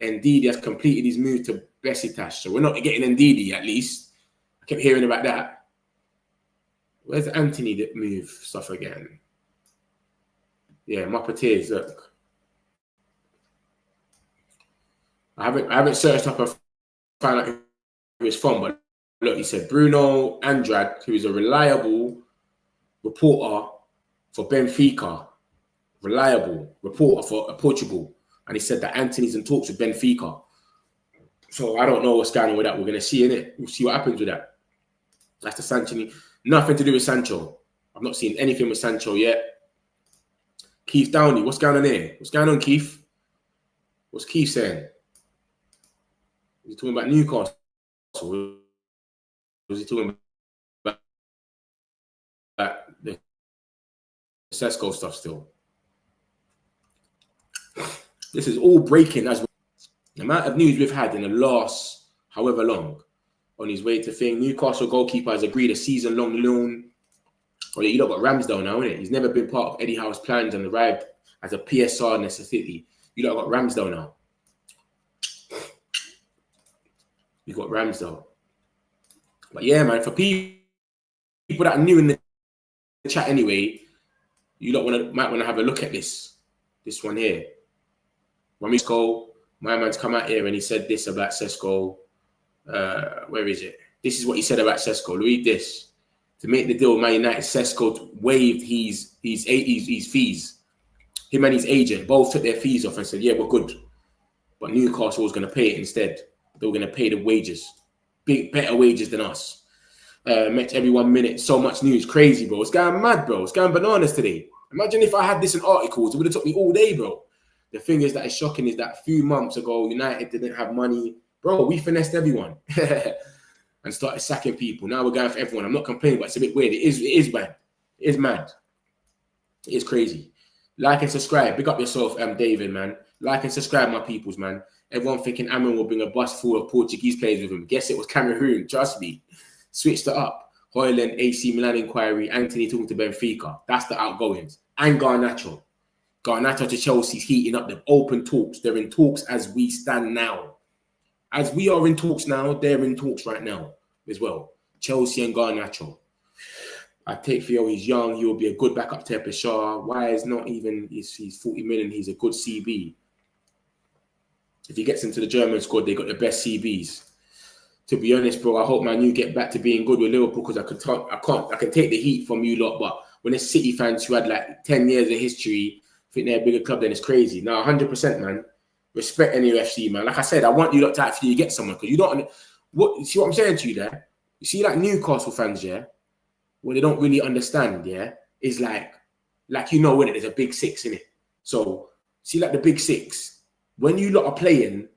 Ndidi has completed his move to Besiktas. So we're not getting Ndidi, at least. I kept hearing about that. Where's Anthony that move stuff again? Yeah, Muppeteers, look. I haven't searched up and found out who it's from, but look, he said Bruno Andrade, who is a reliable reporter for Benfica. Reliable reporter for Portugal. And he said that Anthony's in talks with Benfica. So I don't know what's going on with that. We're going to see in it. We'll see what happens with that. That's the Sancho. Nothing to do with Sancho. I've not seen anything with Sancho yet. Keith Downey, what's going on here? What's going on, Keith? What's Keith saying? Is he talking about Newcastle? Was he talking about the Sesko stuff still? This is all breaking as well. The amount of news we've had in the last however long on his way to thing. Newcastle goalkeeper has agreed a season-long loan. Oh yeah, you don't got Ramsdale now, innit? He's never been part of Eddie Howe's plans and arrived as a PSR necessity. You don't got Ramsdale now. You got Ramsdale. But yeah, man, for people that are new in the chat anyway, you might want to have a look at this one here. Sesko, my man's come out here and he said this about Sesko. Where is it? This is what he said about Sesko. Read this. To make the deal with Man United, Sesko waived his fees. Him and his agent both took their fees off and said, yeah, we're good. But Newcastle was going to pay it instead. They were going to pay the wages. Better wages than us. Met every 1 minute. So much news. Crazy, bro. It's going mad, bro. It's going bananas today. Imagine if I had this in articles. It would have took me all day, bro. The thing is that is shocking is that a few months ago, United didn't have money. Bro, we finessed everyone and started sacking people. Now we're going for everyone. I'm not complaining, but it's a bit weird. It is bad. It is mad. It is crazy. Like and subscribe. Big up yourself, David, man. Like and subscribe, my peoples, man. Everyone thinking Amon will bring a bus full of Portuguese players with him. Guess it was Cameroon. Trust me. Switched it up. Højlund, AC Milan inquiry. Anthony talking to Benfica. That's the outgoings. And Garnacho. Garnacho to Chelsea's heating up. They've open talks. They're in talks as we stand now. As we are in talks now, they're in talks right now as well. Chelsea and Garnacho. I take Theo, he's young. He will be a good backup to Peshar. Why is not even, he's 40 million. He's a good CB. If he gets into the German squad, they got the best CBs. To be honest, bro, I hope Man U get back to being good with Liverpool because I can take the heat from you lot. But when it's City fans who had like 10 years of history, think they're a bigger club, then it's crazy. Now, 100%, man. Respect NUFC, man. Like I said, I want you lot to actually get someone because you don't. See what I'm saying to you there? You see, like Newcastle fans, yeah, what they don't really understand, yeah, is like you know when there's a big six in it. So see, like the big six, when you lot are playing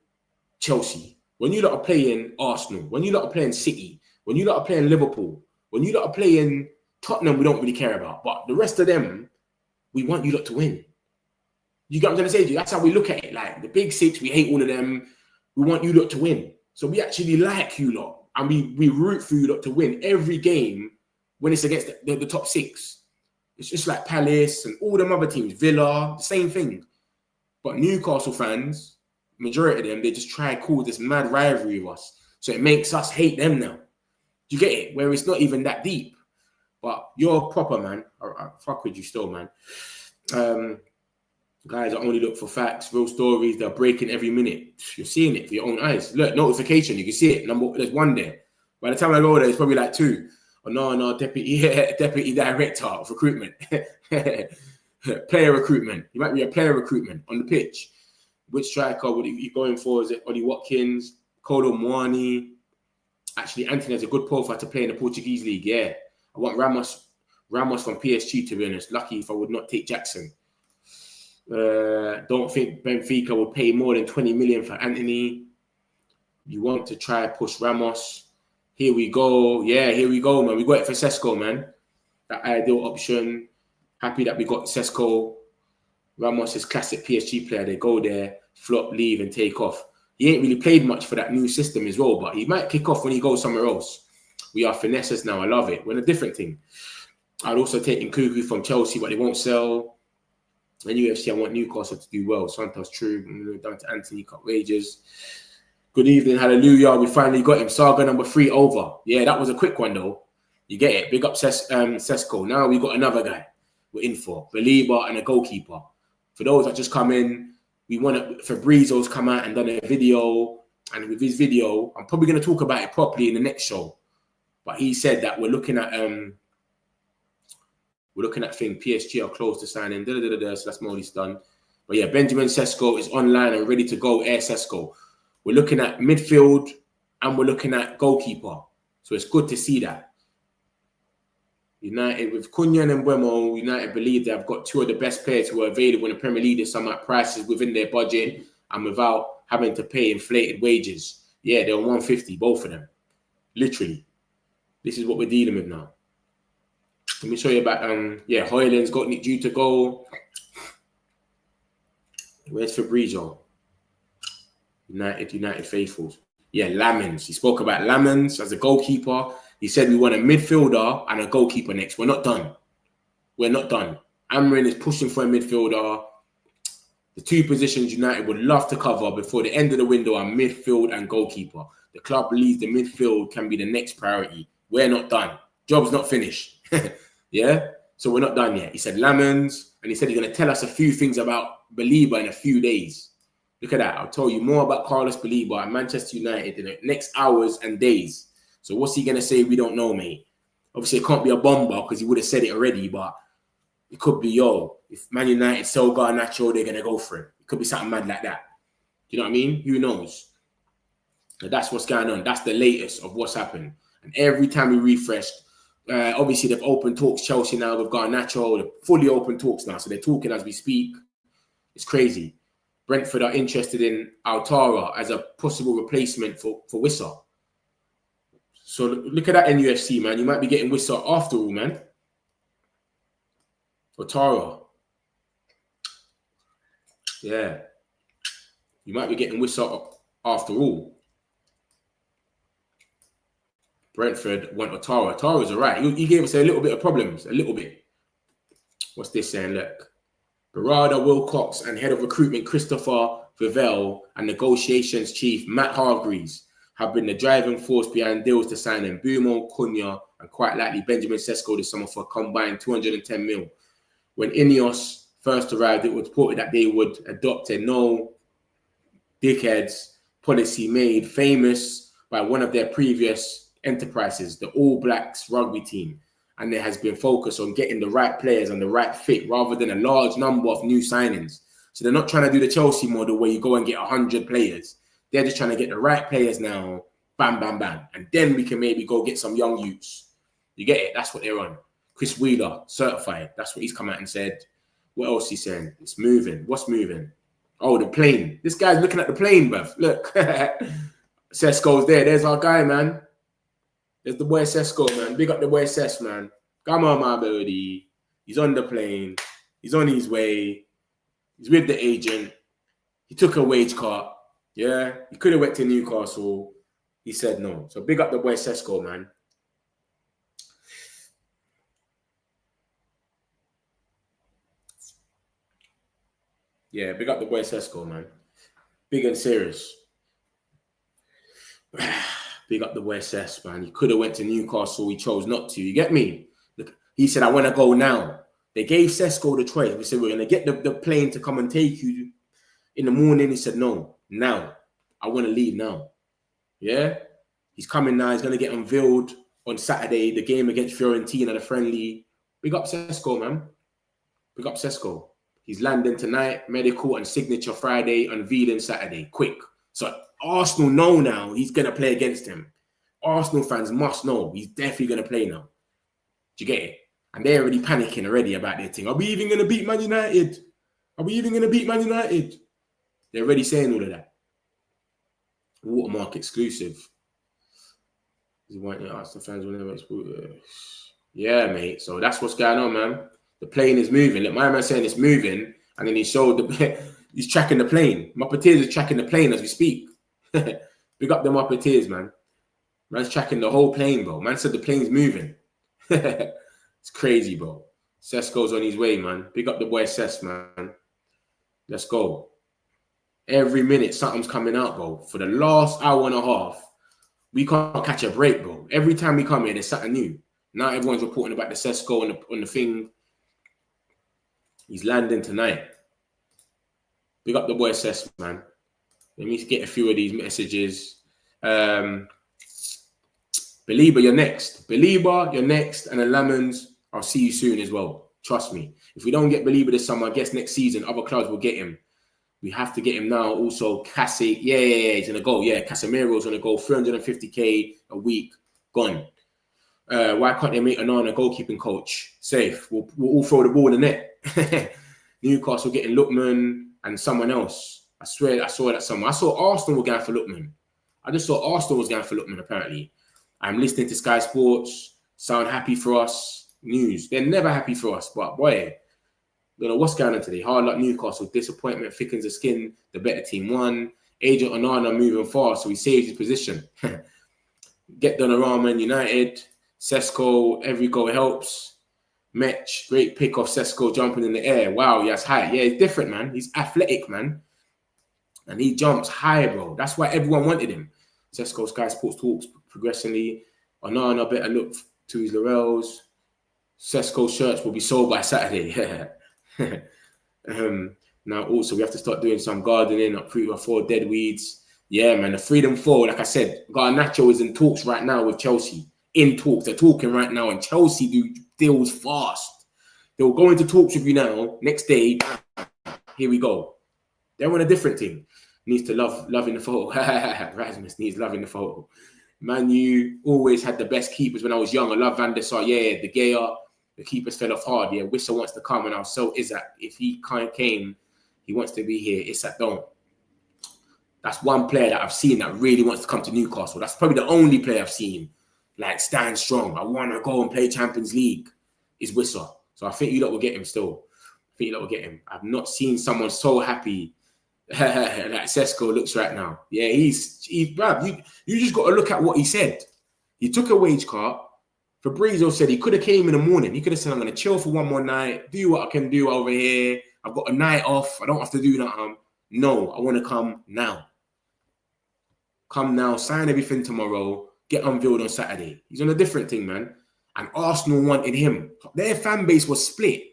Chelsea, when you lot are playing Arsenal, when you lot are playing City, when you lot are playing Liverpool, when you lot are playing Tottenham, we don't really care about. But the rest of them, we want you lot to win. You get what I'm trying to say to you? That's how we look at it. Like the big six, we hate all of them. We want you lot to win. So we actually like you lot. And we root for you lot to win every game when it's against the top six. It's just like Palace and all them other teams, Villa, the same thing. But Newcastle fans, majority of them, they just try and cause this mad rivalry with us. So it makes us hate them now. Do you get it? Where it's not even that deep. But you're proper, man. I fuck with you still, man. Guys, I only look for facts, real stories. They're breaking every minute. You're seeing it for your own eyes. Look, notification. You can see it. There's one there. By the time I go there, it's probably like two. Oh, no, deputy director of recruitment. Player recruitment. You might be a player recruitment on the pitch. Which striker would you going for? Is it Ollie Watkins, Kolo Muani? Actually, Anthony has a good profile to play in the Portuguese league. Yeah, I want Ramos from PSG, to be honest. Lucky if I would not take Jackson. Don't think Benfica will pay more than 20 million for Anthony. You want to try push Ramos. Here we go. Yeah, here we go, man. We got it for Sesko, man. That ideal option. Happy that we got Sesko. Ramos is classic PSG player. They go there, flop, leave, and take off. He ain't really played much for that new system as well, but he might kick off when he goes somewhere else. We are finesses now. I love it. We're a different thing. I'd also take Nkuku from Chelsea, but they won't sell. And UFC, I want Newcastle to do well. Santos, true. Down to Anthony, cut wages. Good evening, hallelujah. We finally got him. Saga number 3 over. Yeah, that was a quick one, though. You get it. Big up Sesko. Now we got another guy we're in for. Baleba and a goalkeeper. For those that just come in, we want Fabrizio's come out and done a video. And with his video, I'm probably going to talk about it properly in the next show. But he said that we're looking at PSG are close to signing. So that's more done. But yeah, Benjamin Sesko is online and ready to go. Air Sesko. We're looking at midfield and we're looking at goalkeeper. So it's good to see that. United with Cunha and Mbeumo, United believe they have got 2 of the best players who are available in the Premier League this summer at prices within their budget and without having to pay inflated wages. Yeah, they're on 150, both of them. Literally. This is what we're dealing with now. Let me show you about, Hoyland's got due to go. Where's Fabrizio? United faithfuls. Yeah, Lamens. He spoke about Lamens as a goalkeeper. He said we want a midfielder and a goalkeeper next. We're not done. We're not done. Amrin is pushing for a midfielder. The 2 positions United would love to cover before the end of the window are midfield and goalkeeper. The club believes the midfield can be the next priority. We're not done. Job's not finished. Yeah? So we're not done yet. He said Lamens, and he said he's going to tell us a few things about Baleba in a few days. Look at that. I'll tell you more about Carlos Baleba at Manchester United in the next hours and days. So what's he going to say? We don't know, mate. Obviously, it can't be a bomber because he would have said it already, but it could be, if Man United sell Garnacho, they're going to go for it. It could be something mad like that. Do you know what I mean? Who knows? But that's what's going on. That's the latest of what's happened. And every time we refreshed, obviously they've opened talks, Chelsea now with Garnacho. They're fully open talks now. So they're talking as we speak. It's crazy. Brentford are interested in Altara as a possible replacement for Wissa. So look at that NUFC, man. You might be getting Wissa after all, man. Altara. Yeah. You might be getting Wissa after all. Brentford want Altara. Altara's all right. He gave us a little bit of problems. A little bit. What's this saying? Look. Barada Wilcox and head of recruitment Christopher Vivell and negotiations chief Matt Hargreaves have been the driving force behind deals to sign Mbeumo, Cunha, and quite likely Benjamin Sesko this summer for a combined 210 mil. When Ineos first arrived, it was reported that they would adopt a no dickheads policy made famous by one of their previous enterprises, the All Blacks rugby team. And there has been focus on getting the right players and the right fit rather than a large number of new signings. So they're not trying to do the Chelsea model where you go and get 100 players. They're just trying to get the right players now. Bam, bam, bam. And then we can maybe go get some young youths. You get it? That's what they're on. Chris Wheeler, certified. That's what he's come out and said. What else he's saying? It's moving. What's moving? Oh, the plane. This guy's looking at the plane, bruv. Look. Sesko's there. There's our guy, man. There's the boy Sesko, man. Big up the boy Ses, man. Come on, my buddy. He's on the plane. He's on his way. He's with the agent. He took a wage cut. Yeah, he could have went to Newcastle. He said no. So big up the boy Sesko, man. Yeah, big up the boy Sesko, man. Big and serious. Big up the boy Ses, man. He could have went to Newcastle. He chose not to. You get me? Look, he said, I want to go now. They gave Sesko the choice. We said, we're going to get the plane to come and take you in the morning. He said, no, now. I want to leave now. Yeah? He's coming now. He's going to get unveiled on Saturday. The game against Fiorentina, the friendly. Big up Sesko, man. Big up Sesko. He's landing tonight, medical and signature Friday, unveiling Saturday. Quick. So Arsenal know now he's going to play against him. Arsenal fans must know he's definitely going to play now. Do you get it? And they're already panicking already about their thing. Are we even going to beat Man United? Are we even going to beat Man United? They're already saying all of that. Watermark exclusive. Arsenal fans will never export. Yeah, mate. So that's what's going on, man. The plane is moving. Look, my man saying it's moving, and then he showed he's tracking the plane. Muppeteers is tracking the plane as we speak. Big up the Muppeteers, man. Man's tracking the whole plane, bro. Man said the plane's moving. It's crazy, bro. Sesko's on his way, man. Big up the boy Ses, man. Let's go. Every minute, something's coming out, bro. For the last hour and a half, we can't catch a break, bro. Every time we come here, there's something new. Now everyone's reporting about the Sesko on the thing. He's landing tonight. Big up the boy Ses, man. Let me get a few of these messages. Baleba, you're next. Baleba, you're next. And the Lemons, I'll see you soon as well. Trust me. If we don't get Baleba this summer, I guess next season, other clubs will get him. We have to get him now. Also, Cassie, yeah, he's going to go. Yeah, Casemiro's going to go. 350K a week. Gone. Why can't they make Onana goalkeeping coach? Safe. We'll all throw the ball in the net. Newcastle getting Lookman and someone else. I swear I saw that somewhere. I saw Arsenal were going for Lookman. I just saw Arsenal was going for Lookman, apparently. I'm listening to Sky Sports. Sound happy for us. News. They're never happy for us. But, boy, don't know what's going on today. Hard luck Newcastle. Disappointment thickens the skin. The better team won. Agent Onana moving fast, so he saves his position. Get Donnarumma United. Sesko, every goal helps. Mech, great pick off Sesko jumping in the air. Wow, he has height. Yeah, he's different, man. He's athletic, man. And he jumps high, bro. That's why everyone wanted him. Sesko, Sky Sports talks progressively. Onana better look to his laurels. Sesko shirts will be sold by Saturday. Now, also, we have to start doing some gardening, uproot for dead weeds. Yeah, man, the Freedom 4, like I said, Garnacho is in talks right now with Chelsea. In talks. They're talking right now, and Chelsea do deals fast. They'll go into talks with you now. Next day, here we go. They're on a different team. Needs to love in the photo. Rasmus needs love in the photo. Man, you always had the best keepers when I was young. I love Van der Sar. Yeah, De Gea. The keepers fell off hard. Yeah, Wissa wants to come, and I'll so Isaac. If he came, he wants to be here. Isaac don't. That's one player that I've seen that really wants to come to Newcastle. That's probably the only player I've seen like stand strong. I want to go and play Champions League. Is Wissa. So I think you lot will get him still. I think you lot will get him. I've not seen someone so happy like Sesko looks right now. Yeah, he's bruv, you just got to look at what he said. He took a wage cut. Fabrizio said he could have came in the morning. He could have said, I'm going to chill for one more night, do what I can do over here. I've got a night off. I don't have to do that. No, I want to come now. Come now, sign everything tomorrow, get unveiled on Saturday. He's on a different thing, man. And Arsenal wanted him. Their fan base was split.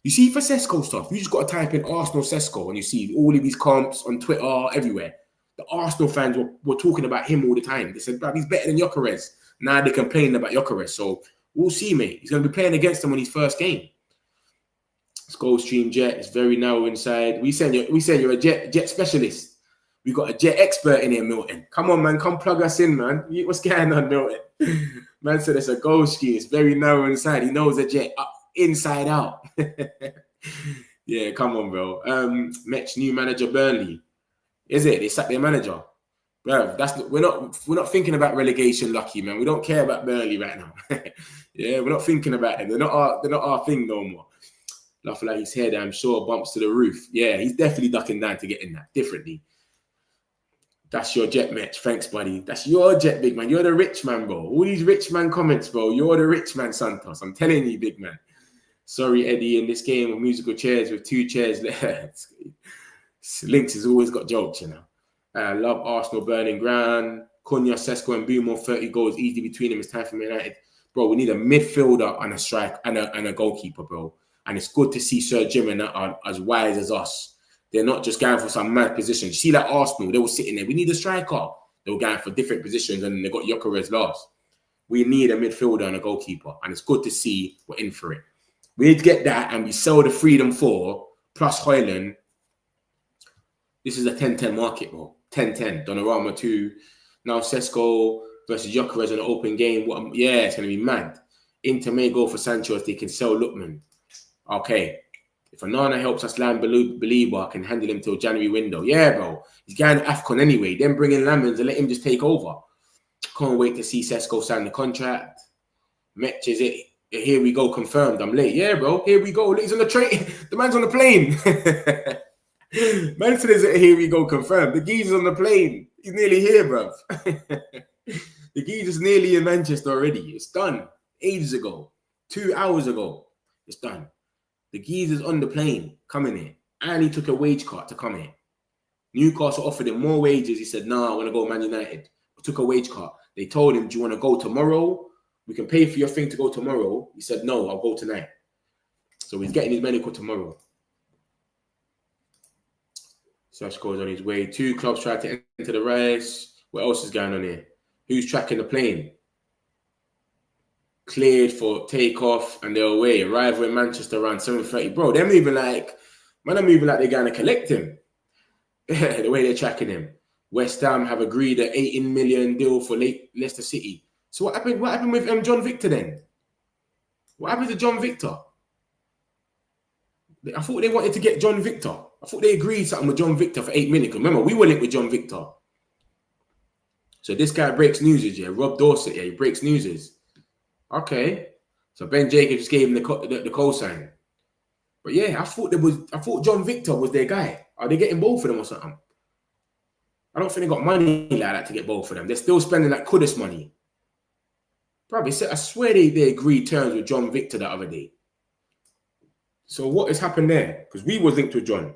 You see, for Sesko stuff, you just got to type in Arsenal Sesko and you see all of these comps on Twitter, everywhere. The Arsenal fans were talking about him all the time. They said, bruv, he's better than Gyökeres. Now they complain about Gyökeres. So we'll see, mate. He's going to be playing against them on his first game. Goldstream Jet is very narrow inside. We said you're a jet specialist. We got a jet expert in here, Milton. Come on, man. Come plug us in, man. What's going on, Milton? Man said it's a goal scheme. It's very narrow inside. He knows a jet inside out. Yeah, come on, bro. Mech new manager Burnley. Is it? They sacked their manager. Bro, we're not thinking about relegation, Lucky, man. We don't care about Burnley right now. Yeah, we're not thinking about them. They're not our thing no more. laughing like his head, I'm sure, bumps to the roof. Yeah, he's definitely ducking down to get in that differently. That's your jet, Mitch. Thanks, buddy. That's your jet, big man. You're the rich man, bro. All these rich man comments, bro. You're the rich man, Santos. I'm telling you, big man. Sorry, Eddie, in this game of musical chairs with 2 chairs. Links has always got jokes, you know. I love Arsenal burning ground. Cunha, Sesko, and Boomo, 30 goals easy between them. It's time for Man United. Bro, we need a midfielder and a strike and a goalkeeper, bro. And it's good to see Sir Jim and that are as wise as us. They're not just going for some mad position. You see, like Arsenal, they were sitting there. We need a striker. They were going for different positions, and they got Gyökeres last. We need a midfielder and a goalkeeper, and it's good to see we're in for it. We need to get that, and we sell the Freedom 4 plus Højlund. This is a 10-10 market, bro. 10-10. Donnarumma 2. Now Sesko versus Gyökeres in an open game. Yeah, it's going to be mad. Inter may go for Sancho if they can sell Lookman. Okay. If Onana helps us land Baleba, I can handle him till January window. Yeah, bro. He's going to AFCON anyway. Then bring in Lamens and let him just take over. Can't wait to see Sesko sign the contract. Metch, is it? Here we go, confirmed. I'm late. Yeah, bro. Here we go. He's on the train. The man's on the plane. Man said, here we go, confirmed. The geezer's on the plane. He's nearly here, bruv. The geezer's nearly in Manchester already. It's done. Ages ago. 2 hours ago. It's done. The geezer's on the plane, coming here. And he took a wage cut to come here. Newcastle offered him more wages. He said, nah, I want to go Man United. He took a wage cut. They told him, do you want to go tomorrow? We can pay for your thing to go tomorrow. He said, no, I'll go tonight. So he's getting his medical tomorrow. Šeško's on his way. 2 clubs tried to enter the race. What else is going on here? Who's tracking the plane? Cleared for takeoff and they're away. Arrival in Manchester around 7:30. Bro, they're moving like, man, they're moving like they're going to collect him. The way they're tracking him. West Ham have agreed an 18 million deal for Leicester City. So what happened? What happened with John Victor then? What happened to John Victor? I thought they wanted to get John Victor. I thought they agreed something with John Victor for 8 million. Remember, we were linked with John Victor. So this guy breaks newses, yeah. Rob Dorset, yeah, he breaks newses. Okay. So Ben Jacobs just gave him the cosign. But yeah, I thought John Victor was their guy. Are they getting both of them or something? I don't think they got money like that to get both of them. They're still spending that Kudus money. Probably, I swear they agreed terms with John Victor the other day. So what has happened there? Because we was linked with John.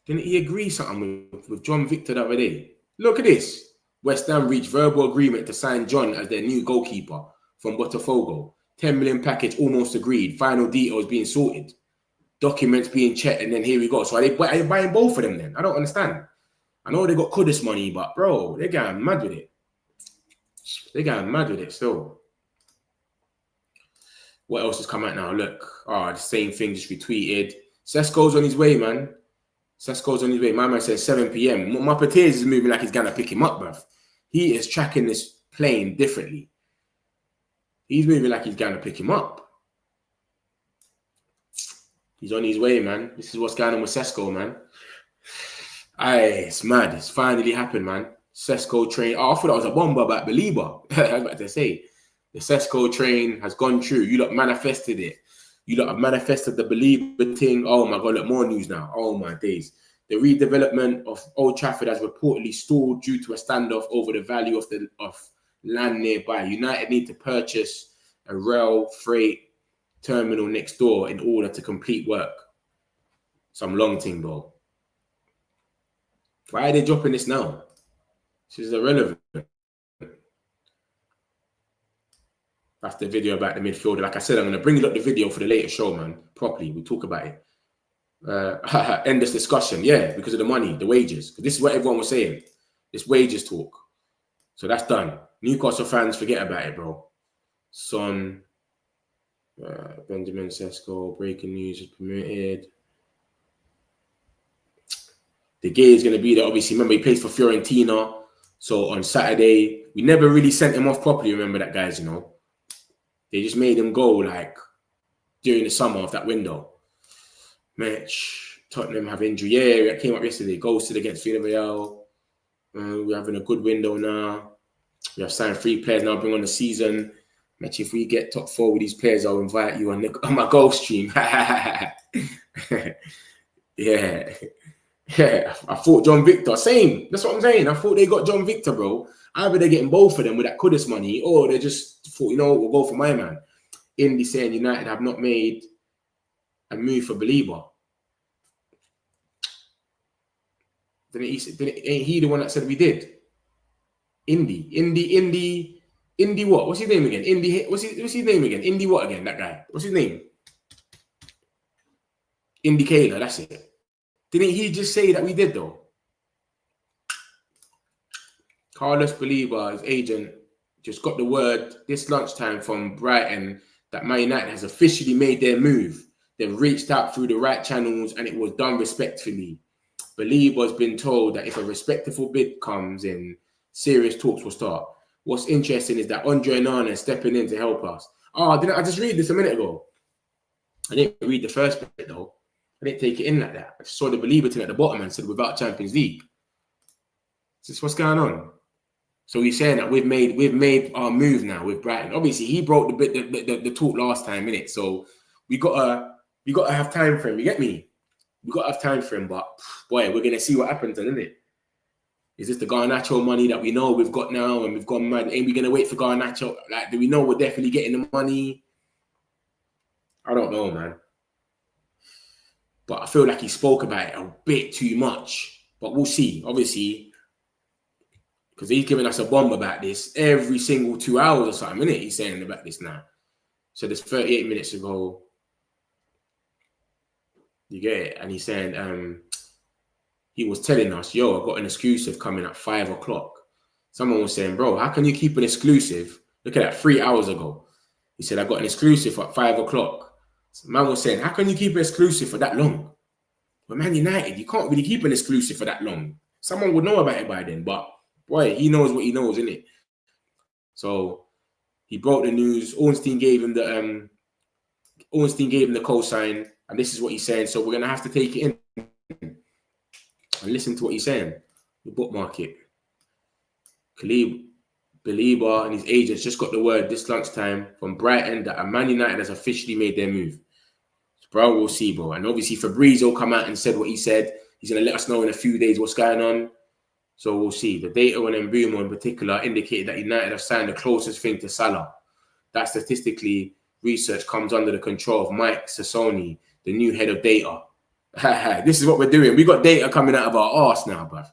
Didn't he agree something with John Victor the other day? Look at this. West Ham reached verbal agreement to sign John as their new goalkeeper from Botafogo. 10 million package almost agreed. Final details being sorted. Documents being checked, and then here we go. So are you buying both of them then? I don't understand. I know they got Kudus money, but bro, they're going mad with it. They're going mad with it still. What else has come out now? Look. The same thing just retweeted. Sesko's on his way, man. Sesko's on his way. My man says 7 p.m. My Peters is moving like he's going to pick him up, bruv. He is tracking this plane differently. He's moving like he's going to pick him up. He's on his way, man. This is what's going on with Sesko, man. It's mad. It's finally happened, man. Sesko train. I thought that was a bomber about Baleba. I was about to say. The Sesko train has gone true. You lot manifested it. You lot have manifested the Baleba thing. Oh my God, look, more news now. Oh my days. The redevelopment of Old Trafford has reportedly stalled due to a standoff over the value of land nearby. United need to purchase a rail freight terminal next door in order to complete work. Some long thing, bro. Why are they dropping this now? This is irrelevant. That's the video about the midfielder. Like I said, I'm going to bring up the video for the later show, man. Properly. We'll talk about it. End this discussion. Yeah, because of the money, the wages. This is what everyone was saying. This wages talk. So that's done. Newcastle fans, forget about it, bro. Son, Benjamin Sesko, breaking news is permitted. De Gea is going to be there. Obviously, remember, he plays for Fiorentina. So on Saturday, we never really sent him off properly. Remember that, guys, you know. They just made him go, like, during the summer of that window. Match, Tottenham have injury. Yeah, it came up yesterday. Ghosted against Villarreal. We're having a good window now. We have signed 3 players now, bring on the season. Match, if we get top 4 with these players, I'll invite you on my golf stream. Yeah. I thought John Victor, same. That's what I'm saying. I thought they got John Victor, bro. Either they're getting both of them with that Kudus money, or they just thought, you know, we'll go for my man. Indy saying United have not made a move for Baleba. Ain't he the one that said we did? Indy what? What's his name again? What's his name again? Indy what again? That guy. What's his name? Indicator, that's it. Didn't he just say that we did though? Carlos Baleba, his agent, just got the word this lunchtime from Brighton that Man United has officially made their move. They've reached out through the right channels and it was done respectfully. Baleba's been told that if a respectable bid comes in, serious talks will start. What's interesting is that Andre Onana is stepping in to help us. Oh, didn't I just read this a minute ago? I didn't read the first bit though. I didn't take it in like that. I just saw the Baleba thing at the bottom and said without Champions League. Is this what's going on? So he's saying that we've made our move now with Brighton. Obviously, he broke the talk last time, innit? So we gotta have time for him. You get me? We gotta have time for him. But boy, we're gonna see what happens, then, isn't it? Is this the Garnacho money that we know we've got now and we've gone mad? Ain't we gonna wait for Garnacho? Like, do we know we're definitely getting the money? I don't know, man. But I feel like he spoke about it a bit too much. But we'll see, obviously, because he's giving us a bomb about this every single 2 hours or something, isn't it? He's saying about this now. So there's 38 minutes ago. You get it? And he's saying, he was telling us, yo, I got an exclusive coming at 5 o'clock. Someone was saying, bro, how can you keep an exclusive? Look at that, 3 hours ago. He said, I got an exclusive at 5 o'clock. So man was saying, how can you keep an exclusive for that long? But Man United, you can't really keep an exclusive for that long. Someone would know about it by then, but boy, he knows what he knows, innit? So he broke the news. Ornstein gave him the cosign, and this is what he's saying. So we're gonna have to take it in and listen to what he's saying. The bookmark it. Baleba and his agents just got the word this lunchtime from Brighton that Man United has officially made their move. So, bro, we'll see, bro. And obviously Fabrizio come out and said what he said. He's going to let us know in a few days what's going on. So we'll see. The data on Mbumo in particular indicated that United have signed the closest thing to Salah. That statistically research comes under the control of Mike Sassoni, the new head of data. This is what we're doing. We got data coming out of our arse now, bruv.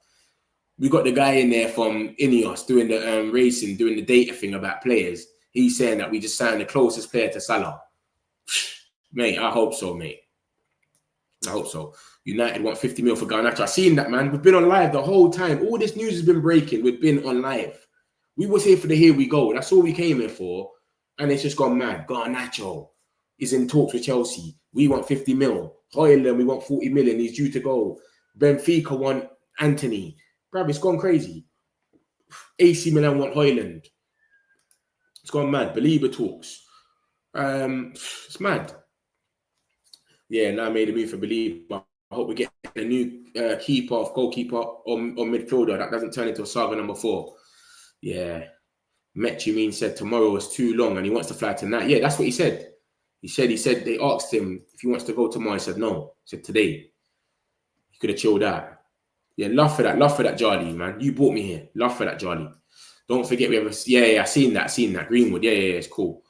We got the guy in there from Ineos doing the racing, doing the data thing about players. He's saying that we just signed the closest player to Salah. Mate, I hope so, mate. I hope so. United want 50 mil for Garnacho. I've seen that, man. We've been on live the whole time. All this news has been breaking. We've been on live. We was here for the here we go. That's all we came here for. And it's just gone mad. Garnacho is in talks with Chelsea. We want 50 mil. Højlund, we want 40 million. He's due to go. Benfica want Anthony. Bruv, it's gone crazy. AC Milan want Højlund. It's gone mad. Baleba talks. It's mad. Yeah, now I made a move for Baleba. I hope we get a new goalkeeper or midfielder that doesn't turn into a saga number 4. Yeah. Metricbay said tomorrow is too long and he wants to fly tonight. Yeah, that's what he said. He said they asked him if he wants to go tomorrow. He said no. He said today. He could have chilled out. Yeah, love for that, Charlie, man. You brought me here. Love for that, Charlie. Don't forget we have I seen that. Greenwood. Yeah, it's cool.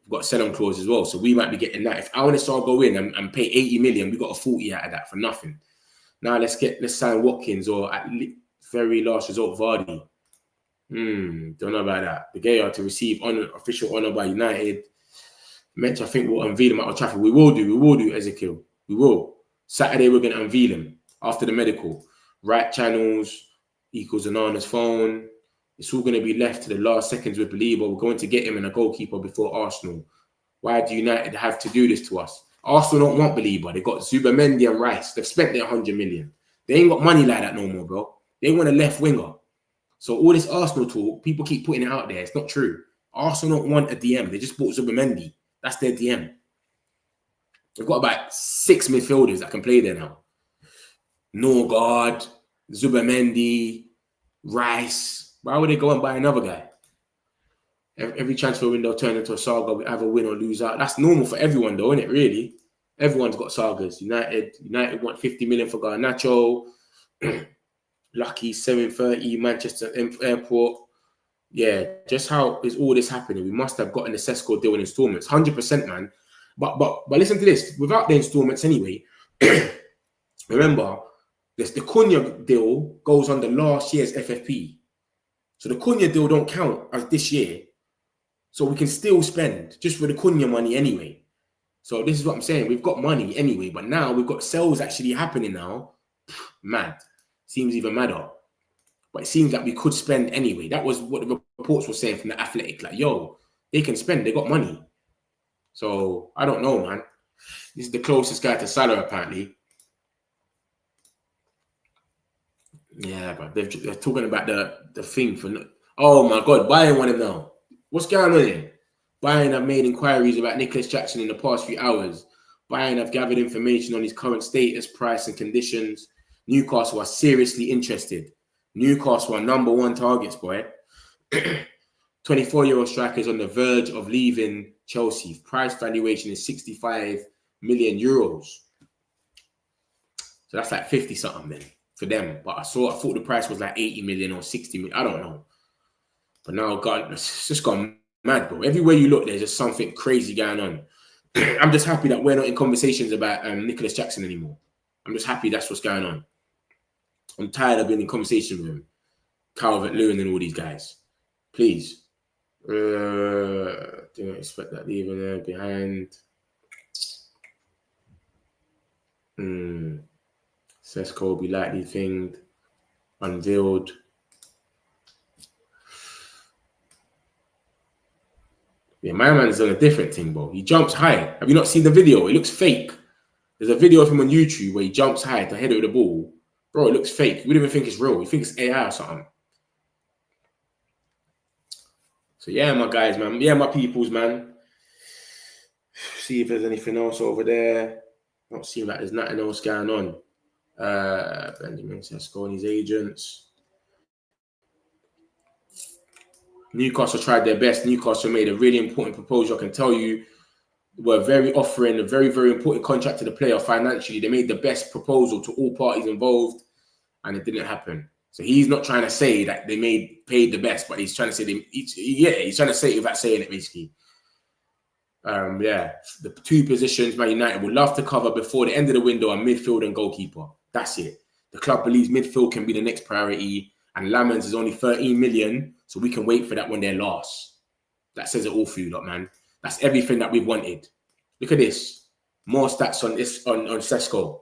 We've got a sell-on clause as well, so we might be getting that. If Al-Nassr go in and pay 80 million, we got a 40 out of that for nothing. Now let's sign Watkins or at very last resort Vardy. Don't know about that. The Gea to receive official honour by United. Metch, I think we'll unveil him at Old Trafford. We will do, Ezekiel. We will. Saturday we're going to unveil him after the medical. Right channels equals Onana's phone. It's all going to be left to the last seconds with Baleba. We're going to get him and a goalkeeper before Arsenal. Why do United have to do this to us? Arsenal don't want Baleba. They got Zubamendi and Rice. They've spent their 100 million. They ain't got money like that no more, bro. They want a left winger. So all this Arsenal talk, people keep putting it out there. It's not true. Arsenal don't want a DM. They just bought Zubamendi. That's their DM. They've got about 6 midfielders that can play there now. Norgard, Zubamendi, Rice. Why would they go and buy another guy? Every transfer window turned into a saga. We either win or lose out. That's normal for everyone, though, isn't it? Really, everyone's got sagas. United want 50 million for Garnacho. Lucky 730 Manchester Airport. Yeah, just how is all this happening? We must have gotten the Sesko deal in installments, 100%, man. But listen to this. Without the installments, anyway. Remember, the Cunha deal goes on the last year's FFP, so the Cunha deal don't count as this year. So we can still spend just for the Cunha money anyway. So this is what I'm saying. We've got money anyway, but now we've got sales actually happening now. Mad. Seems even madder. But it seems like we could spend anyway. That was what the reports were saying from the Athletic. Like, yo, they can spend. They got money. So I don't know, man. This is the closest guy to Salah, apparently. Yeah, but they're talking about the thing for... Oh, my God. Bayern want him now. What's going on here? Bayern have made inquiries about Nicholas Jackson in the past few hours. Bayern have gathered information on his current status, price and conditions. Newcastle are seriously interested. Newcastle are #1 targets, boy. 24-year-old striker is on the verge of leaving Chelsea. Price valuation is 65 million euros. So that's like 50-something then for them. But I thought the price was like 80 million or 60 million. I don't know. But now, God, it's just gone mad, bro. Everywhere you look, there's just something crazy going on. I'm just happy that we're not in conversations about Nicholas Jackson anymore. I'm just happy that's what's going on. I'm tired of being in conversation with him. Calvert-Lewin and all these guys. Please. Didn't expect that leaving there behind. Sesko will be likely thinged. Unveiled. Yeah, my man's on a different thing, bro. He jumps high. Have you not seen the video? It looks fake. There's a video of him on YouTube where he jumps high to head it with the ball. Bro, it looks fake. You wouldn't even think it's real. You think it's AI or something. So yeah, my guys, man. Yeah, my peoples, man. See if there's anything else over there. Don't seem like there's nothing else going on. Benjamin Sesko and his agents. Newcastle tried their best. Newcastle made a really important proposal. I can tell you, were offering a very, very important contract to the player financially. They made the best proposal to all parties involved, and it didn't happen. So he's not trying to say that they paid the best, but he's trying to say he's trying to say it without saying it, basically. The two positions Man United would love to cover before the end of the window are midfield and goalkeeper. That's it. The club believes midfield can be the next priority, and Lamens is only 13 million, so we can wait for that when they're last. That says it all for you, lot, man. That's everything that we've wanted. Look at this. More stats on this on Sesko.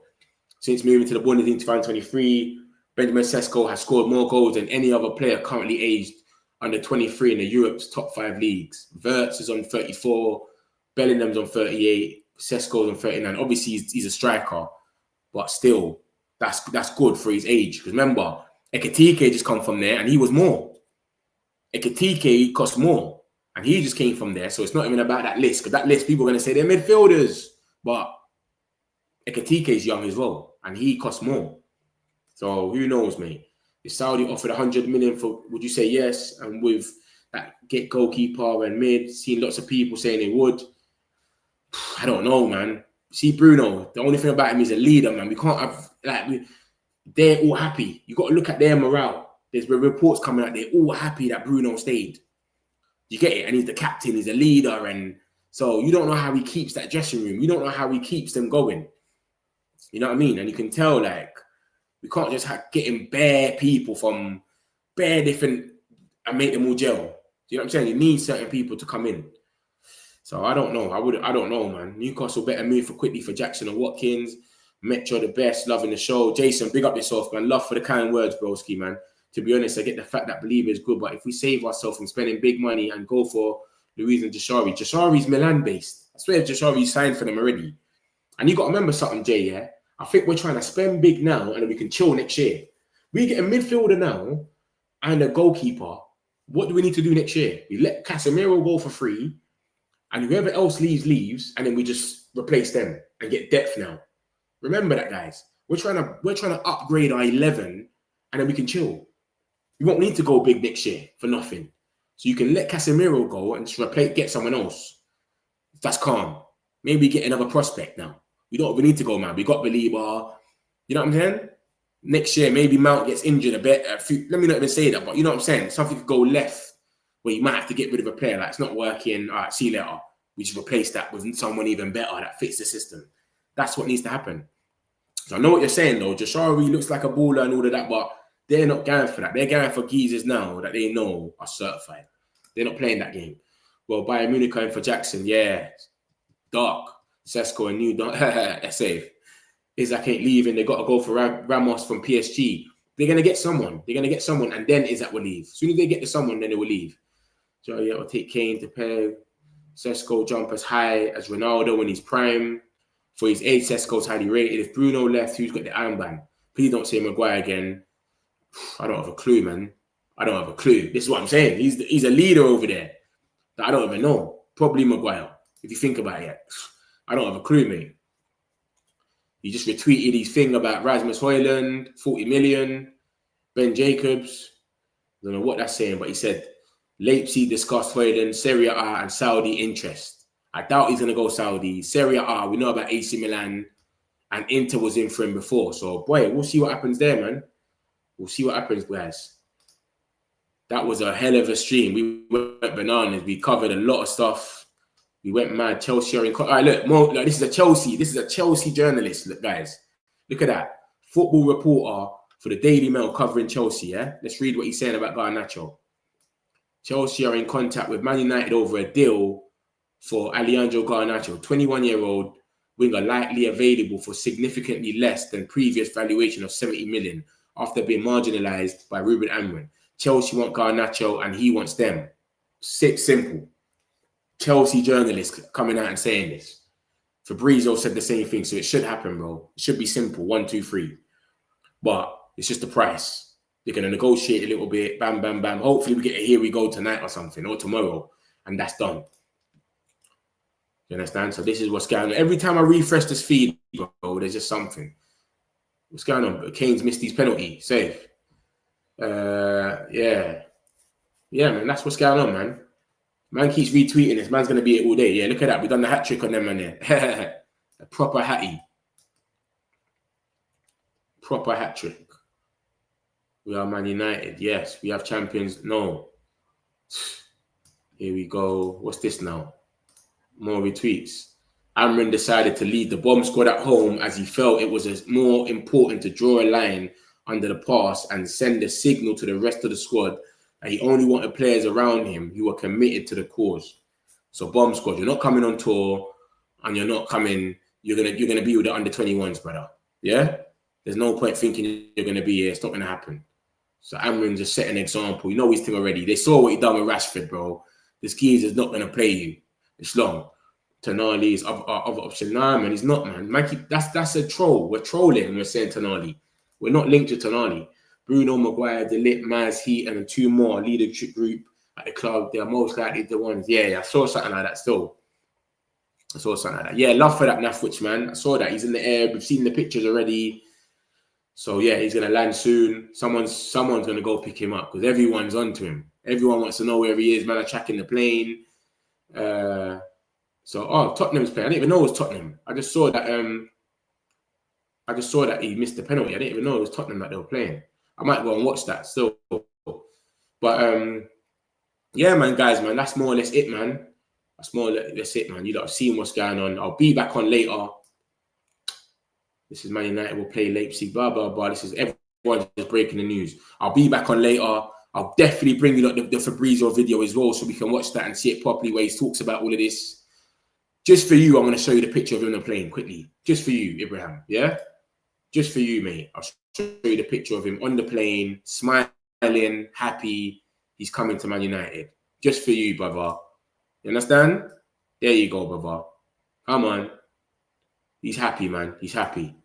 Since moving to the Bundesliga in 2023, Benjamin Sesko has scored more goals than any other player currently aged under 23 in the Europe's top 5 leagues. Wirtz is on 34, Bellingham's on 38, Sesko's on 39. Obviously, he's a striker, but still, that's good for his age. Because remember, Ekitike just come from there, and he was more. Ekitike cost more, and he just came from there. So it's not even about that list, because that list, people are going to say they're midfielders. But Ekitike is young as well, and he costs more. So who knows, mate? If Saudi offered 100 million for, would you say yes? And with that get goalkeeper and mid, seeing lots of people saying they would. I don't know, man. See, Bruno, the only thing about him is a leader, man. We can't have, they're all happy. You got to look at their morale. There's reports coming out, they're all happy that Bruno stayed. You get it? And he's the captain, he's a leader. And so you don't know how he keeps that dressing room. You don't know how he keeps them going. You know what I mean? And you can tell, we can't just get in bare people from bare different and make them all gel. You know what I'm saying? You need certain people to come in. So I don't know. I don't know, man. Newcastle better move quickly for Jackson and Watkins. Metro the best, loving the show. Jason, big up yourself, man. Love for the kind words, broski, man. To be honest, I get the fact that Believer is good, but if we save ourselves from spending big money and go for Luiz and Jashari's Milan-based. I swear Jashari signed for them already. And you got to remember something, Jay, yeah? I think we're trying to spend big now and then we can chill next year. We get a midfielder now and a goalkeeper. What do we need to do next year? We let Casemiro go for free, and whoever else leaves, and then we just replace them and get depth now. Remember that, guys. We're trying to upgrade our 11, and then we can chill. We won't need to go big next year for nothing. So you can let Casemiro go and just get someone else. That's calm. Maybe get another prospect now. We need to go, man. We got Baleba. You know what I'm saying? Next year, maybe Mount gets injured a bit. Let me not even say that, but you know what I'm saying? Something could go left where you might have to get rid of a player. Like, it's not working. All right, see you later. We just replace that with someone even better that fits the system. That's what needs to happen. So I know what you're saying, though. Jashari looks like a baller and all of that, but they're not going for that. They're going for geezers now that they know are certified. They're not playing that game. Well, Bayern Munich going for Jackson. Yeah. Dark. Sesko and New Dark. That's safe. Isaac ain't leaving. They got to go for Ramos from PSG. They're going to get someone. And then Isaac will leave. As soon as they get to someone, then they will leave. So, yeah, I'll take Kane to pay. Sesko jump as high as Ronaldo in his prime. For his age, Sesko's highly rated. If Bruno left, who's got the armband? Please don't say Maguire again. I don't have a clue, man. I don't have a clue. This is what I'm saying. He's a leader over there that I don't even know. Probably Maguire, if you think about it. I don't have a clue, mate. He just retweeted his thing about Rasmus Højlund, 40 million. Ben Jacobs. I don't know what that's saying, but he said, Leipzig discussed Højlund, Serie A and Saudi interest. I doubt he's going to go Saudi. Serie A, we know about AC Milan, and Inter was in for him before. So, boy, we'll see what happens there, man. We'll see what happens, guys. That was a hell of a stream. We went bananas. We covered a lot of stuff. We went mad. Chelsea are in... All right, look, more, this is a Chelsea journalist, look, guys. Look at that. Football reporter for the Daily Mail covering Chelsea, yeah? Let's read what he's saying about Garnacho. Chelsea are in contact with Man United over a deal for Alejandro Garnacho, 21-year-old winger likely available for significantly less than previous valuation of 70 million after being marginalised by Ruben Amorim. Chelsea want Garnacho and he wants them. Simple. Chelsea journalists coming out and saying this. Fabrizio said the same thing, so it should happen, bro. It should be simple, 1, 2, 3. But it's just the price. They're going to negotiate a little bit, bam, bam, bam. Hopefully we get a here we go tonight or something, or tomorrow, and that's done. You understand? So this is what's going on. Every time I refresh this feed, bro, there's just something. What's going on? Kane's missed his penalty. Safe. Yeah, man, that's what's going on, man. Man keeps retweeting this. Man's going to be it all day. Yeah, look at that. We've done the hat trick on them, man, there. A proper hattie. Proper hat trick. We are Man United. Yes. We have champions. No. Here we go. What's this now? More retweets. Amorim decided to lead the bomb squad at home as he felt it was more important to draw a line under the pass and send a signal to the rest of the squad that he only wanted players around him who were committed to the cause. So bomb squad, you're not coming on tour and you're not coming, you're gonna be with the under 21s, brother. Yeah? There's no point thinking you're gonna be here. It's not gonna happen. So Amorim just set an example. You know his thing already. They saw what he done with Rashford, bro. This geezer is not gonna play you. It's long. Tonali is other option. Nah, man, he's not, man. That's a troll. We're trolling when we're saying Tonali. We're not linked to Tonali. Bruno, Maguire, De Ligt, Maz, Heat, and 2 more leadership group at the club. They're most likely the ones. Yeah, I saw something like that still. I saw something like that. Yeah, love for that Nafwich, man. I saw that. He's in the air. We've seen the pictures already. So, yeah, he's going to land soon. Someone's going to go pick him up because everyone's onto him. Everyone wants to know where he is. Man, are tracking the plane. Tottenham's playing. I didn't even know it was Tottenham. I just saw that he missed the penalty. I didn't even know it was Tottenham that they were playing. I might go and watch that still. But yeah, man, guys, man, that's more or less it, man. That's more or less it, man. You lot have seen what's going on. I'll be back on later. This is Man United will play Leipzig, blah, blah, blah. This is everyone just breaking the news. I'll be back on later. I'll definitely bring you the Fabrizio video as well so we can watch that and see it properly where he talks about all of this. Just for you, I'm going to show you the picture of him on the plane quickly. Just for you, Ibrahim, yeah? Just for you, mate. I'll show you the picture of him on the plane, smiling, happy. He's coming to Man United. Just for you, brother. You understand? There you go, brother. Come on. He's happy, man. He's happy.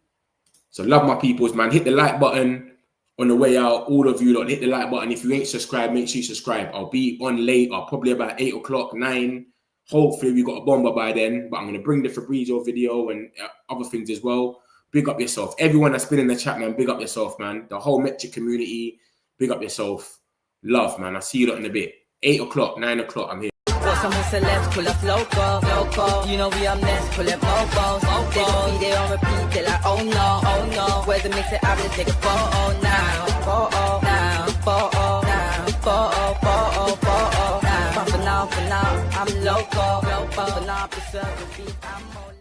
So love my peoples, man. Hit the like button on the way out. All of you lot, hit the like button. If you ain't subscribed, make sure you subscribe. I'll be on later, probably about 8 o'clock, 9. Hopefully we got a bomber by then. But I'm going to bring the Fabrizio video and other things as well. Big up yourself. Everyone that's been in the chat, man, big up yourself, man. The whole Metric community, big up yourself. Love, man. I'll see you lot in a bit. 8 o'clock, 9 o'clock, I'm here. Got some celebs, pull up local. You know we up next, pull up mobos. They don't be there on repeat, they're like, oh no. Where's the mix it up, let's take a photo now. Photo now. But for now, I'm local. But for now, preserve the beat, I'm more